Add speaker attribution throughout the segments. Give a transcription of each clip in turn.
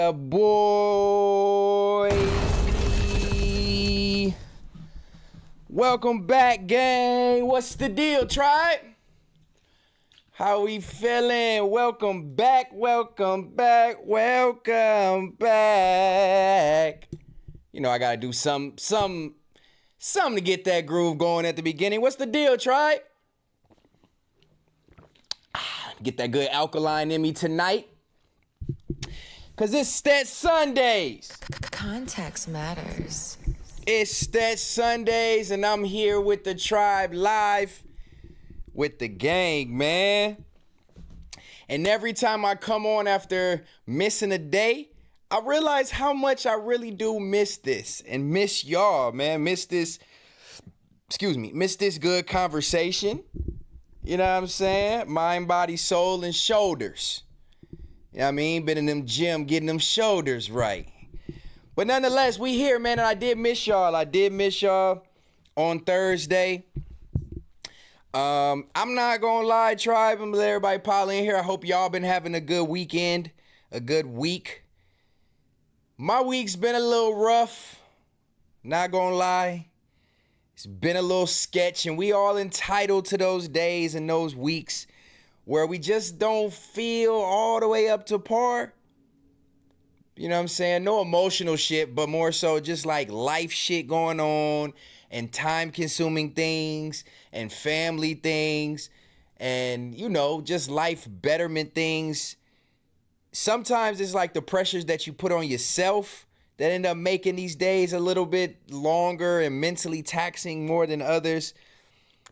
Speaker 1: Yeah, boy. Welcome back, gang. What's the deal, tribe? How we feeling? Welcome back, welcome back, welcome back. You know, I gotta do something to get that groove going at the beginning. What's the deal, tribe? Get that good alkaline in me tonight. Cause it's Stetsen Sundays.
Speaker 2: Context matters.
Speaker 1: It's Stetsen Sundays, and I'm here with the tribe live with the gang, man. And every time I come on after missing a day, I realize how much I really do miss this and miss y'all, man. Miss this good conversation. You know what I'm saying? Mind, body, soul, and shoulders. You know what I mean? Been in them gym, getting them shoulders right. But nonetheless, we here, man, and I did miss y'all. On Thursday. I'm not gonna lie, tribe, and let everybody pile in here. I hope y'all been having a good weekend, a good week. My week's been a little rough, not gonna lie. It's been a little sketch, and we all entitled to those days and those weeks where we just don't feel all the way up to par. You know what I'm saying? No emotional shit, but more so just like life shit going on and time-consuming things and family things and, you know, just life betterment things. Sometimes it's like the pressures that you put on yourself that end up making these days a little bit longer and mentally taxing more than others.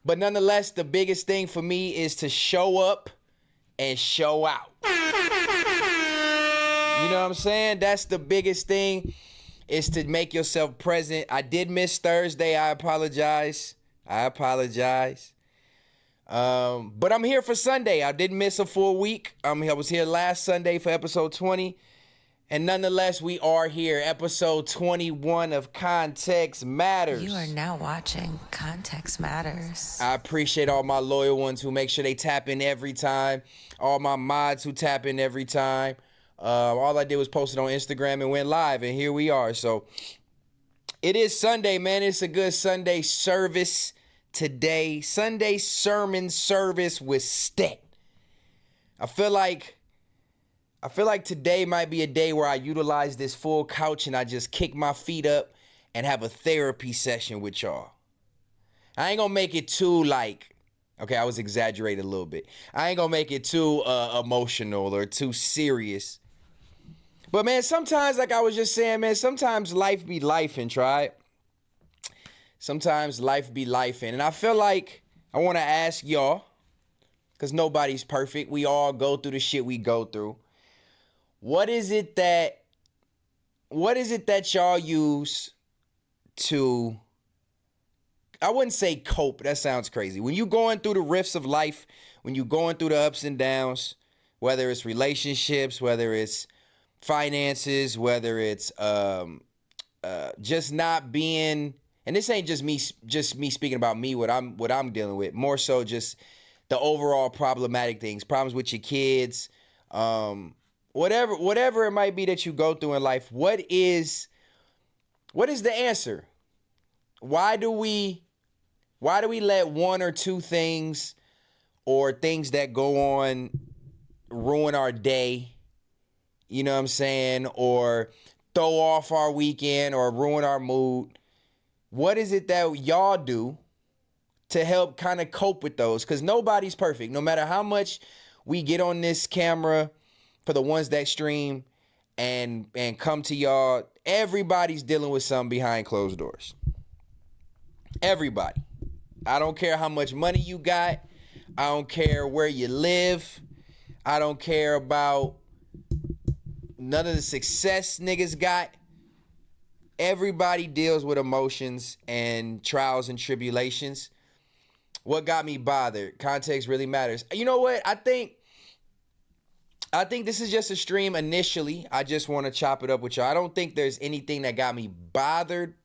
Speaker 1: But nonetheless, the biggest thing for me is to show up and show out. You know what I'm saying? That's the biggest thing, is to make yourself present. I did miss Thursday. I apologize. But I'm here for Sunday. I didn't miss a full week. I was here last Sunday for episode 20. And nonetheless, we are here, episode 21 of Context Matters.
Speaker 2: You are now watching Context Matters.
Speaker 1: I appreciate all my loyal ones who make sure they tap in every time. All my mods who tap in every time. All I did was post it on Instagram and went live, and here we are. So it is Sunday, man. It's a good Sunday service today. Sunday sermon service with Stet. I feel like today might be a day where I utilize this full couch and I just kick my feet up and have a therapy session with y'all. I ain't gonna make it too okay, I was exaggerating a little bit. I ain't gonna make it too emotional or too serious. But man, sometimes, like I was just saying, man, sometimes life be lifing, try it. Sometimes life be lifing. And I feel like I want to ask y'all, because nobody's perfect. We all go through the shit we go through. What is it that y'all use to, I wouldn't say cope, that sounds crazy. When you going through the rifts of life, when you going through the ups and downs, whether it's relationships, whether it's finances, whether it's just not being, and this ain't just me speaking about me, what I'm dealing with, more so just the overall problematic things, problems with your kids, whatever it might be that you go through in life. What is the answer? Why do we let one or two things or things that go on ruin our day? You know what I'm saying? Or throw off our weekend or ruin our mood. What is it that y'all do to help kind of cope with those? Because nobody's perfect. No matter how much we get on this camera, for the ones that stream and come to y'all, everybody's dealing with something behind closed doors. Everybody. I don't care how much money you got. I don't care where you live. I don't care about none of the success niggas got. Everybody deals with emotions and trials and tribulations. What got me bothered? Context really matters. You know what? I think this is just a stream initially. I just want to chop it up with y'all. I don't think there's anything that got me bothered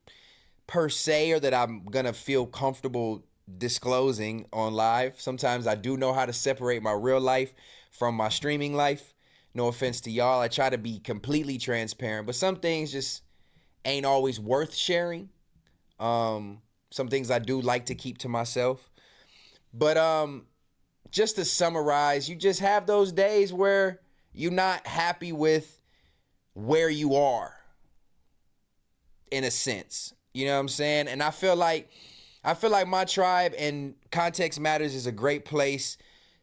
Speaker 1: per se, or that I'm going to feel comfortable disclosing on live. Sometimes I do know how to separate my real life from my streaming life. No offense to y'all. I try to be completely transparent, but some things just ain't always worth sharing. Some things I do like to keep to myself. But just to summarize, you just have those days where you're not happy with where you are, in a sense. You know what I'm saying? And I feel like my tribe and Context Matters is a great place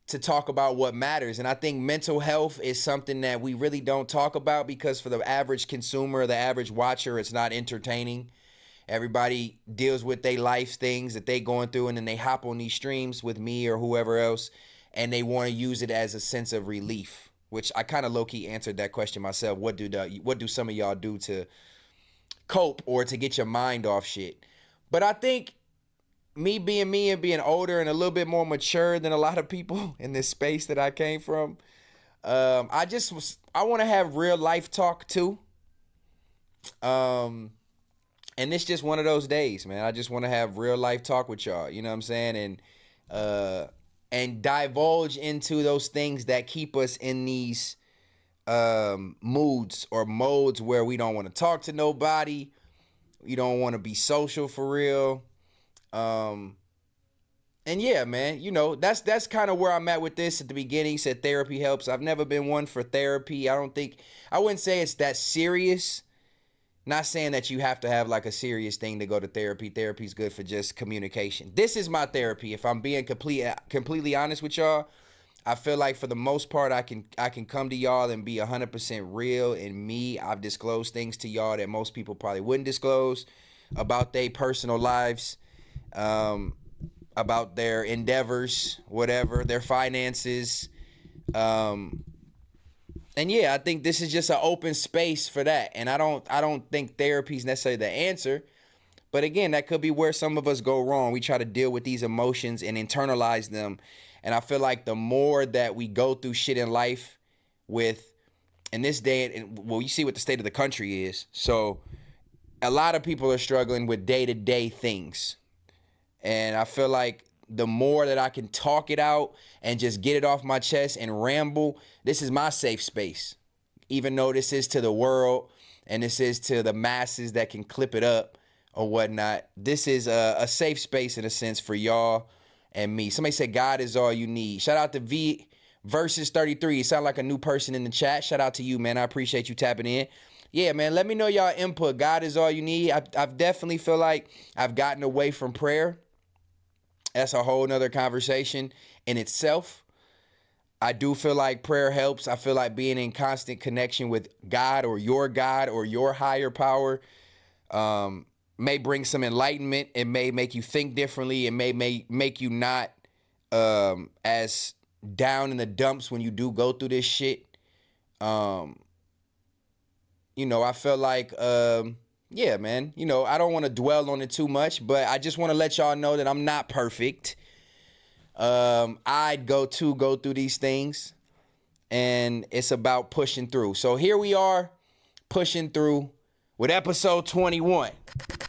Speaker 1: to talk about what matters. And I think mental health is something that we really don't talk about, because for the average consumer, the average watcher, it's not entertaining. Everybody deals with their life things that they going through, and then they hop on these streams with me or whoever else, and they want to use it as a sense of relief, which I kind of low-key answered that question myself. What do some of y'all do to cope or to get your mind off shit? But I think me and being older and a little bit more mature than a lot of people in this space that I came from, I want to have real life talk too. And it's just one of those days, man. I just want to have real life talk with y'all, you know what I'm saying? And divulge into those things that keep us in these moods or modes where we don't want to talk to nobody. We don't want to be social for real. And yeah, man, you know, that's kind of where I'm at with this. At the beginning, he said therapy helps. I've never been one for therapy. I wouldn't say it's that serious. Not saying that you have to have like a serious thing to go to therapy. Therapy's good for just communication. This is my therapy. If I'm being completely honest with y'all, I feel like for the most part, I can come to y'all and be 100% real in me. I've disclosed things to y'all that most people probably wouldn't disclose about their personal lives, about their endeavors, whatever, their finances. And yeah, I think this is just an open space for that. And I don't think therapy is necessarily the answer. But again, that could be where some of us go wrong. We try to deal with these emotions and internalize them. And I feel like the more that we go through shit in life with, in this day, well, you see what the state of the country is. So a lot of people are struggling with day-to-day things. And I feel like the more that I can talk it out and just get it off my chest and ramble, this is my safe space. Even though this is to the world and this is to the masses that can clip it up or whatnot, this is a safe space in a sense for y'all and me. Somebody said God is all you need. Shout out to V versus 33. You sound like a new person in the chat. Shout out to you, man. I appreciate you tapping in. Yeah, man, let me know y'all input. God is all you need. I've definitely feel like I've gotten away from prayer. That's a whole nother conversation in itself. I do feel like prayer helps. I feel like being in constant connection with God or your higher power may bring some enlightenment. It may make you think differently. It may make you not as down in the dumps when you do go through this shit. You know, I feel like yeah, man, you know, I don't want to dwell on it too much, but I just want to let y'all know that I'm not perfect. I'd go through these things, and it's about pushing through. So here we are, pushing through with episode 21.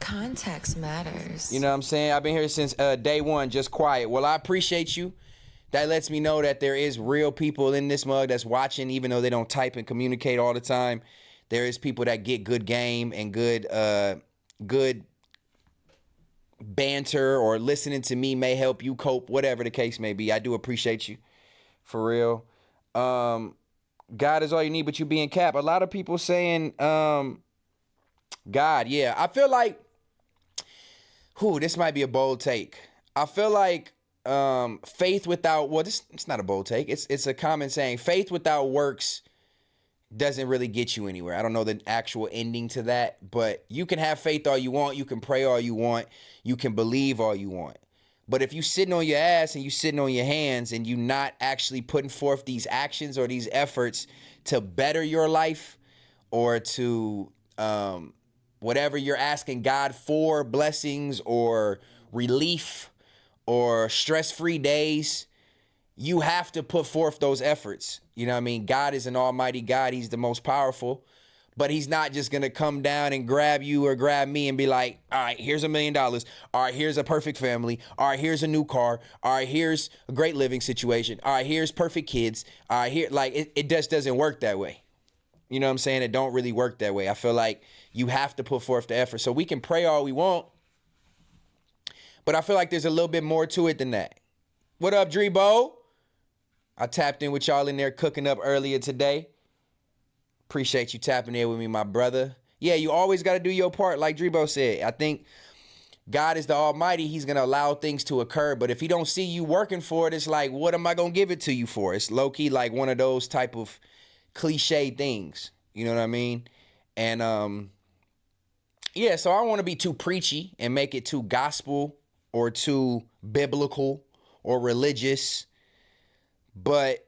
Speaker 2: Context matters.
Speaker 1: You know what I'm saying? I've been here since day one, just quiet. Well, I appreciate you. That lets me know that there is real people in this mug that's watching, even though they don't type and communicate all the time. There is people that get good game and good banter, or listening to me may help you cope, whatever the case may be. I do appreciate you, for real. God is all you need, but you being cap. A lot of people saying God, yeah. I feel like, this might be a bold take. I feel like faith without, it's not a bold take. It's a common saying. Faith without works doesn't really get you anywhere. I don't know the actual ending to that, but you can have faith all you want. You can pray all you want. You can believe all you want. But if you sitting on your ass and you sitting on your hands and you not actually putting forth these actions or these efforts to better your life or to whatever you're asking God for, blessings or relief or stress-free days, you have to put forth those efforts. You know what I mean? God is an almighty God. He's the most powerful. But he's not just going to come down and grab you or grab me and be like, all right, here's $1 million. All right, here's a perfect family. All right, here's a new car. All right, here's a great living situation. All right, here's perfect kids. All right, here, like, it just doesn't work that way. You know what I'm saying? It don't really work that way. I feel like you have to put forth the effort. So we can pray all we want, but I feel like there's a little bit more to it than that. What up, Drebo? I tapped in with y'all in there cooking up earlier today. Appreciate you tapping in with me, my brother. Yeah, you always got to do your part, like Drebo said. I think God is the Almighty. He's going to allow things to occur. But if he don't see you working for it, it's like, what am I going to give it to you for? It's low-key like one of those type of cliche things. You know what I mean? And, yeah, so I don't want to be too preachy and make it too gospel or too biblical or religious. But,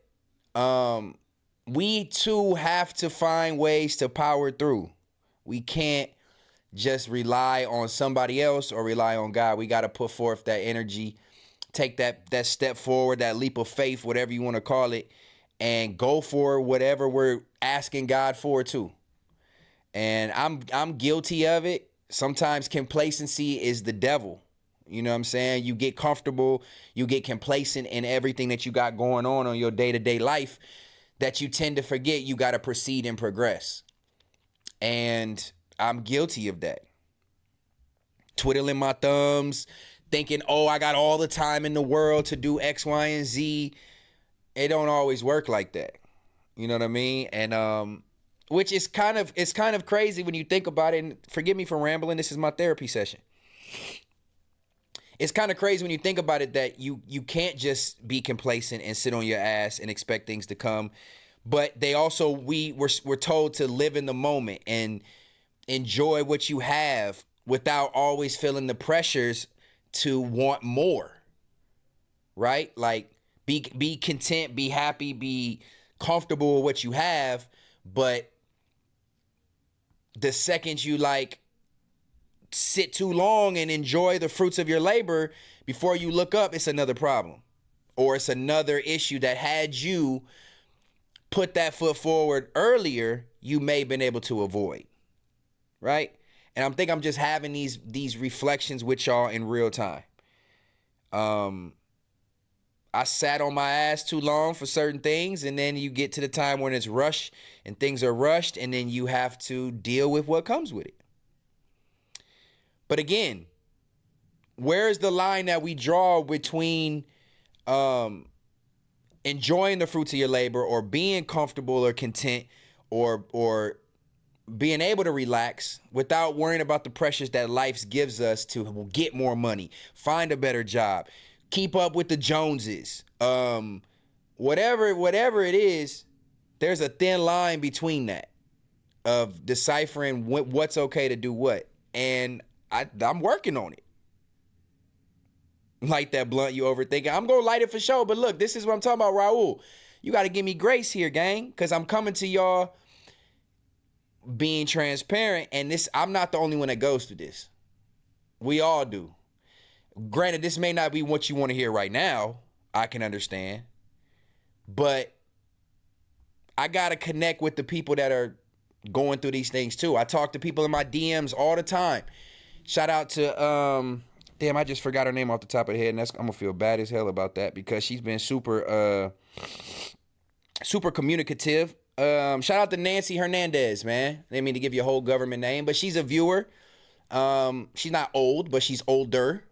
Speaker 1: we too have to find ways to power through. We can't just rely on somebody else or rely on God. We got to put forth that energy, take that step forward, that leap of faith, whatever you want to call it, and go for whatever we're asking God for too. And I'm guilty of it. Sometimes complacency is the devil. You know what I'm saying? You get comfortable, you get complacent in everything that you got going on your day-to-day life, that you tend to forget you got to proceed and progress. And I'm guilty of that. Twiddling my thumbs, thinking, oh, I got all the time in the world to do X, Y, and Z. It don't always work like that. You know what I mean? And which is kind of crazy when you think about it. And forgive me for rambling. This is my therapy session. It's kind of crazy when you think about it that you can't just be complacent and sit on your ass and expect things to come. But they also, we're told to live in the moment and enjoy what you have without always feeling the pressures to want more, right? Like be content, be happy, be comfortable with what you have. But the second you like sit too long and enjoy the fruits of your labor, before you look up, it's another problem. Or it's another issue that had you put that foot forward earlier, you may have been able to avoid. Right? And I'm just having these reflections with y'all in real time. I sat on my ass too long for certain things, and then you get to the time when it's rushed and things are rushed, and then you have to deal with what comes with it. But again, where's the line that we draw between enjoying the fruits of your labor or being comfortable or content or being able to relax without worrying about the pressures that life gives us to get more money, find a better job, keep up with the Joneses, whatever it is, there's a thin line between that of deciphering what's okay to do what. And I'm working on it. Light that blunt you overthinking. I'm going to light it for sure. But look, this is what I'm talking about, Raul. You got to give me grace here, gang, because I'm coming to y'all being transparent. And I'm not the only one that goes through this. We all do. Granted, this may not be what you want to hear right now. I can understand. But I got to connect with the people that are going through these things too. I talk to people in my DMs all the time. Shout out to, damn, I just forgot her name off the top of the head, and I'm going to feel bad as hell about that because she's been super communicative. Shout out to Nancy Hernandez, man. I didn't mean to give you a whole government name, but she's a viewer. She's not old, but she's older.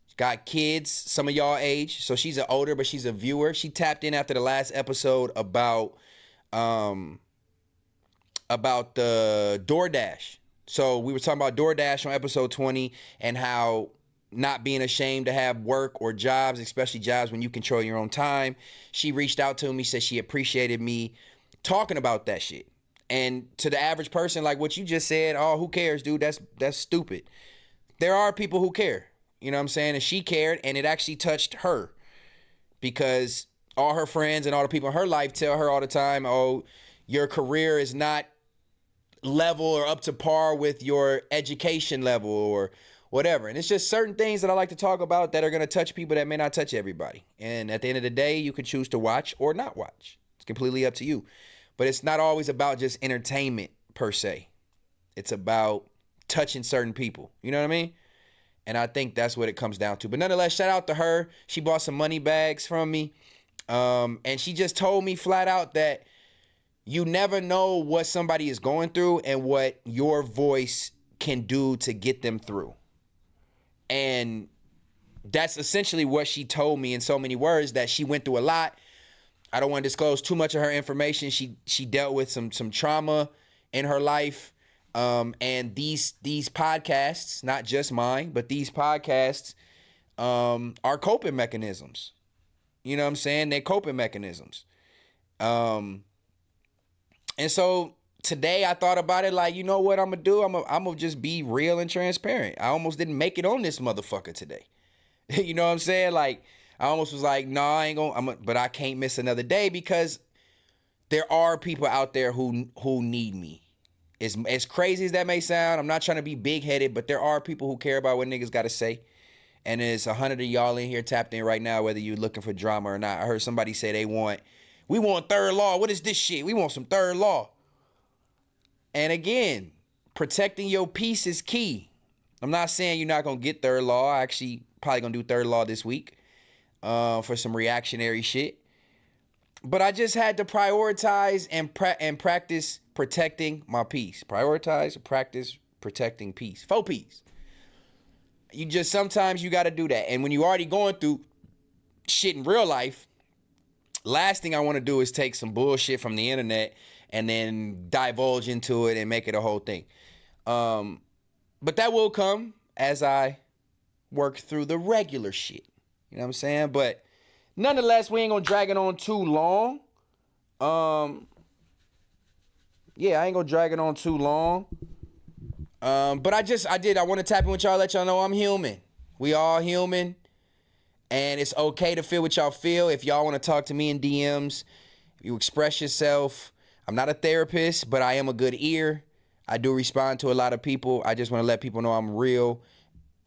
Speaker 1: She's got kids, some of y'all age, so she's an older, but she's a viewer. She tapped in after the last episode about the DoorDash. So we were talking about DoorDash on episode 20 and how not being ashamed to have work or jobs, especially jobs when you control your own time. She reached out to me, said she appreciated me talking about that shit. And to the average person, like what you just said, oh, who cares, dude? That's stupid. There are people who care. You know what I'm saying? And she cared, and it actually touched her because all her friends and all the people in her life tell her all the time, oh, your career is not level or up to par with your education level or whatever. And it's just certain things that I like to talk about that are going to touch people that may not touch everybody. And at the end of the day, you can choose to watch or not watch. It's completely up to you. But it's not always about just entertainment per se. It's about touching certain people. You know what I mean? And I think that's what it comes down to. But nonetheless, shout out to her. She bought some money bags from me. And she just told me flat out that you never know what somebody is going through and what your voice can do to get them through. And that's essentially what she told me in so many words, that she went through a lot. I don't want to disclose too much of her information. She dealt with some trauma in her life. And these podcasts, not just mine, but these podcasts are coping mechanisms. You know what I'm saying? They're coping mechanisms. And so today I thought about it like, you know what I'm going to do? I'm going to just be real and transparent. I almost didn't make it on this motherfucker today. You know what I'm saying? Like, I almost was like, nah, I ain't going to, but I can't miss another day, because there are people out there who need me. As crazy as that may sound, I'm not trying to be big-headed, but there are people who care about what niggas got to say. And there's 100 of y'all in here tapped in right now, whether you're looking for drama or not. I heard somebody say we want third law. What is this shit? We want some third law. And again, protecting your peace is key. I'm not saying you're not going to get third law. I actually probably going to do third law this week for some reactionary shit. But I just had to prioritize and practice protecting my peace. Prioritize and practice protecting peace. For peace. Sometimes you got to do that. And when you're already going through shit in real life, last thing I want to do is take some bullshit from the internet and then divulge into it and make it a whole thing. But that will come as I work through the regular shit. You know what I'm saying? But nonetheless, we ain't gonna drag it on too long. Yeah, I ain't gonna drag it on too long. But I want to tap in with y'all, let y'all know I'm human. We all human. And it's okay to feel what y'all feel. If y'all want to talk to me in DMs, you express yourself. I'm not a therapist, but I am a good ear. I do respond to a lot of people. I just want to let people know I'm real,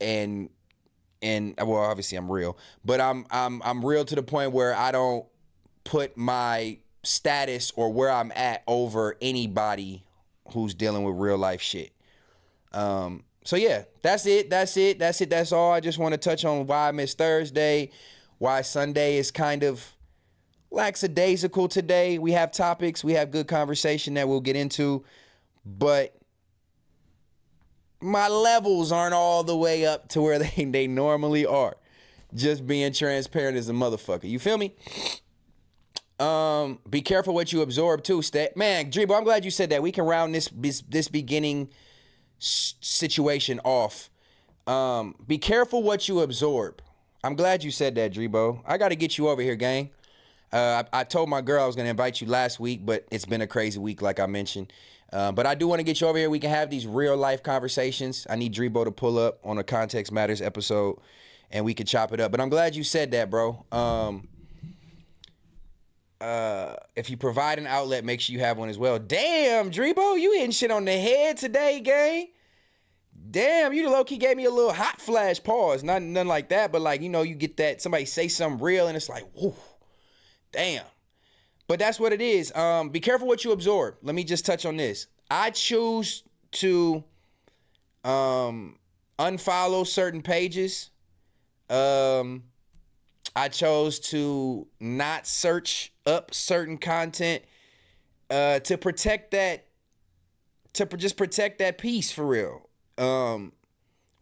Speaker 1: and well, obviously I'm real, but I'm real to the point where I don't put my status or where I'm at over anybody who's dealing with real life shit. So yeah, that's it. That's all. I just want to touch on why I missed Thursday, why Sunday is kind of lackadaisical today. We have topics, we have good conversation that we'll get into, but my levels aren't all the way up to where they normally are. Just being transparent as a motherfucker. You feel me? Be careful what you absorb too, Stet. Man, Drebo, I'm glad you said that. We can round this beginning situation off. Be careful what you absorb. I'm glad you said that, Drebo. I got to get you over here, gang. I told my girl I was going to invite you last week, but it's been a crazy week, like I mentioned. But I do want to get you over here. We can have these real life conversations. I need Drebo to pull up on a Context Matters episode, and we can chop it up. But I'm glad you said that, bro. If you provide an outlet, make sure you have one as well. Damn, Drebo, you hitting shit on the head today, gang. Damn, you low-key gave me a little hot flash pause. Nothing like that, but like, you know, you get that, somebody say something real, and it's like, whoo, damn. But that's what it is. Be careful what you absorb. Let me just touch on this. I choose to unfollow certain pages. I chose to not search up certain content to protect that, just protect that peace for real.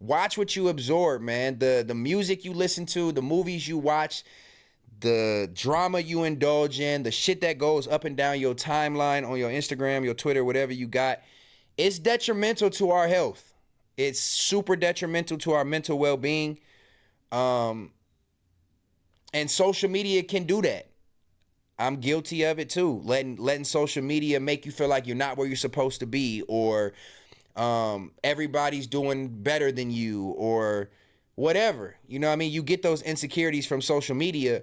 Speaker 1: Watch what you absorb, man. The music you listen to, the movies you watch, the drama you indulge in, the shit that goes up and down your timeline on your Instagram, your Twitter, whatever you got, it's detrimental to our health. It's super detrimental to our mental well-being. And social media can do that. I'm guilty of it too. Letting social media make you feel like you're not where you're supposed to be, or everybody's doing better than you, or whatever. You know what I mean? You get those insecurities from social media,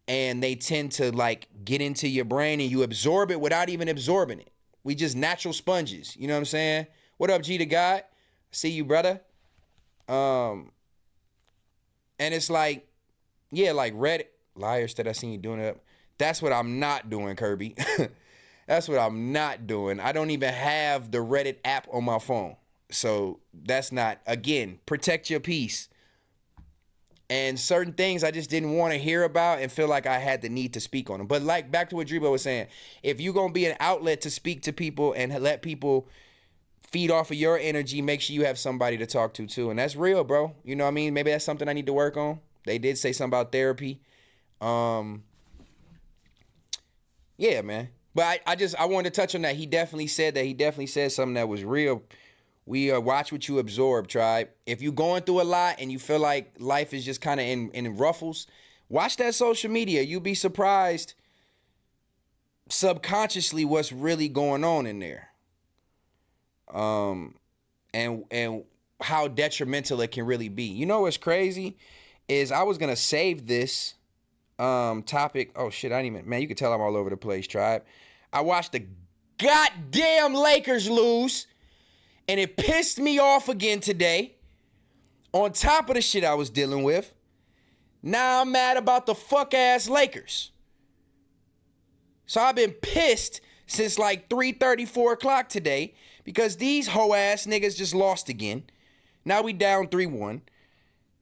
Speaker 1: and they tend to like get into your brain, and you absorb it without even absorbing it. We just natural sponges. You know what I'm saying? What up, G to God? See you, brother. And it's like, yeah, like Reddit liars that I seen you doing it up. That's what I'm not doing, Kirby. That's what I'm not doing. I don't even have the Reddit app on my phone. So that's not, again, protect your peace. And certain things I just didn't want to hear about and feel like I had the need to speak on them. But like back to what Drebo was saying, if you're going to be an outlet to speak to people and let people feed off of your energy, make sure you have somebody to talk to too. And that's real, bro. You know what I mean? Maybe that's something I need to work on. They did say something about therapy. Yeah, man. But I wanted to touch on that. He definitely said something that was real. We watch what you absorb, tribe. If you're going through a lot and you feel like life is just kind of in ruffles, watch that social media. You'll be surprised subconsciously what's really going on in there. And how detrimental it can really be. You know what's crazy is I was gonna save this topic. Oh shit, I didn't even, man, you can tell I'm all over the place, tribe. I watched the goddamn Lakers lose, and it pissed me off again today. On top of the shit I was dealing with, now I'm mad about the fuck ass Lakers. So I've been pissed since like 3:30, 4 o'clock today because these hoe ass niggas just lost again. Now we down 3-1.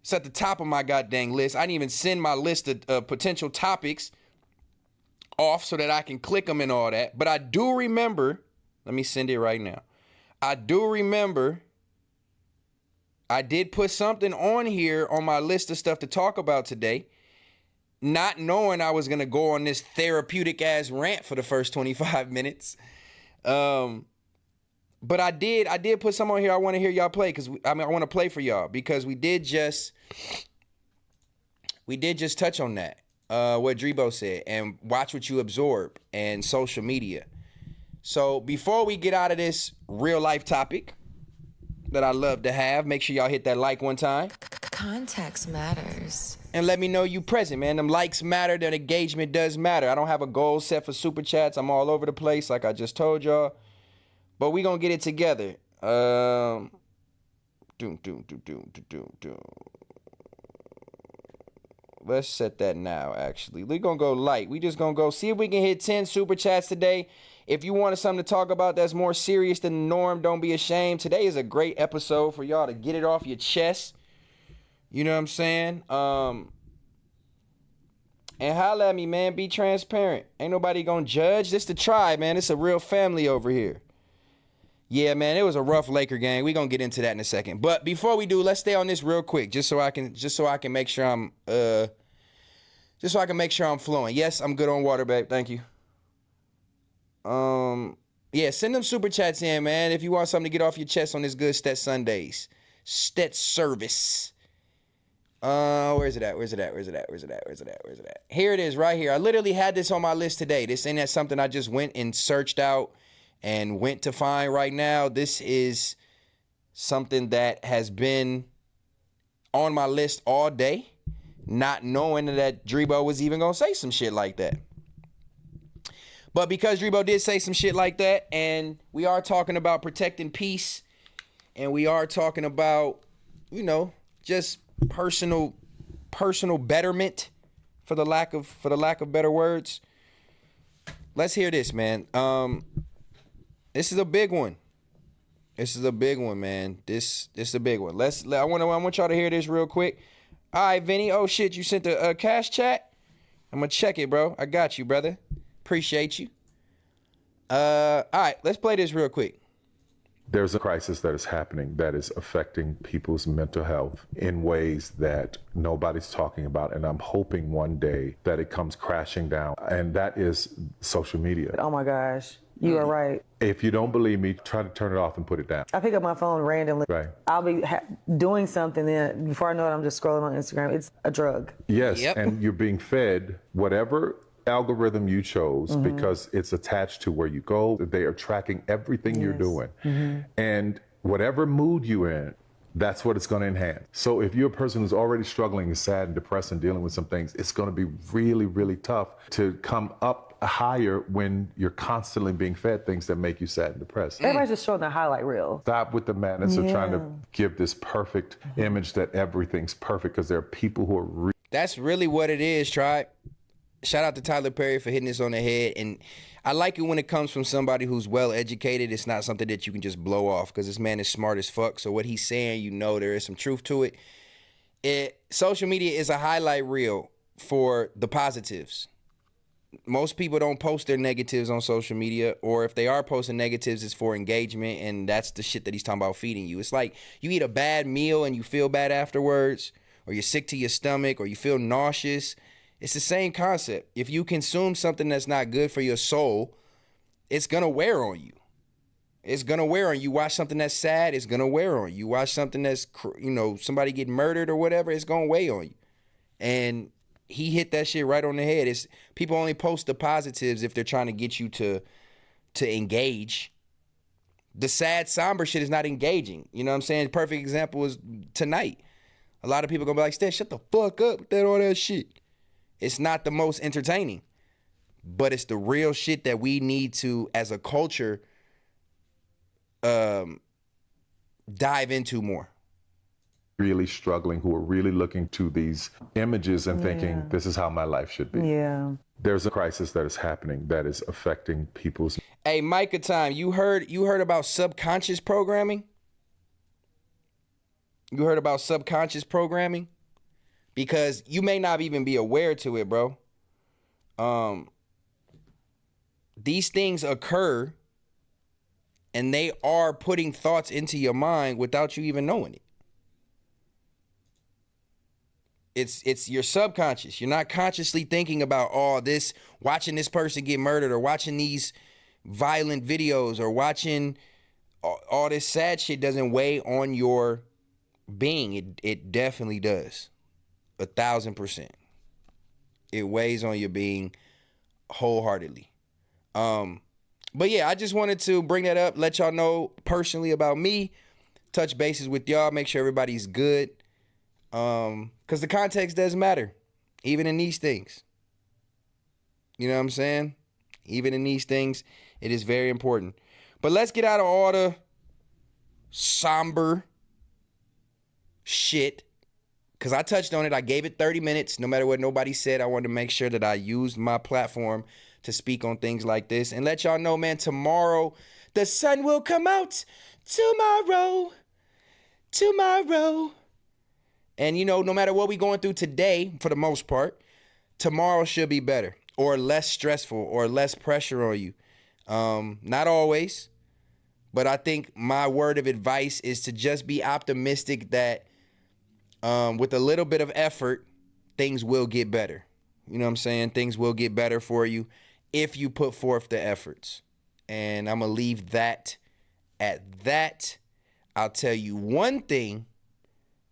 Speaker 1: It's at the top of my goddamn list. I didn't even send my list of potential topics off so that I can click them and all that. But I do remember, let me send it right now. I do remember I did put something on here on my list of stuff to talk about today, not knowing I was going to go on this therapeutic ass rant for the first 25 minutes. But I did put some on here I want to hear y'all play because I want to play for y'all because we did just touch on that. What Drebo said, and watch what you absorb, and social media. So before we get out of this real life topic that I love to have, make sure y'all hit that like one time.
Speaker 2: Context matters.
Speaker 1: And let me know you present, man. Them likes matter, that engagement does matter. I don't have a goal set for super chats. I'm all over the place like I just told y'all. But we gonna get it together. Let's set that now, actually. We're going to go light. We just going to go see if we can hit 10 super chats today. If you wanted something to talk about that's more serious than the norm, don't be ashamed. Today is a great episode for y'all to get it off your chest. You know what I'm saying? And holla at me, man. Be transparent. Ain't nobody going to judge. This the tribe, man. It's a real family over here. Yeah, man, it was a rough Laker game. We're going to get into that in a second. But before we do, let's stay on this real quick just so I can make sure I'm flowing. Yes, I'm good on water, babe. Thank you. Yeah, send them super chats in, man, if you want something to get off your chest on this good Stet Sundays. Stet service. Where's it at? Here it is right here. I literally had this on my list today. This ain't that something I just went and searched out and went to find right now. This is something that has been on my list all day, not knowing that Drebo was even gonna say some shit like that. But because Drebo did say some shit like that, and we are talking about protecting peace, and we are talking about, you know, just personal betterment, for the lack of better words. Let's hear this, man. This is a big one. Man. This is a big one. I want y'all to hear this real quick. All right, Vinny. Oh shit, you sent a cash chat? I'm gonna check it, bro. I got you, brother. Appreciate you. All right, let's play this real quick.
Speaker 3: There's a crisis that is happening that is affecting people's mental health in ways that nobody's talking about. And I'm hoping one day that it comes crashing down. And that is social media.
Speaker 4: Oh my gosh. You are right.
Speaker 3: If you don't believe me, try to turn it off and put it down.
Speaker 4: I pick up my phone randomly.
Speaker 3: Right.
Speaker 4: I'll be doing something, then before I know it, I'm just scrolling on Instagram. It's a drug.
Speaker 3: Yes,
Speaker 1: Yep.
Speaker 3: And you're being fed whatever algorithm you chose because it's attached to where you go. They are tracking everything you're doing. And whatever mood you're in, that's what it's going to enhance. So if you're a person who's already struggling and sad and depressed and dealing with some things, it's going to be really, really tough to come up higher when you're constantly being fed things that make you sad and depressed.
Speaker 4: Everybody's just showing the highlight reel.
Speaker 3: Stop with the madness of trying to give this perfect image that everything's perfect, because there are people who are
Speaker 1: That's really what it is, tribe. shout out to Tyler Perry for hitting this on the head. And I like it when it comes from somebody who's well educated. It's not something that you can just blow off, because this man is smart as fuck. So what he's saying, there is some truth to it. Social media is a highlight reel for the positives. Most people don't post their negatives on social media, or if they are posting negatives, it's for engagement, and that's the shit that he's talking about feeding you. It's like you eat a bad meal and you feel bad afterwards, or you're sick to your stomach, or you feel nauseous. It's the same concept. If you consume something that's not good for your soul, it's gonna wear on you. It's gonna wear on you. Watch something that's sad, it's gonna wear on you. You watch something that's, somebody get murdered or whatever, it's gonna weigh on you. And he hit that shit right on the head. It's people only post the positives if they're trying to get you to engage. The sad, somber shit is not engaging. You know what I'm saying? Perfect example is tonight. A lot of people gonna be like, Stet, shut the fuck up with all that shit. It's not the most entertaining, but it's the real shit that we need to, as a culture, dive into more.
Speaker 3: Really struggling, who are really looking to these images and thinking, this is how my life should be.
Speaker 4: Yeah.
Speaker 3: There's a crisis that is happening that is affecting people's...
Speaker 1: Hey, Micah time, you heard about subconscious programming? You heard about subconscious programming? Because you may not even be aware to it, bro. These things occur, and they are putting thoughts into your mind without you even knowing it. It's your subconscious. You're not consciously thinking about watching this person get murdered, or watching these violent videos, or watching all this sad shit doesn't weigh on your being. It definitely does. 1,000%. It weighs on your being wholeheartedly. But yeah, I just wanted to bring that up, let y'all know personally about me, touch bases with y'all, make sure everybody's good. Because the context does matter, even in these things. You know what I'm saying? Even in these things, it is very important. But let's get out of all the somber shit, because I touched on it. I gave it 30 minutes. No matter what nobody said, I wanted to make sure that I used my platform to speak on things like this and let y'all know, man, tomorrow the sun will come out. Tomorrow. And, no matter what we're going through today, for the most part, tomorrow should be better, or less stressful, or less pressure on you. Not always, but I think my word of advice is to just be optimistic that with a little bit of effort, things will get better. You know what I'm saying? Things will get better for you if you put forth the efforts. And I'm going to leave that at that. I'll tell you one thing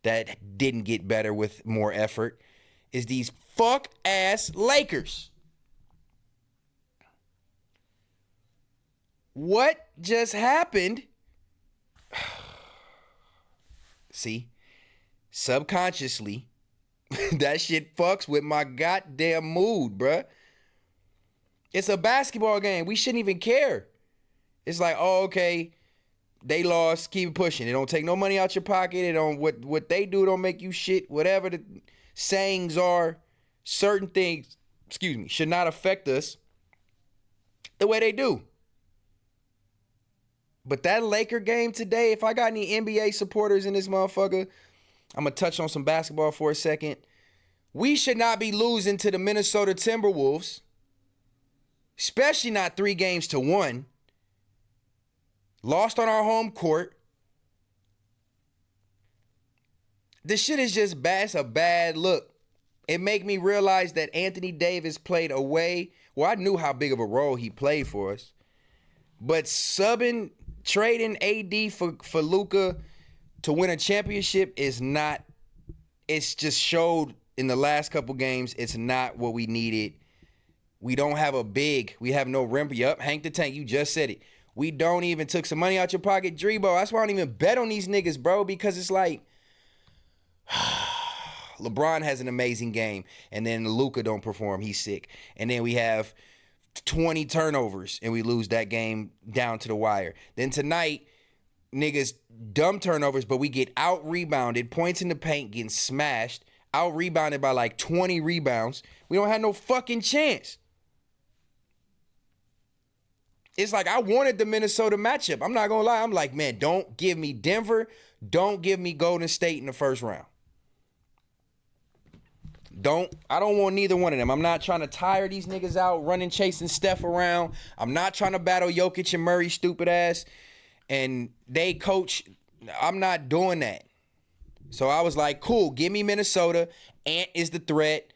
Speaker 1: that didn't get better with more effort is these fuck-ass Lakers. What just happened? See, subconsciously, that shit fucks with my goddamn mood, bruh. It's a basketball game. We shouldn't even care. It's like, oh, okay, they lost, keep it pushing. It don't take no money out your pocket. It don't, what they do don't make you shit. Whatever the sayings are, certain things, should not affect us the way they do. But that Laker game today, if I got any NBA supporters in this motherfucker, I'm going to touch on some basketball for a second. We should not be losing to the Minnesota Timberwolves, especially not 3-1. Lost on our home court. This shit is just bad. It's a bad look. It make me realize that Anthony Davis played away. Well, I knew how big of a role he played for us. But trading AD for Luka to win a championship is not, it's just showed in the last couple games, it's not what we needed. We don't have a big, we have no rim. Yup, Hank the Tank, you just said it. We don't even took some money out your pocket, Drebo. That's why I don't even bet on these niggas, bro, because it's like, LeBron has an amazing game, and then Luka don't perform, he's sick. And then we have 20 turnovers, and we lose that game down to the wire. Then tonight, niggas, dumb turnovers, but we get out-rebounded, points in the paint, getting smashed, out rebounded by like 20 rebounds. We don't have no fucking chance. It's like I wanted the Minnesota matchup. I'm not going to lie. I'm like, man, don't give me Denver. Don't give me Golden State in the first round. I don't want neither one of them. I'm not trying to tire these niggas out running, chasing Steph around. I'm not trying to battle Jokic and Murray stupid ass. And they coach. I'm not doing that. So I was like, cool, give me Minnesota. Ant is the threat.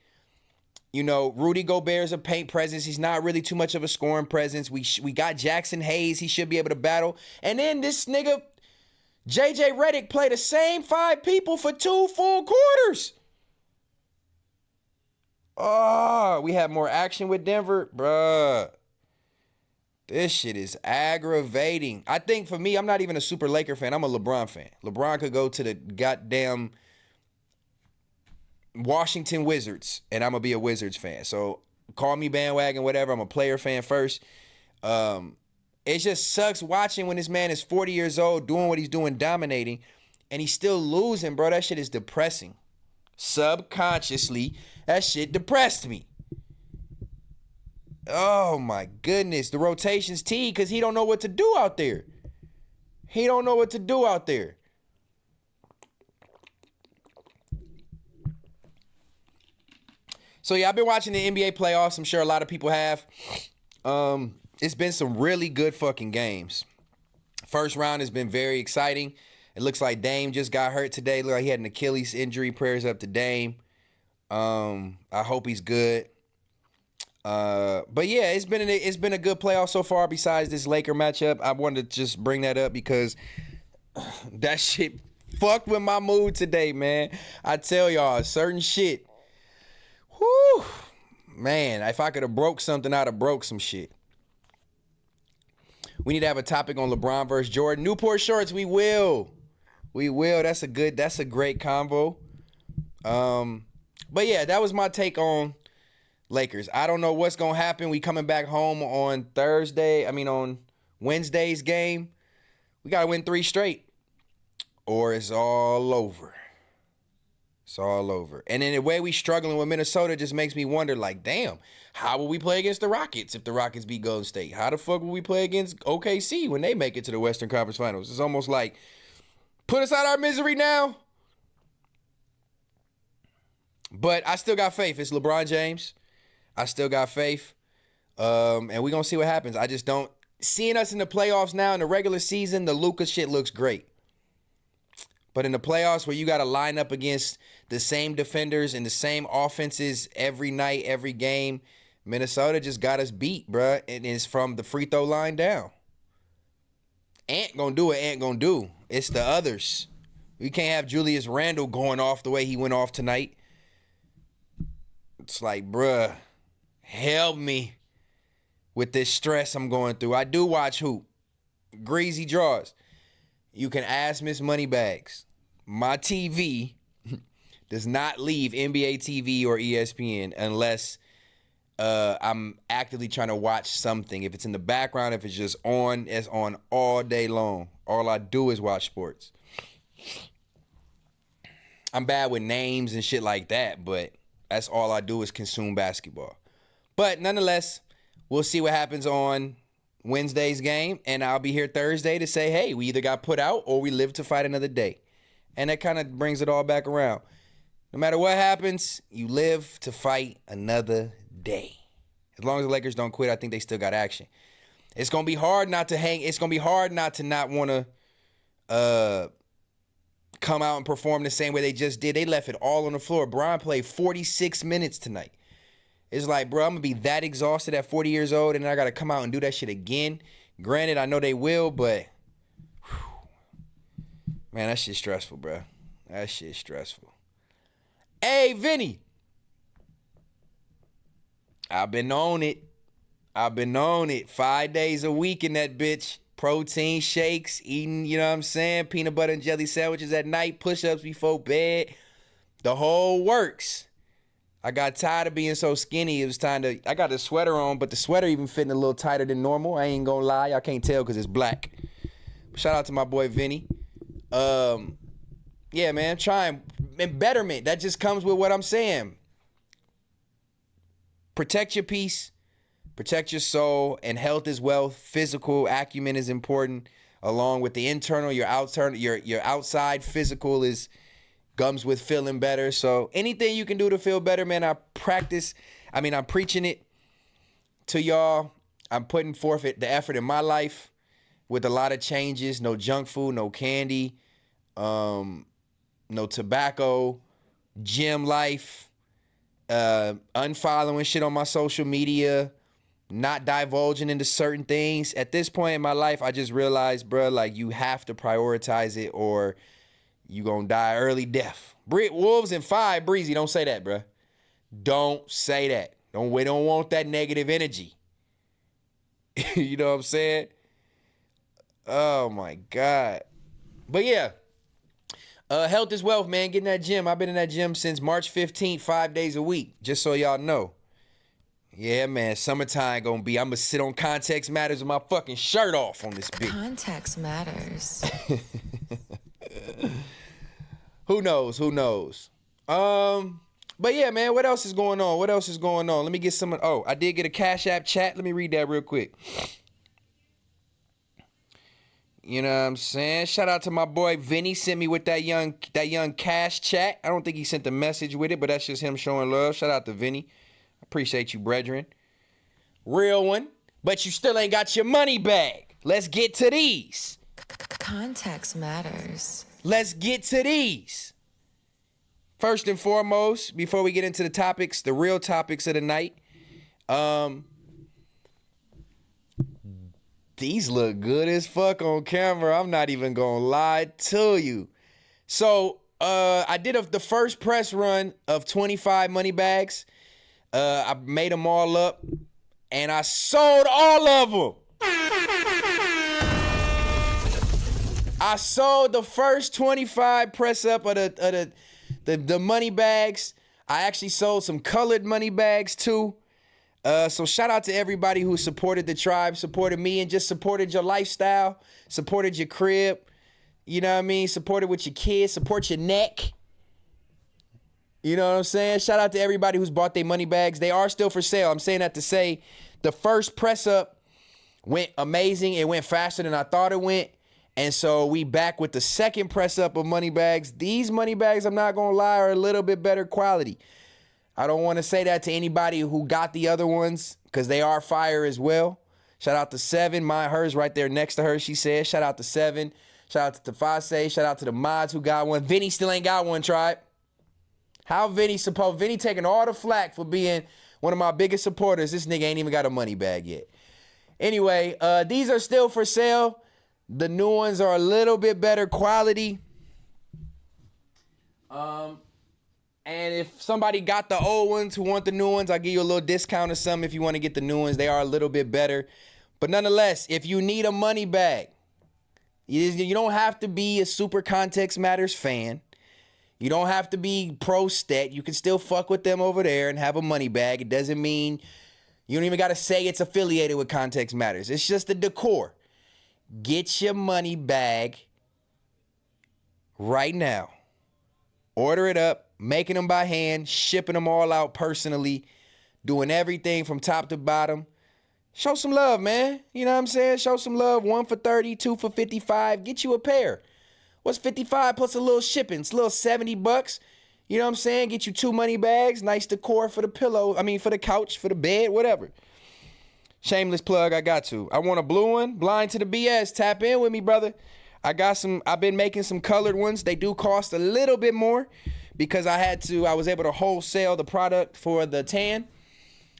Speaker 1: You know, Rudy Gobert's a paint presence. He's not really too much of a scoring presence. We got Jackson Hayes. He should be able to battle. And then this nigga, JJ Redick, played the same 5 people for 2 full quarters. Oh, we had more action with Denver. Bruh. This shit is aggravating. I think for me, I'm not even a super Laker fan. I'm a LeBron fan. LeBron could go to the goddamn Washington Wizards, and I'm going to be a Wizards fan. So call me bandwagon, whatever. I'm a player fan first. It just sucks watching when this man is 40 years old, doing what he's doing, dominating, and he's still losing, bro. That shit is depressing. Subconsciously, that shit depressed me. Oh, my goodness. The rotation's T because he don't know what to do out there. He don't know what to do out there. So, yeah, I've been watching the NBA playoffs. I'm sure a lot of people have. It's been some really good fucking games. First round has been very exciting. It looks like Dame just got hurt today. Look like he had an Achilles injury. Prayers up to Dame. I hope he's good. But yeah, it's been a good playoff so far besides this Laker matchup. I wanted to just bring that up because that shit fucked with my mood today, man. I tell y'all, certain shit. Whew. Man, if I could have broke something, I'd have broke some shit. We need to have a topic on LeBron versus Jordan. Newport shorts, we will. We will. That's a great combo. But yeah, that was my take on Lakers. I don't know what's going to happen. We coming back home on on Wednesday's game. We got to win 3 straight or it's all over. It's all over. And in the way we struggling with Minnesota just makes me wonder, like, damn, how will we play against the Rockets if the Rockets beat Golden State? How the fuck will we play against OKC when they make it to the Western Conference Finals? It's almost like, put us out of our misery now. But I still got faith. It's LeBron James. I still got faith. And we're going to see what happens. I just don't. Seeing us in the playoffs now in the regular season, the Luka shit looks great. But in the playoffs where you got to line up against the same defenders and the same offenses every night, every game, Minnesota just got us beat, bruh. And it's from the free throw line down. Ant gonna do what Ant gonna do. It's the others. We can't have Julius Randle going off the way he went off tonight. It's like, bruh, help me with this stress I'm going through. I do watch hoop. Greasy draws. You can ask Miss Moneybags. My TV does not leave NBA TV or ESPN unless I'm actively trying to watch something. If it's in the background, if it's just on, it's on all day long. All I do is watch sports. I'm bad with names and shit like that, but that's all I do is consume basketball. But nonetheless, we'll see what happens on Wednesday's game, and I'll be here Thursday to say, hey, we either got put out or we live to fight another day. And that kind of brings it all back around. No matter what happens, you live to fight another day. As long as the Lakers don't quit, I think they still got action. It's going to be hard not to hang. It's going to be hard not to not want to come out and perform the same way they just did. They left it all on the floor. Bron played 46 minutes tonight. It's like, bro, I'm going to be that exhausted at 40 years old, and then I got to come out and do that shit again. Granted, I know they will, but, man, that shit's stressful, bro. That shit's stressful. Hey, Vinny. I've been on it. 5 days a week in that bitch. Protein shakes, eating, you know what I'm saying, peanut butter and jelly sandwiches at night, push-ups before bed. The whole works. I got tired of being so skinny. It was time to, I got the sweater on, but the sweater even fitting a little tighter than normal. I ain't gonna lie. Y'all can't tell because it's black. Shout out to my boy Vinny. Yeah, man, trying and betterment. That just comes with what I'm saying. Protect your peace, protect your soul, and health is wealth. Physical acumen is important, along with the internal. Your outside physical is comes with feeling better. So anything you can do to feel better, man, I'm preaching it to y'all. I'm putting forth the effort in my life with a lot of changes. No junk food, no candy, no tobacco, gym life, unfollowing shit on my social media, not divulging into certain things. At this point in my life, I just realized, bro, like, you have to prioritize it or you gonna die early death. Wolves and 5, Breezy, don't say that, bro. Don't say that. We don't want that negative energy. You know what I'm saying? Oh my God. But yeah, health is wealth, man. Get in that gym. I've been in that gym since March 15th, 5 days a week, just so y'all know. Yeah, man, summertime I'm gonna sit on Context Matters with my fucking shirt off on this bitch.
Speaker 2: Context matters.
Speaker 1: Who knows? But yeah, man, what else is going on? Let me get some. Oh, I did get a Cash App chat. Let me read that real quick. You know what I'm saying? Shout out to my boy Vinny, sent me with that young Cash chat. I don't think he sent the message with it, but that's just him showing love. Shout out to Vinny. Appreciate you, brethren. Real one, but you still ain't got your money bag. Let's get to these.
Speaker 2: Context matters.
Speaker 1: Let's get to these. First and foremost, before we get into the topics, the real topics of the night, these look good as fuck on camera. I'm not even gonna lie to you. So I did the first press run of 25 money bags. I made them all up, and I sold all of them. I sold the first 25 press up of the money bags. I actually sold some colored money bags too. So shout out to everybody who supported the tribe, supported me, and just supported your lifestyle, supported your crib. You know what I mean? Supported with your kids, support your neck. You know what I'm saying? Shout out to everybody who's bought their money bags. They are still for sale. I'm saying that to say the first press up went amazing. It went faster than I thought it went. And so we back with the second press up of money bags. These money bags, I'm not gonna lie, are a little bit better quality. I don't want to say that to anybody who got the other ones, because they are fire as well. Shout out to 7, hers right there next to her, she said. Shout out to 7. Shout out to Tafase. Shout out to the mods who got one. Vinny still ain't got one, tribe. How Vinny taking all the flack for being one of my biggest supporters. This nigga ain't even got a money bag yet. Anyway, these are still for sale. The new ones are a little bit better quality. And if somebody got the old ones who want the new ones, I'll give you a little discount or something if you want to get the new ones. They are a little bit better. But nonetheless, if you need a money bag, you don't have to be a Super Context Matters fan. You don't have to be pro Stet. You can still fuck with them over there and have a money bag. It doesn't mean you don't even got to say it's affiliated with Context Matters. It's just the decor. Get your money bag right now. Order it up, making them by hand, shipping them all out personally, doing everything from top to bottom. Show some love, man. You know what I'm saying? Show some love. 1 for 30, 2 for 55. Get you a pair. What's 55 plus a little shipping? It's a little $70. You know what I'm saying? Get you 2 money bags. Nice decor for the pillow. For the couch, for the bed, whatever. Shameless plug, I got to. I want a blue one. Blind to the BS. Tap in with me, brother. I've been making some colored ones. They do cost a little bit more because I was able to wholesale the product for the tan.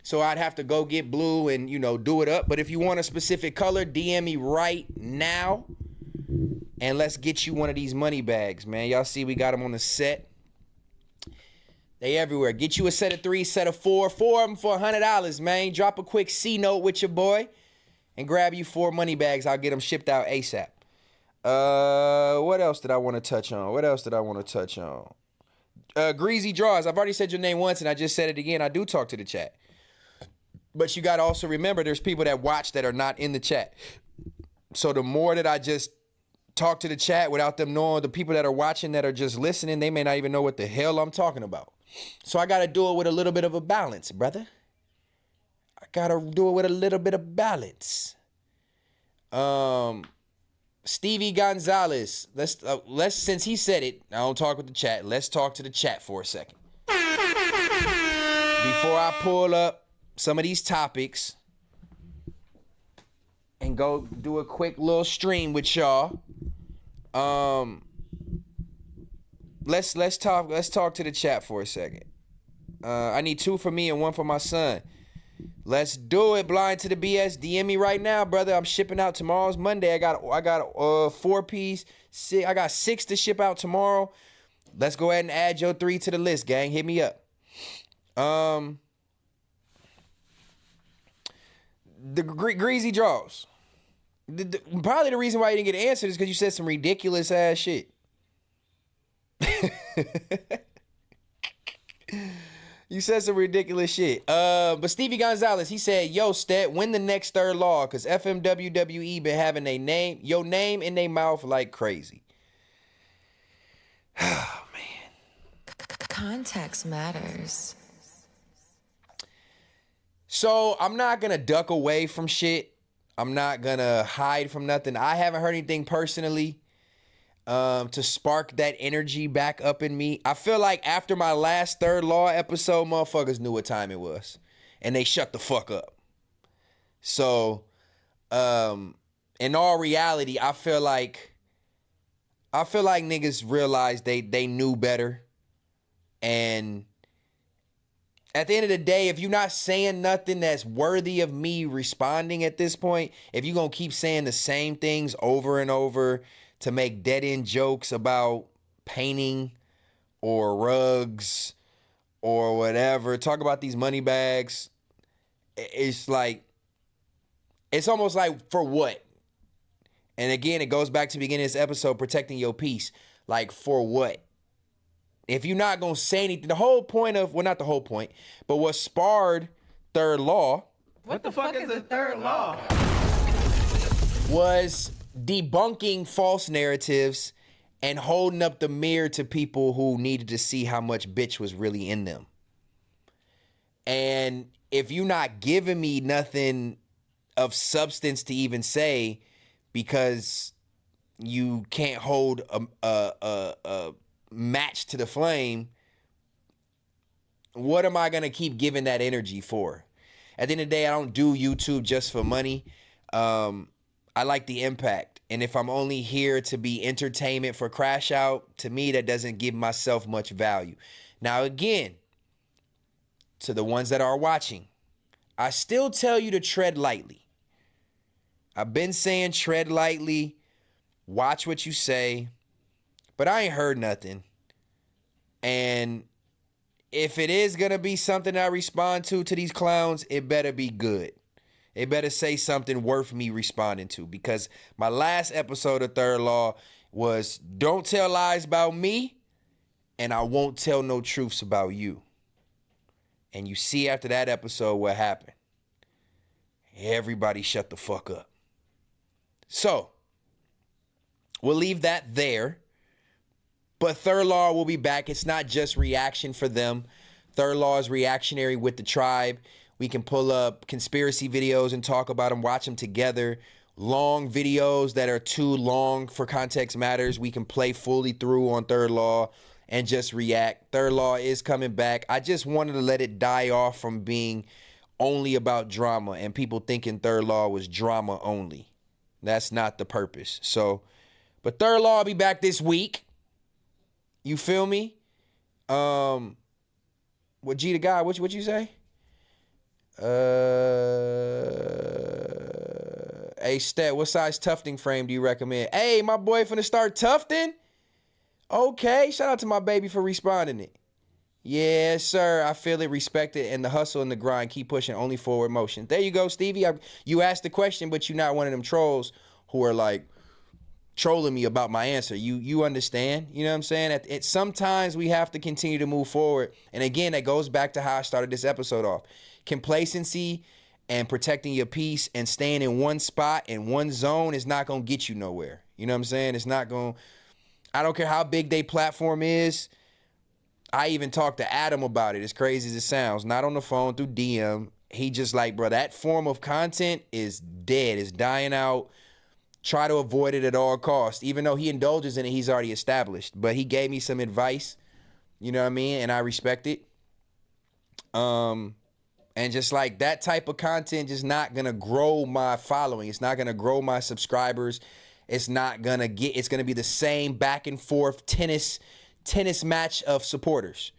Speaker 1: So I'd have to go get blue and, do it up. But if you want a specific color, DM me right now. And let's get you one of these money bags, man. Y'all see we got them on the set. They everywhere. Get you a set of 3, set of 4. 4 of them for $100, man. Drop a quick C note with your boy and grab you 4 money bags. I'll get them shipped out ASAP. What else did I want to touch on? Greasy Draws. I've already said your name once and I just said it again. I do talk to the chat. But you got to also remember there's people that watch that are not in the chat. So the more that I just talk to the chat without them knowing. The people that are watching, that are just listening, they may not even know what the hell I'm talking about. So I got to do it with a little bit of a balance, brother. I got to do it with a little bit of balance. Stevie Gonzalez, let's since he said it, I don't talk with the chat. Let's talk to the chat for a second. Before I pull up some of these topics and go do a quick little stream with y'all. Let's talk to the chat for a second. I need 2 for me and 1 for my son. Let's do it. Blind to the BS. DM me right now, brother. I'm shipping out tomorrow's Monday. I got 4-piece. I got 6 to ship out tomorrow. Let's go ahead and add your 3 to the list, gang. Hit me up. The greasy draws. Probably the reason why you didn't get answered is because you said some ridiculous ass shit. You said some ridiculous shit. But Stevie Gonzalez, he said, yo, Stet, when the next third law? Because FMWWE been having your name in their mouth like crazy. Oh, man.
Speaker 2: Context matters.
Speaker 1: So I'm not going to duck away from shit. I'm not going to hide from nothing. I haven't heard anything personally to spark that energy back up in me. I feel like after my last Third Law episode, motherfuckers knew what time it was. And they shut the fuck up. So, in all reality, I feel like niggas realized they knew better. And at the end of the day, if you're not saying nothing that's worthy of me responding at this point, if you're going to keep saying the same things over and over to make dead-end jokes about painting or rugs or whatever, talk about these money bags, it's almost like, for what? And again, it goes back to the beginning of this episode, protecting your peace. Like, for what? If you're not going to say anything, the whole point of, well, not the whole point, but what sparred Third Law.
Speaker 5: What the fuck is a third law?
Speaker 1: Was debunking false narratives and holding up the mirror to people who needed to see how much bitch was really in them. And if you're not giving me nothing of substance to even say because you can't hold a match to the flame, what am I going to keep giving that energy for? At the end of the day, I don't do YouTube just for money. I like the impact. And if I'm only here to be entertainment for crash out, to me, that doesn't give myself much value. Now, again, to the ones that are watching, I still tell you to tread lightly. I've been saying tread lightly, watch what you say, but I ain't heard nothing. And if it is going to be something I respond to these clowns, it better be good. It better say something worth me responding to, because my last episode of Third Law was don't tell lies about me and I won't tell no truths about you. And you see after that episode what happened. Everybody shut the fuck up. So, we'll leave that there. But Third Law will be back. It's not just reaction for them. Third Law is reactionary with the tribe. We can pull up conspiracy videos and talk about them, watch them together. Long videos that are too long for Context Matters, we can play fully through on Third Law and just react. Third Law is coming back. I just wanted to let it die off from being only about drama and people thinking Third Law was drama only. That's not the purpose. So, but Third Law will be back this week. You feel me? What G to God, what you say? Hey, Stet, what size tufting frame do you recommend? Hey, my boy finna start tufting? Okay, shout out to my baby for responding it. Yes, sir, I feel it, respect it, and the hustle and the grind. Keep pushing, only forward motion. There you go, Stevie. You asked the question, but you're not one of them trolls who are like trolling me about my answer. You understand? You know what I'm saying? Sometimes we have to continue to move forward. And again, that goes back to how I started this episode off. Complacency and protecting your peace and staying in one spot in one zone is not going to get you nowhere. You know what I'm saying? It's not going, I don't care how big their platform is. I even talked to Adam about it, as crazy as it sounds, not on the phone, through DM. He just like, bro, that form of content is dead, it's dying out. Try to avoid it at all costs. Even though he indulges in it, he's already established. But he gave me some advice, you know what I mean? And I respect it. And just like that type of content just not gonna grow my following. It's not gonna grow my subscribers. It's not gonna it's gonna be the same back and forth tennis match of supporters.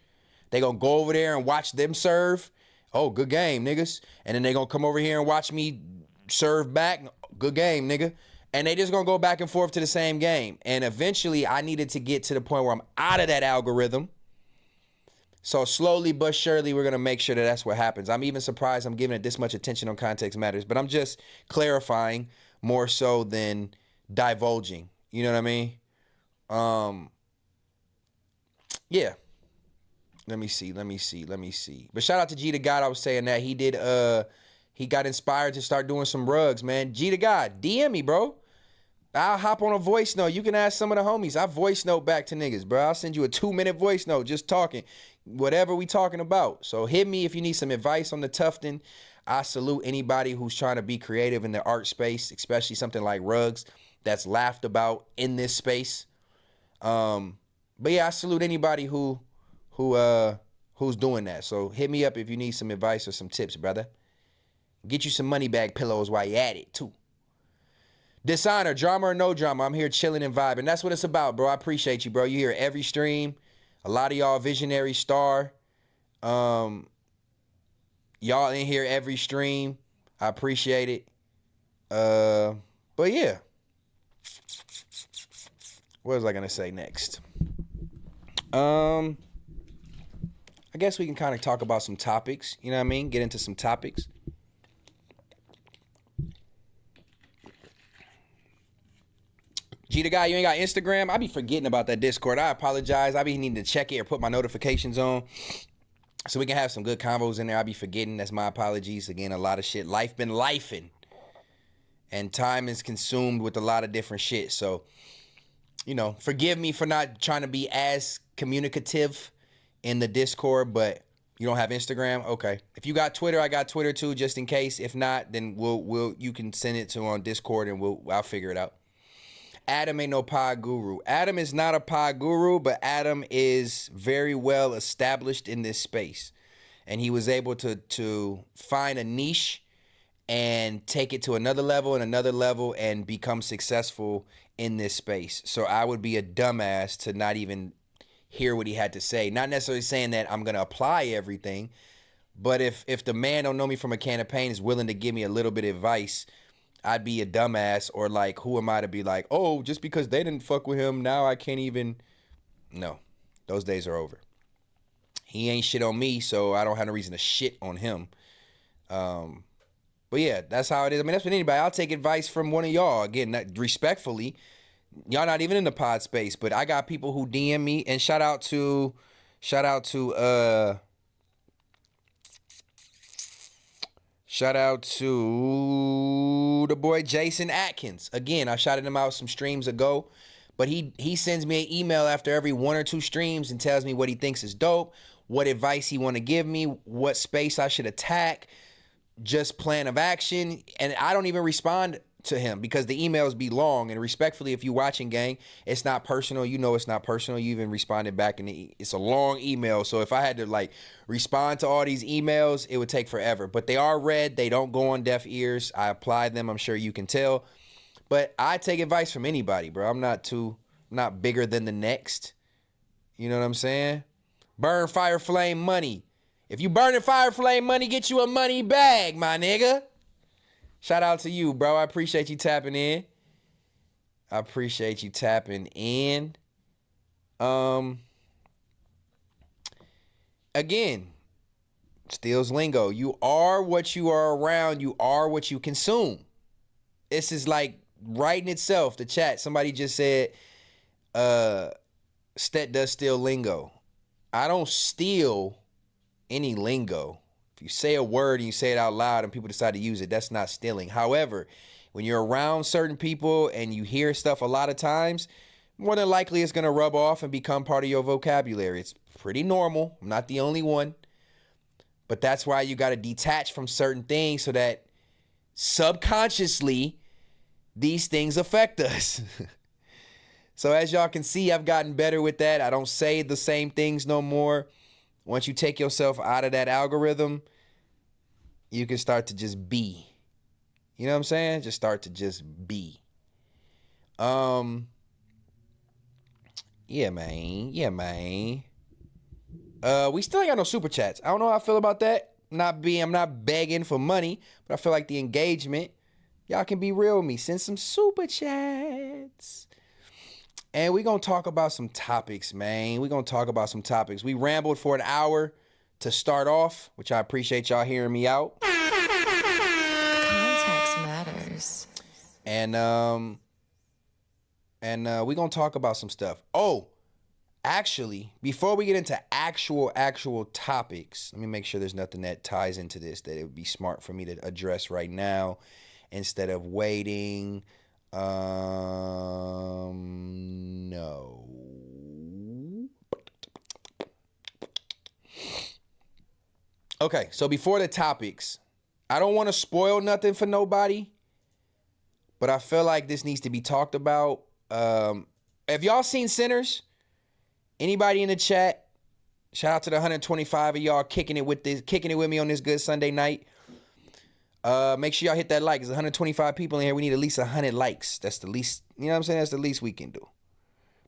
Speaker 1: They gonna go over there and watch them serve. Oh, good game, niggas. And then they gonna come over here and watch me serve back. Good game, nigga. And they just gonna go back and forth to the same game. And eventually I needed to get to the point where I'm out of that algorithm. So slowly but surely, we're going to make sure that that's what happens. I'm even surprised I'm giving it this much attention on Context Matters, but I'm just clarifying more so than divulging. You know what I mean? Yeah. Let me see. But shout out to G to God. I was saying that he got inspired to start doing some rugs, man. G to God, DM me, bro. I'll hop on a voice note. You can ask some of the homies. I voice note back to niggas, bro. I'll send you a 2-minute voice note just talking. Whatever we talking about. So hit me if you need some advice on the tufting. I salute anybody who's trying to be creative in the art space, especially something like rugs that's laughed about in this space. But yeah, I salute anybody who's doing that. So hit me up if you need some advice or some tips, brother. Get you some money bag pillows while you at it too. Dishonor, drama or no drama, I'm here chilling and vibing. That's what it's about, bro. I appreciate you, bro. You hear every stream. A lot of y'all visionary star. Y'all in here every stream. I appreciate it. But yeah. What was I gonna say next? I guess we can kind of talk about some topics. You know what I mean? Get into some topics. G the guy, you ain't got Instagram? I be forgetting about that Discord. I apologize. I be needing to check it or put my notifications on so we can have some good combos in there. I be forgetting. That's my apologies. Again, a lot of shit. Life been lifing. And time is consumed with a lot of different shit. So, you know, forgive me for not trying to be as communicative in the Discord, but you don't have Instagram? Okay. If you got Twitter, I got Twitter too, just in case. If not, then you can send it to on Discord and I'll figure it out. Adam ain't no pod guru. Adam is not a pod guru, but Adam is very well established in this space. And he was able to find a niche and take it to another level and become successful in this space. So I would be a dumbass to not even hear what he had to say. Not necessarily saying that I'm going to apply everything, but if the man don't know me from a can of paint is willing to give me a little bit of advice, I'd be a dumbass, or like, who am I to be like, oh, just because they didn't fuck with him, now I can't even. No, those days are over. He ain't shit on me, so I don't have no reason to shit on him. But yeah, that's how it is. I mean, that's with anybody. I'll take advice from one of y'all. Again, respectfully. Y'all not even in the pod space, but I got people who DM me, and shout out to the boy Jason Atkins. Again, I shouted him out some streams ago, but he sends me an email after every 1 or 2 streams and tells me what he thinks is dope, what advice he want to give me, what space I should attack, just plan of action. And I don't even respond to him because the emails be long. And respectfully, if you watching, gang, it's not personal. You know it's not personal. You even responded back, and it's a long email. So if I had to like respond to all these emails, it would take forever. But they are read. They don't go on deaf ears. I applied them. I'm sure you can tell. But I take advice from anybody, bro. I'm not bigger than the next. You know what I'm saying? Burn, fire, flame, money. If you burning fire, flame, money, get you a money bag, my nigga. Shout out to you, bro. I appreciate you tapping in. Again, Steele's lingo. You are what you are around. You are what you consume. This is like writing itself. The chat, somebody just said, Stet does steal lingo. I don't steal any lingo. If you say a word and you say it out loud and people decide to use it, that's not stealing. However, when you're around certain people and you hear stuff a lot of times, more than likely it's going to rub off and become part of your vocabulary. It's pretty normal. I'm not the only one. But that's why you got to detach from certain things so that subconsciously these things affect us. So as y'all can see, I've gotten better with that. I don't say the same things no more. Once you take yourself out of that algorithm, you can start to just be. You know what I'm saying? Just start to just be. Yeah, man. Yeah, man. We still ain't got no super chats. I don't know how I feel about that. I'm not begging for money, but I feel like the engagement, y'all can be real with me. Send some super chats. And we're going to talk about some topics, man. We're going to talk about some topics. We rambled for an hour to start off, which I appreciate y'all hearing me out.
Speaker 2: Context matters.
Speaker 1: And we're going to talk about some stuff. Oh, actually, before we get into actual topics, let me make sure there's nothing that ties into this that it would be smart for me to address right now instead of waiting. No. Okay, so before the topics, I don't want to spoil nothing for nobody, but I feel like this needs to be talked about. Have y'all seen Sinners? Anybody in the chat? Shout out to the 125 of y'all kicking it with me on this good Sunday night. Make sure y'all hit that like. There's 125 people in here. We need at least 100 likes. That's the least, you know what I'm saying? That's the least we can do.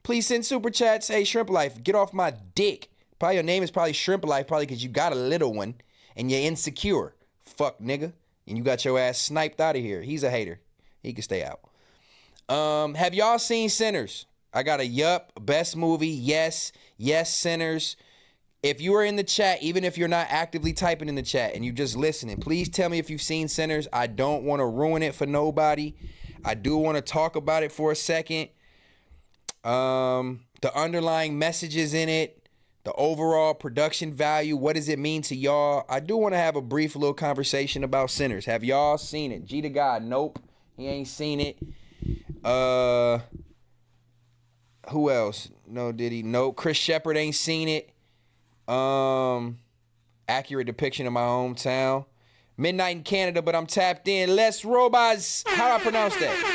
Speaker 1: Please send super chats. Hey, Shrimp Life, get off my dick. Probably your name is probably Shrimp Life, probably because you got a little one and you're insecure. Fuck, nigga. And you got your ass sniped out of here. He's a hater. He can stay out. Have y'all seen Sinners? I got a yup, best movie, yes, Sinners. If you are in the chat, even if you're not actively typing in the chat and you're just listening, please tell me if you've seen Sinners. I don't want to ruin it for nobody. I do want to talk about it for a second. The underlying messages in it, the overall production value, what does it mean to y'all? I do want to have a brief little conversation about Sinners. Have y'all seen it? G to God, nope. He ain't seen it. Who else? No, did he? Nope. Chris Shepard ain't seen it. Accurate depiction of my hometown. Midnight in Canada, but I'm tapped in. Les Robots. How do I pronounce that?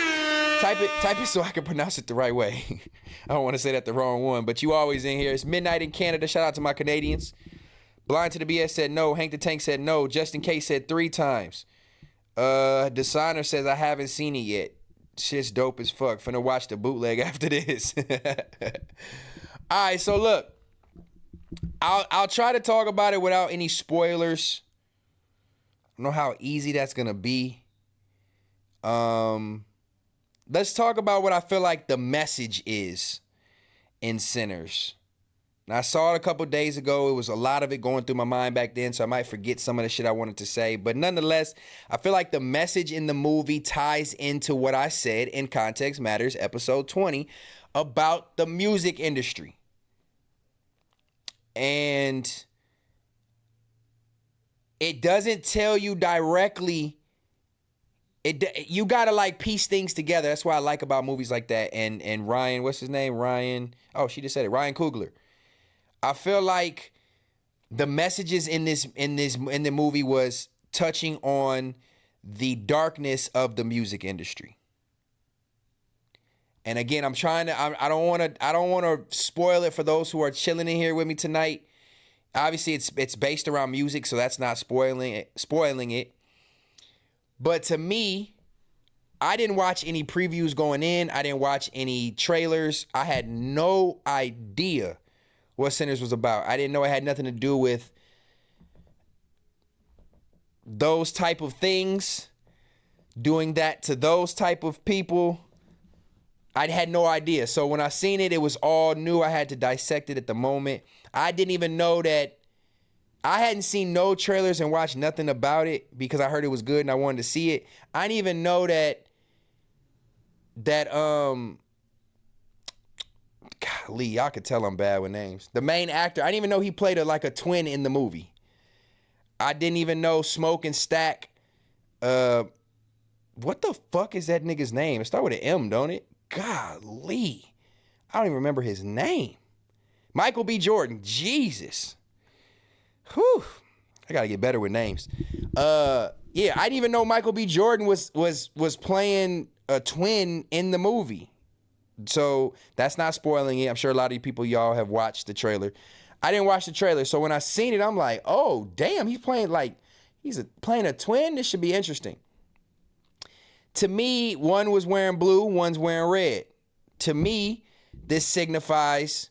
Speaker 1: Type it so I can pronounce it the right way. I don't want to say that the wrong one, but you always in here. It's Midnight in Canada. Shout out to my Canadians. Blind to the BS said no. Hank the Tank said no. Just in case said 3 times. Designer says I haven't seen it yet. Shit's dope as fuck. Finna watch the bootleg after this. All right, so look. I'll try to talk about it without any spoilers. I don't know how easy that's gonna be. Let's talk about what I feel like the message is in Sinners. Now, I saw it a couple days ago. It was a lot of it going through my mind back then, so I might forget some of the shit I wanted to say. But nonetheless, I feel like the message in the movie ties into what I said in Context Matters, episode 20, about the music industry. And it doesn't tell you directly. You gotta like piece things together. That's what I like about movies like that. And Ryan, what's his name? Ryan. Oh, she just said it. Ryan Coogler. I feel like the messages in the movie was touching on the darkness of the music industry. And again, I'm trying to. I don't want to spoil it for those who are chilling in here with me tonight. Obviously, it's based around music, so that's not spoiling it. But to me, I didn't watch any previews going in. I didn't watch any trailers. I had no idea what Sinners was about. I didn't know it had nothing to do with those type of things, doing that to those type of people. I had no idea. So when I seen it, it was all new. I had to dissect it at the moment. I didn't even know that. I hadn't seen no trailers and watched nothing about it because I heard it was good and I wanted to see it. I didn't even know that golly, y'all could tell I'm bad with names. The main actor, I didn't even know he played a twin in the movie. I didn't even know Smoke and Stack what the fuck is that nigga's name? It start with an M, don't it? Golly. I don't even remember his name. Michael B. Jordan. Jesus. Whew. I gotta get better with names. Yeah, I didn't even know Michael B. Jordan was playing a twin in the movie. So that's not spoiling it. I'm sure a lot of you people, y'all have watched the trailer. I didn't watch the trailer, so when I seen it, I'm like, oh damn, he's playing playing a twin. This should be interesting. To me, one was wearing blue, one's wearing red. To me, this signifies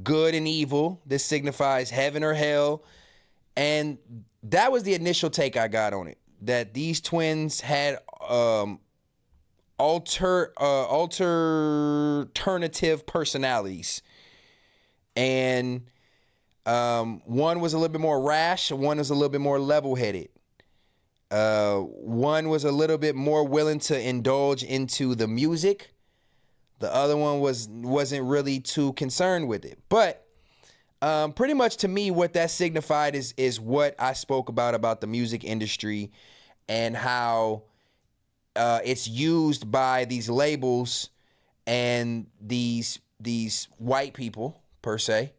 Speaker 1: good and evil. This signifies heaven or hell. And that was the initial take I got on it, that these twins had alternative personalities. And one was a little bit more rash, and one was a little bit more level-headed. One was a little bit more willing to indulge into the music. The other one wasn't really too concerned with it. But pretty much to me, what that signified is what I spoke about the music industry and how it's used by these labels and these white people, per se,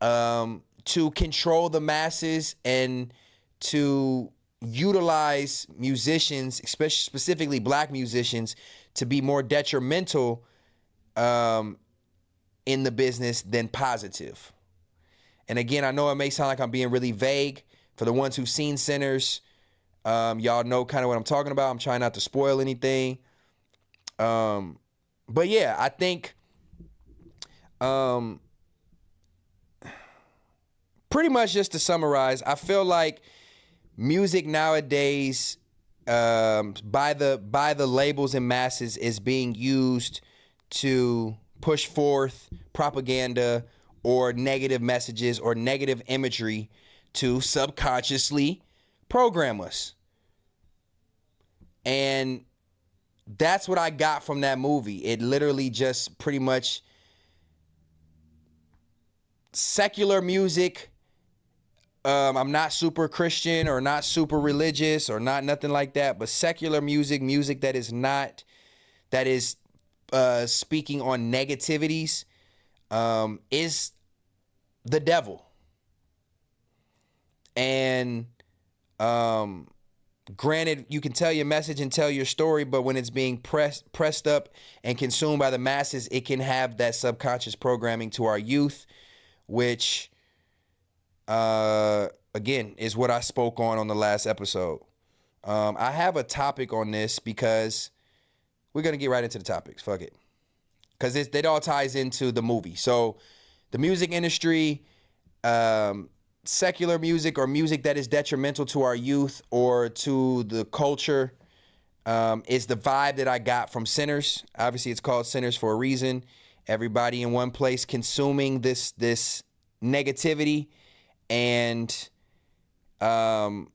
Speaker 1: to control the masses and to utilize musicians, especially specifically black musicians, to be more detrimental in the business than positive. And again, I know it may sound like I'm being really vague. For the ones who've seen Sinners, y'all know kind of what I'm talking about. I'm trying not to spoil anything. But yeah, I think pretty much just to summarize, I feel like music nowadays, by the labels and masses, is being used to push forth propaganda or negative messages or negative imagery to subconsciously program us. And that's what I got from that movie. It literally just pretty much secular music. I'm not super Christian or not super religious or not nothing like that, but secular music that is speaking on negativities, is the devil. And granted, you can tell your message and tell your story, but when it's being pressed up and consumed by the masses, it can have that subconscious programming to our youth, which again is what I spoke on the last episode. I have a topic on this because we're gonna get right into the topics. Fuck it, because it all ties into the movie. So the music industry, secular music or music that is detrimental to our youth or to the culture, is the vibe that I got from Sinners. Obviously, it's called Sinners for a reason. Everybody in one place consuming this negativity, and I'm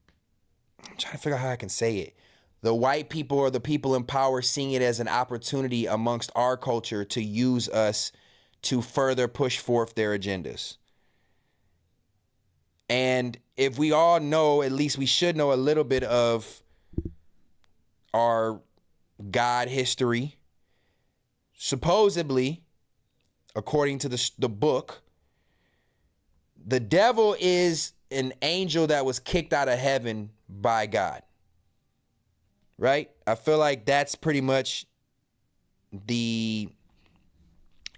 Speaker 1: trying to figure out how I can say it. The white people or the people in power seeing it as an opportunity amongst our culture to use us to further push forth their agendas. And if we all know, at least we should know a little bit of our God history. Supposedly, according to the book, the devil is an angel that was kicked out of heaven by God. Right? I feel like that's pretty much the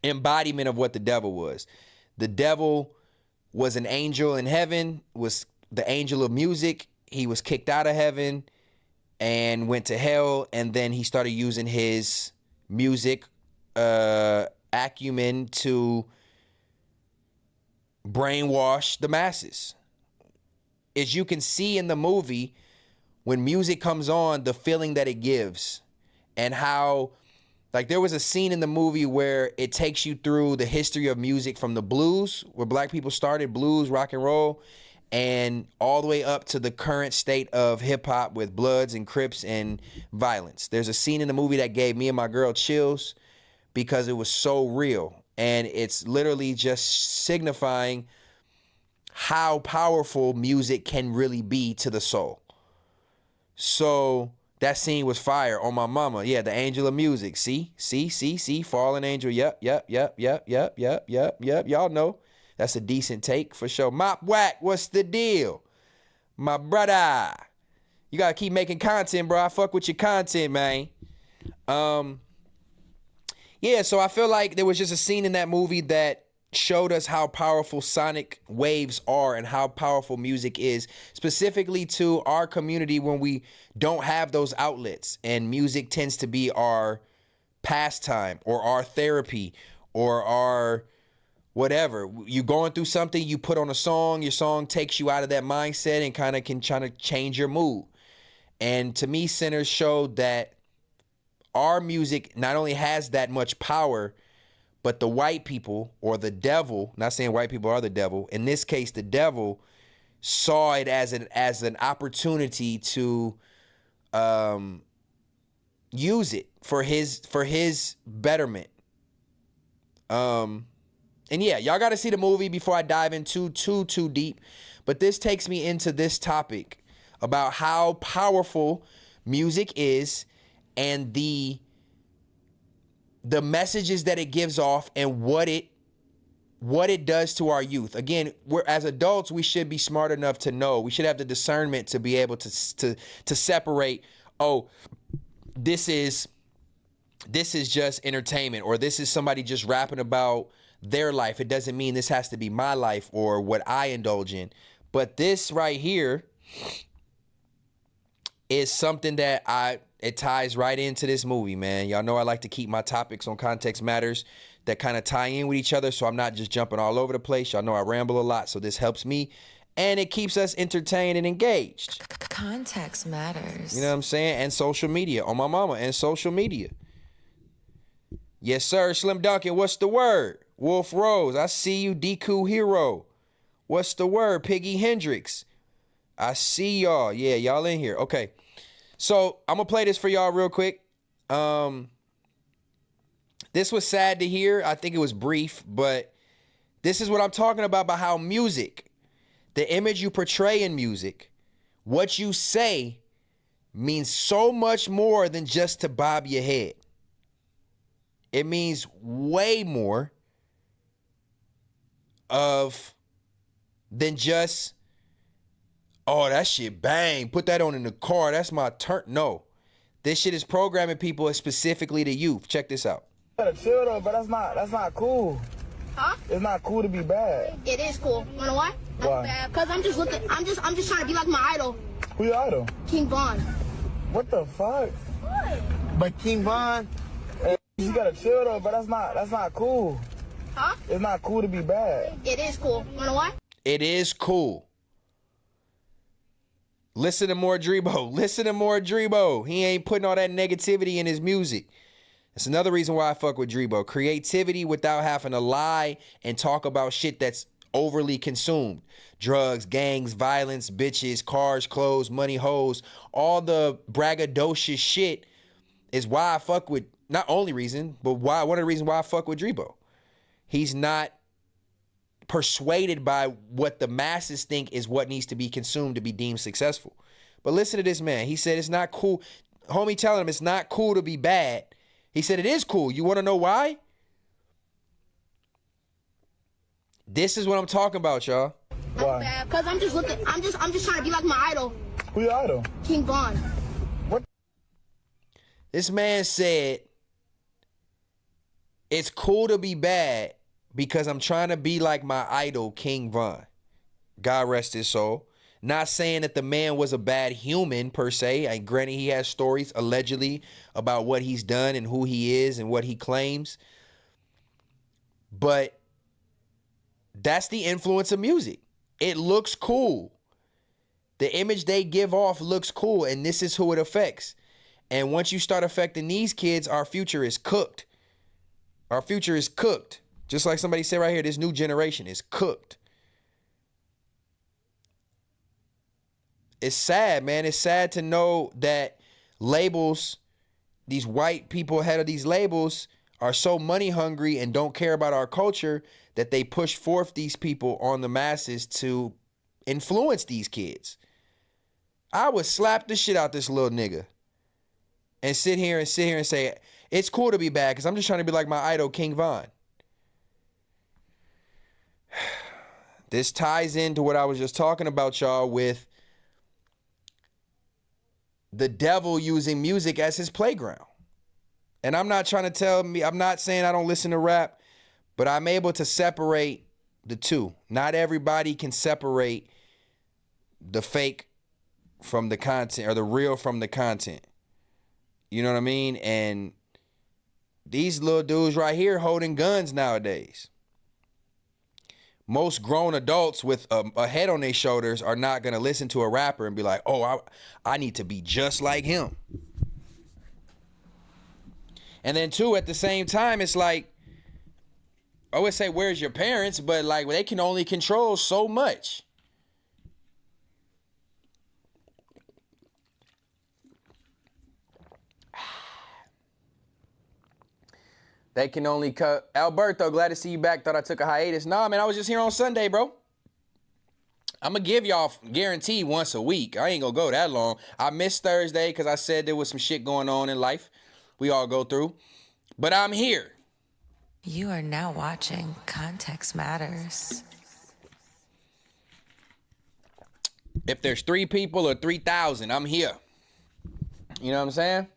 Speaker 1: embodiment of what the devil was. The devil was an angel in heaven, was the angel of music. He was kicked out of heaven and went to hell, and then he started using his music acumen to brainwash the masses. As you can see in the movie, when music comes on, the feeling that it gives, and how, like, there was a scene in the movie where it takes you through the history of music from the blues, where black people started blues, rock and roll, and all the way up to the current state of hip hop with Bloods and Crips and violence. There's a scene in the movie that gave me and my girl chills because it was so real. And it's literally just signifying how powerful music can really be to the soul. So That scene was fire on my mama. Yeah, the angel of music. See, fallen angel. Yep. Y'all know that's a decent take for sure. Mop Whack, what's the deal? My brother. You gotta keep making content, bro. I fuck with your content, man. Yeah, so I feel like there was just a scene in that movie that showed us how powerful sonic waves are and how powerful music is, specifically to our community when we don't have those outlets, and music tends to be our pastime or our therapy or our whatever. You going through something, you put on a song, your song takes you out of that mindset and kind of can try to change your mood. And to me, Sinners showed that our music not only has that much power, but the white people or the devil, not saying white people are the devil, in this case, the devil saw it as an opportunity to use it for his betterment. And yeah, y'all got to see the movie before I dive into too deep. But this takes me into this topic about how powerful music is and the messages that it gives off and what it does to our youth. Again, as adults, we should be smart enough to know. We should have the discernment to be able to separate, oh, this is just entertainment, or this is somebody just rapping about their life. It doesn't mean this has to be my life or what I indulge in. But this right here is something that it ties right into this movie, man. Y'all know I like to keep my topics on Context Matters that kind of tie in with each other, so I'm not just jumping all over the place. Y'all know I ramble a lot, so this helps me, and it keeps us entertained and engaged.
Speaker 2: Context matters.
Speaker 1: You know what I'm saying? And social media, on my mama, and social media. Yes, sir. Slim Duncan, what's the word? Wolf Rose, I see you. Deku Hero, what's the word? Piggy Hendrix, I see y'all. Yeah, y'all in here. Okay. So I'm going to play this for y'all real quick. This was sad to hear. I think it was brief, but this is what I'm talking about how music, the image you portray in music, what you say means so much more than just to bob your head. It means way more than just, oh, that shit bang, put that on in the car, that's my turn. No, this shit is programming people, specifically the youth. Check this out.
Speaker 6: You gotta chill though, but that's not cool.
Speaker 5: Huh?
Speaker 6: It's not cool to be bad.
Speaker 5: It is cool. You know why?
Speaker 6: Why?
Speaker 5: Because I'm just trying to be like my idol,
Speaker 6: Who your idol?
Speaker 5: King Von.
Speaker 6: What the fuck?
Speaker 7: But King Von,
Speaker 6: Hey, you gotta chill though, but that's not cool.
Speaker 5: Huh?
Speaker 6: It's not cool to be bad.
Speaker 5: It is cool. You know why?
Speaker 1: It is cool. Listen to more Drebo. Listen to more Drebo. He ain't putting all that negativity in his music. That's another reason why I fuck with Drebo. Creativity without having to lie and talk about shit that's overly consumed. Drugs, gangs, violence, bitches, cars, clothes, money, hoes. All the braggadocious shit is why I fuck with, not only reason, but one of the reasons why I fuck with Drebo. He's not persuaded by what the masses think is what needs to be consumed to be deemed successful. But listen to this man. He said it's not cool. Homie telling him it's not cool to be bad. He said it is cool. You want to know why? This is what I'm talking about, y'all.
Speaker 6: Why?
Speaker 5: Because I'm just trying to be like my idol,
Speaker 6: Who your idol?
Speaker 5: King Von.
Speaker 6: What?
Speaker 1: This man said it's cool to be bad because I'm trying to be like my idol, King Von. God rest his soul. Not saying that the man was a bad human per se. And granted, he has stories allegedly about what he's done and who he is and what he claims. But that's the influence of music. It looks cool. The image they give off looks cool, and this is who it affects. And once you start affecting these kids, our future is cooked. Our future is cooked. Just like somebody said right here, this new generation is cooked. It's sad, man. It's sad to know that labels, these white people head of these labels, are so money hungry and don't care about our culture that they push forth these people on the masses to influence these kids. I would slap the shit out this little nigga. and sit here and say, it's cool to be bad because I'm just trying to be like my idol, King Von. This ties into what I was just talking about, y'all, with the devil using music as his playground. And I'm not I'm not saying I don't listen to rap, but I'm able to separate the two. Not everybody can separate the fake from the content or the real from the content. You know what I mean? And these little dudes right here holding guns nowadays. Most grown adults with a head on their shoulders are not going to listen to a rapper and be like, oh, I need to be just like him. And then, too, at the same time, it's like, I would say, where's your parents? But, like, they can only control so much. They can only cut. Alberto, glad to see you back. Thought I took a hiatus. Nah, man, I was just here on Sunday, bro. I'm going to give y'all guaranteed once a week. I ain't going to go that long. I missed Thursday because I said there was some shit going on in life. We all go through. But I'm here.
Speaker 2: You are now watching Context Matters.
Speaker 1: If there's 3 people or 3,000, I'm here. You know what I'm saying?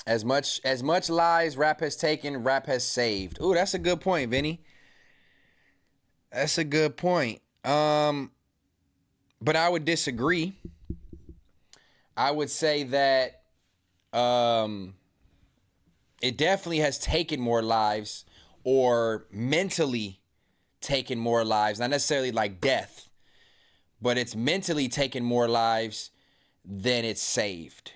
Speaker 1: As much lies rap has taken, rap has saved. Ooh, that's a good point, Vinny. That's a good point. But I would disagree. I would say that it definitely has taken more lives, or mentally taken more lives. Not necessarily like death, but it's mentally taken more lives than it's saved.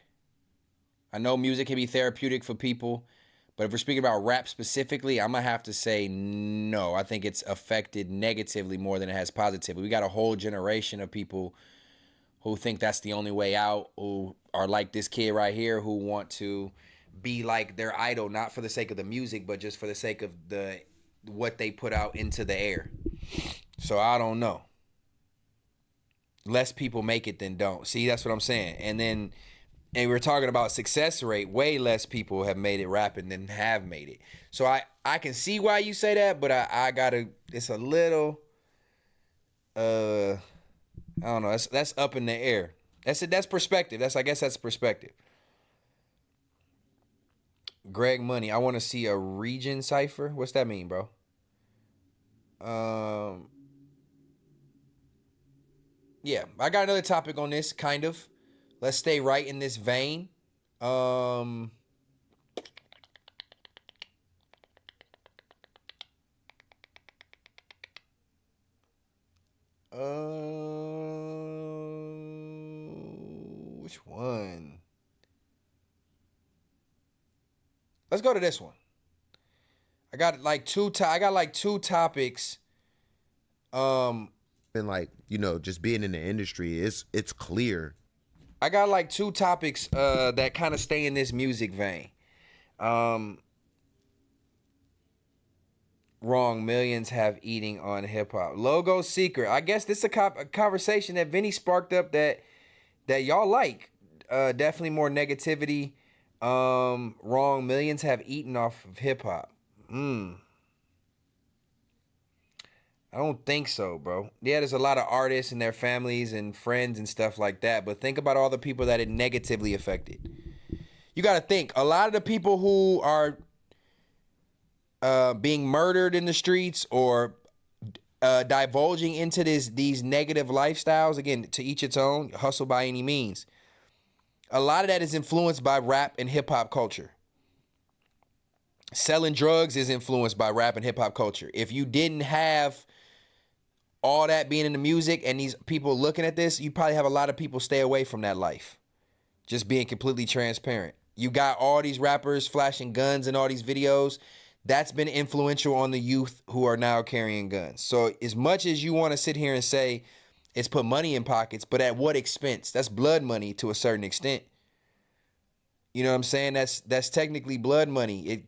Speaker 1: I know music can be therapeutic for people, but if we're speaking about rap specifically, I'm going to have to say no. I think it's affected negatively more than it has positively. We got a whole generation of people who think that's the only way out, who are like this kid right here, who want to be like their idol, not for the sake of the music, but just for the sake of what they put out into the air. So I don't know. Less people make it than don't. See, that's what I'm saying. And we're talking about success rate. Way less people have made it rapping than have made it. So I can see why you say that, but I gotta, it's a little, I don't know. That's up in the air. That's perspective. I guess that's perspective. Greg Money, I want to see a region cipher. What's that mean, bro? Yeah, I got another topic on this, kind of. Let's stay right in this vein. Which one? Let's go to this one. I got like two topics.
Speaker 8: And like, you know, just being in the industry, it's clear.
Speaker 1: I got like two topics that kind of stay in this music vein. Wrong, millions have eating on hip hop. Logo Secret. I guess this is a conversation that Vinny sparked up that y'all like. Definitely more negativity. Wrong, millions have eaten off of hip hop. I don't think so, bro. Yeah, there's a lot of artists and their families and friends and stuff like that, but think about all the people that it negatively affected. You got to think, a lot of the people who are being murdered in the streets or divulging into these negative lifestyles, again, to each its own, hustle by any means. A lot of that is influenced by rap and hip hop culture. Selling drugs is influenced by rap and hip hop culture. If you didn't have all that being in the music and these people looking at this, you probably have a lot of people stay away from that life. Just being completely transparent. You got all these rappers flashing guns in all these videos. That's been influential on the youth who are now carrying guns. So as much as you want to sit here and say it's put money in pockets, but at what expense? That's blood money to a certain extent. You know what I'm saying? That's technically blood money.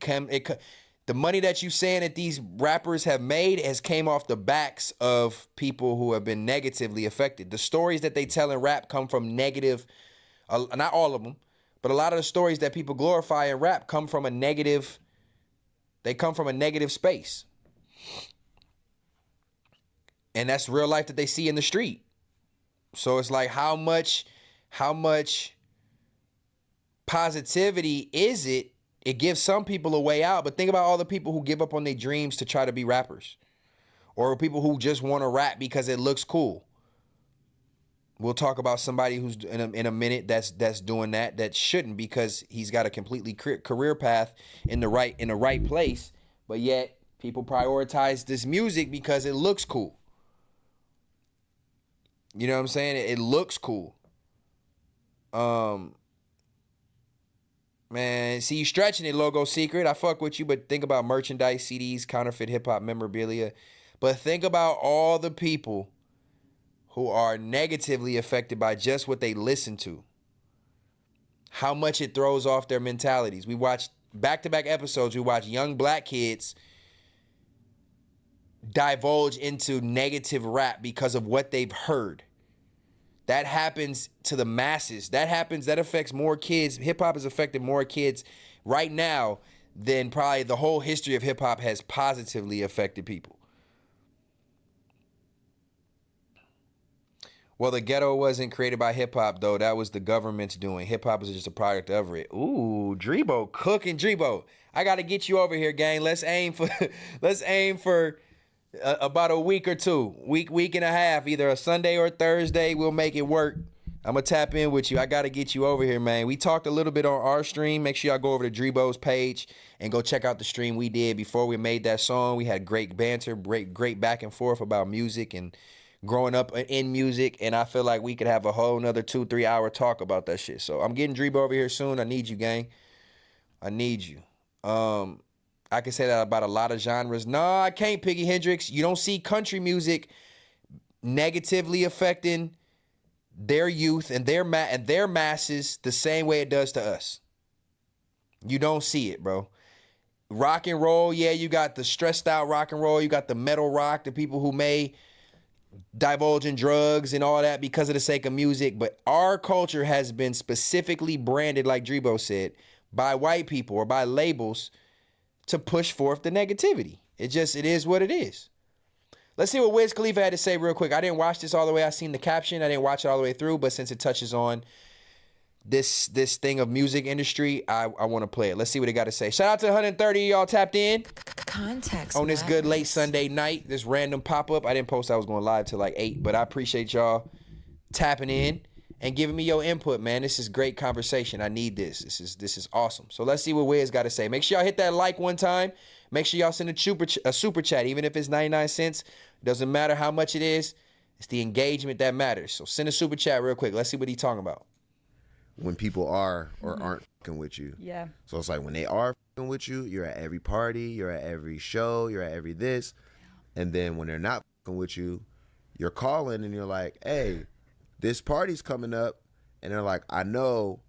Speaker 1: The money that you saying that these rappers have made has came off the backs of people who have been negatively affected. The stories that they tell in rap come from negative, not all of them, but a lot of the stories that people glorify in rap come from a negative, they come from a negative space. And that's real life that they see in the street. So it's like, how much positivity is it? It gives some people a way out, but think about all the people who give up on their dreams to try to be rappers, or people who just want to rap because it looks cool. We'll talk about somebody who's in a minute that's doing that shouldn't, because he's got a completely career path in the right place, but yet people prioritize this music because it looks cool. You know what I'm saying? It looks cool. Man, see, you stretching it, Logo Secret. I fuck with you, but think about merchandise, CDs, counterfeit hip-hop memorabilia. But think about all the people who are negatively affected by just what they listen to. How much it throws off their mentalities. We watched back-to-back episodes. We watched young black kids divulge into negative rap because of what they've heard. That happens to the masses. That affects more kids. Hip-hop has affected more kids right now than probably the whole history of hip-hop has positively affected people. Well, the ghetto wasn't created by hip-hop, though. That was the government's doing. Hip-hop is just a product of it. Ooh, Drebo, cooking Drebo. I got to get you over here, gang. Let's aim for about a week or two, week and a half, either a Sunday or a Thursday. We'll make it work. I'm going to tap in with you. I got to get you over here, man. We talked a little bit on our stream. Make sure y'all go over to Drebo's page and go check out the stream we did before we made that song. We had great banter, great back and forth about music and growing up in music. And I feel like we could have a whole nother 2-3 hour talk about that shit. So I'm getting Drebo over here soon. I need you, gang. I need you. I can say that about a lot of genres. No, I can't, Piggy Hendrix. You don't see country music negatively affecting their youth and their masses the same way it does to us. You don't see it, bro. Rock and roll, yeah, you got the stressed out rock and roll. You got the metal rock, the people who may divulge in drugs and all that because of the sake of music. But our culture has been specifically branded, like Drebo said, by white people or by labels to push forth the negativity. It is what it is. Let's see what Wiz Khalifa had to say real quick. I didn't watch this all the way. I seen the caption. I didn't watch it all the way through, but since it touches on this thing of music industry, I want to play it. Let's see what he got to say. Shout out to 130 y'all tapped in.
Speaker 2: Context
Speaker 1: on this
Speaker 2: matters.
Speaker 1: good late Sunday night, this random pop-up. I didn't post I was going live till like 8, but I appreciate y'all tapping in and giving me your input, man. This is great conversation. I need this. This is awesome. So let's see what Wiz got to say. Make sure y'all hit that like one time. Make sure y'all send a super chat, even if it's 99 cents. Doesn't matter how much it is. It's the engagement that matters. So send a super chat real quick. Let's see what he's talking about.
Speaker 8: When people are or aren't fucking with you.
Speaker 9: Yeah.
Speaker 8: So it's like when they are fucking with you, you're at every party, you're at every show, you're at every this. And then when they're not fucking with you, you're calling and you're like, hey, this party's coming up. And they're like, I know,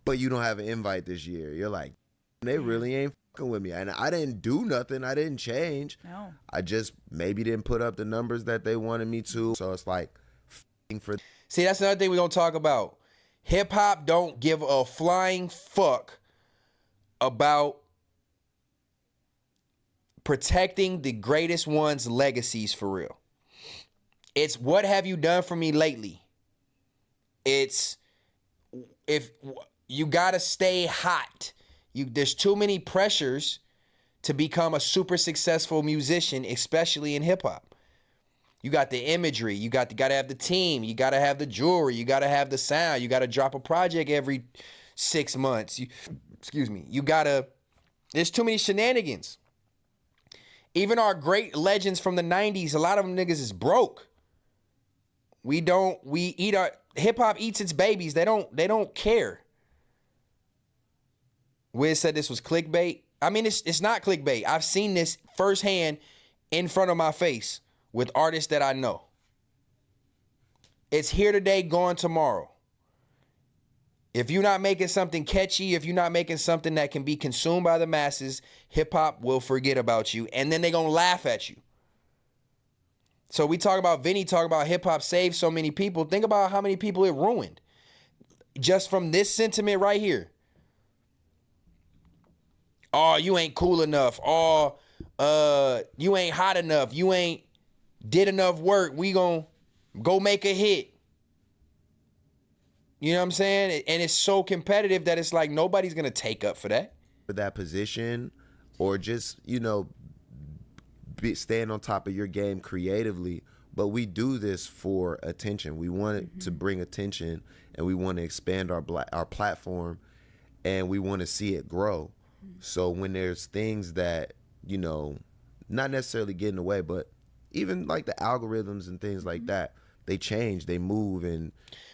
Speaker 8: but you don't have an invite this year. You're like, they really ain't fucking with me. And I didn't do nothing. I didn't change.
Speaker 9: No.
Speaker 8: I just maybe didn't put up the numbers that they wanted me to. So it's like, for.
Speaker 1: See, that's another thing we're going to talk about. Hip-hop don't give a flying fuck about protecting the greatest one's legacies for real. It's what have you done for me lately? It's if you got to stay hot. There's too many pressures to become a super successful musician, especially in hip-hop. You got the imagery. You got to have the team. You got to have the jewelry. You got to have the sound. You got to drop a project every 6 months. There's too many shenanigans. Even our great legends from the 90s, a lot of them niggas is broke. Hip hop eats its babies. They don't care. Wiz said this was clickbait. I mean, it's not clickbait. I've seen this firsthand in front of my face with artists that I know. It's here today, gone tomorrow. If you're not making something catchy, if you're not making something that can be consumed by the masses, hip-hop will forget about you, and then they're going to laugh at you. So we talk about Vinny, talk about hip-hop saved so many people. Think about how many people it ruined just from this sentiment right here. Oh, you ain't cool enough. Oh, you ain't hot enough. You ain't did enough work. We gonna go make a hit. You know what I'm saying? And it's so competitive that it's like nobody's gonna take up for that.
Speaker 8: For that position, or just, you know, staying on top of your game creatively. But we do this for attention. We want it to bring attention, and we want to expand our platform, and we want to see it grow. So when there's things that, you know, not necessarily get in the way, but even like the algorithms and things like that, they change, they move. And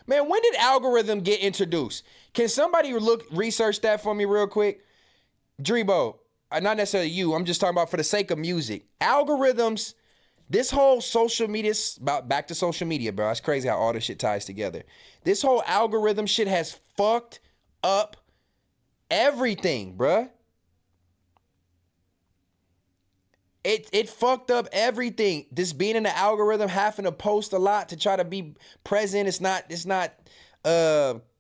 Speaker 1: man, when did algorithm get introduced? Can somebody research that for me real quick? Drebo, not necessarily you, I'm just talking about for the sake of music. Algorithms, this whole social media, back to social media, bro. It's crazy how all this shit ties together. This whole algorithm shit has fucked up everything, bruh. It fucked up everything. This being in the algorithm, having to post a lot to try to be present. It's not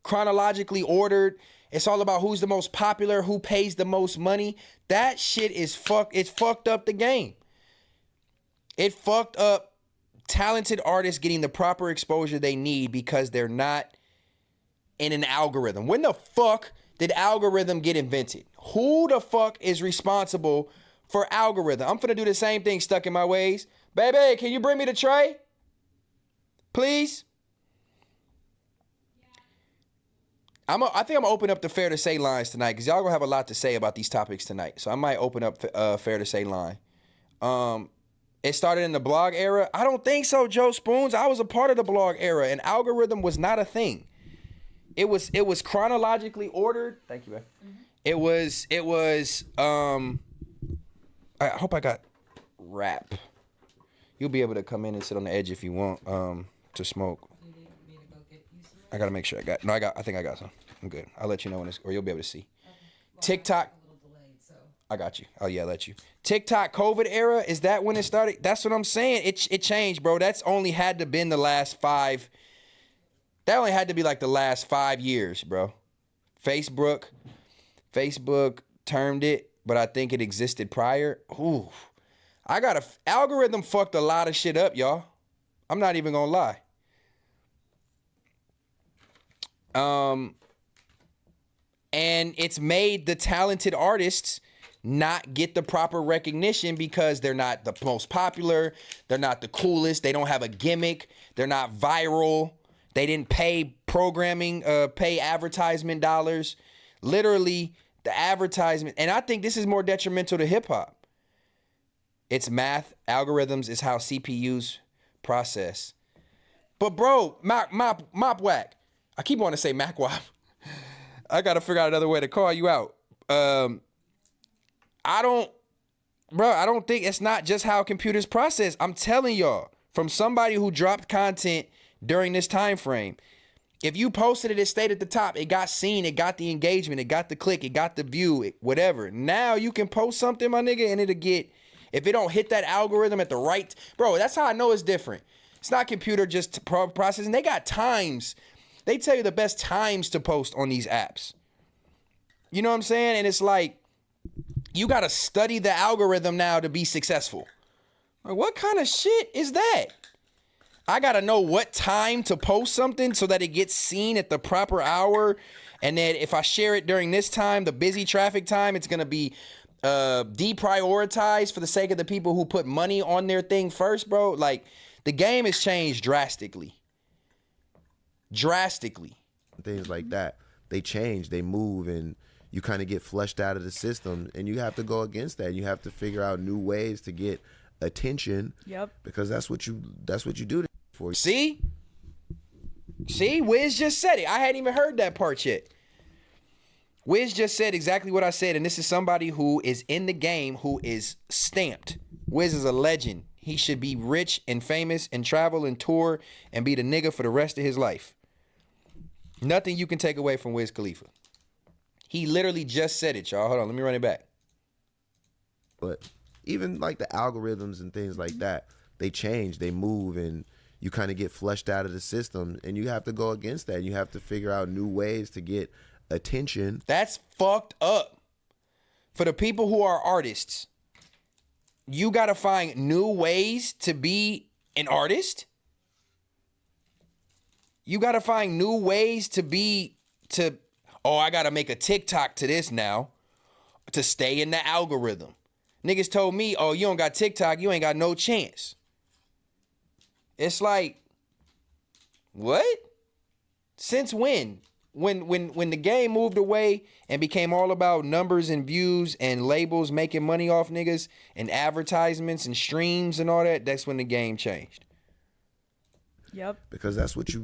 Speaker 1: chronologically ordered. It's all about who's the most popular, who pays the most money. That shit is it's fucked up the game. It fucked up talented artists getting the proper exposure they need because they're not in an algorithm. When the fuck did algorithm get invented? Who the fuck is responsible for algorithm? I'm finna do the same thing, stuck in my ways. Baby, can you bring me the tray? Please? I think I'm gonna open up the Fair to Say lines tonight because y'all gonna have a lot to say about these topics tonight. So I might open up Fair to Say line. It started in the blog era. I don't think so, Joe Spoons. I was a part of the blog era, and algorithm was not a thing. It was chronologically ordered. Thank you, man. Mm-hmm. It was I hope I got rap. You'll be able to come in and sit on the edge if you want to smoke.
Speaker 9: You need me to go get you some?
Speaker 1: I gotta make sure I think I got some. I'm good. I'll let you know when it's, or you'll be able to see. Okay. Well, TikTok.
Speaker 9: A little delayed, so.
Speaker 1: I got you. Oh yeah, I'll let you. TikTok COVID era, is that when it started? That's what I'm saying. It changed, bro. That's only had to been the last 5. That only had to be like the last 5 years, bro. Facebook termed it, but I think it existed prior. Ooh. Algorithm fucked a lot of shit up, y'all. I'm not even gonna lie. And it's made the talented artists not get the proper recognition because they're not the most popular, they're not the coolest, they don't have a gimmick, they're not viral, they didn't pay pay advertisement dollars. Literally, the advertisement, and I think this is more detrimental to hip hop. It's math, algorithms is how CPUs process. But bro, mop whack. I keep wanting to say Mac Wop. I gotta figure out another way to call you out. I don't think it's not just how computers process. I'm telling y'all, from somebody who dropped content during this time frame, if you posted it, it stayed at the top. It got seen. It got the engagement. It got the click. It got the view. Whatever. Now you can post something, my nigga, and it'll get, if it don't hit that algorithm at the right, bro, that's how I know it's different. It's not computer just processing. They got times. They tell you the best times to post on these apps. You know what I'm saying? And it's like, you got to study the algorithm now to be successful. Like, what kind of shit is that? I got to know what time to post something so that it gets seen at the proper hour. And then if I share it during this time, the busy traffic time, it's going to be deprioritized for the sake of the people who put money on their thing first, bro. Like, the game has changed drastically. Drastically.
Speaker 8: Things like that. They change, they move, and you kind of get flushed out of the system, and you have to go against that. You have to figure out new ways to get attention.
Speaker 10: Yep.
Speaker 8: Because that's what you do for.
Speaker 1: See, Wiz just said it. I hadn't even heard that part yet. Wiz just said exactly what I said, and this is somebody who is in the game who is stamped. Wiz is a legend. He should be rich and famous and travel and tour and be the nigga for the rest of his life. Nothing you can take away from Wiz Khalifa. He literally just said it, y'all. Hold on, let me run it back.
Speaker 8: But even like the algorithms and things like that, they change, they move, and you kind of get flushed out of the system, and you have to go against that. You have to figure out new ways to get attention.
Speaker 1: That's fucked up. For the people who are artists, you got to find new ways to be an artist. You got to find new ways I got to make a TikTok to this now to stay in the algorithm. Niggas told me, oh, you don't got TikTok, you ain't got no chance. It's like, what? Since when? When the game moved away and became all about numbers and views and labels making money off niggas and advertisements and streams and all that, that's when the game changed.
Speaker 10: Yep.
Speaker 8: Because that's what you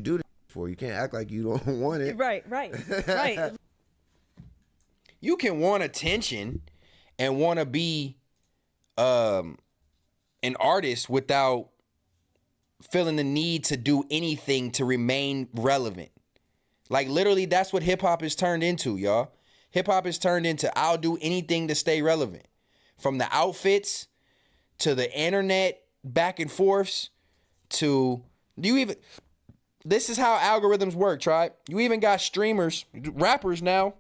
Speaker 8: do it for. You can't act like you don't want it.
Speaker 10: Right.
Speaker 1: You can want attention and want to be an artist without feeling the need to do anything to remain relevant. Like, literally, that's what hip-hop has turned into, y'all. Hip-hop has turned into, I'll do anything to stay relevant. From the outfits to the internet back and forths to, this is how algorithms work, tribe. You even got streamers, rappers now,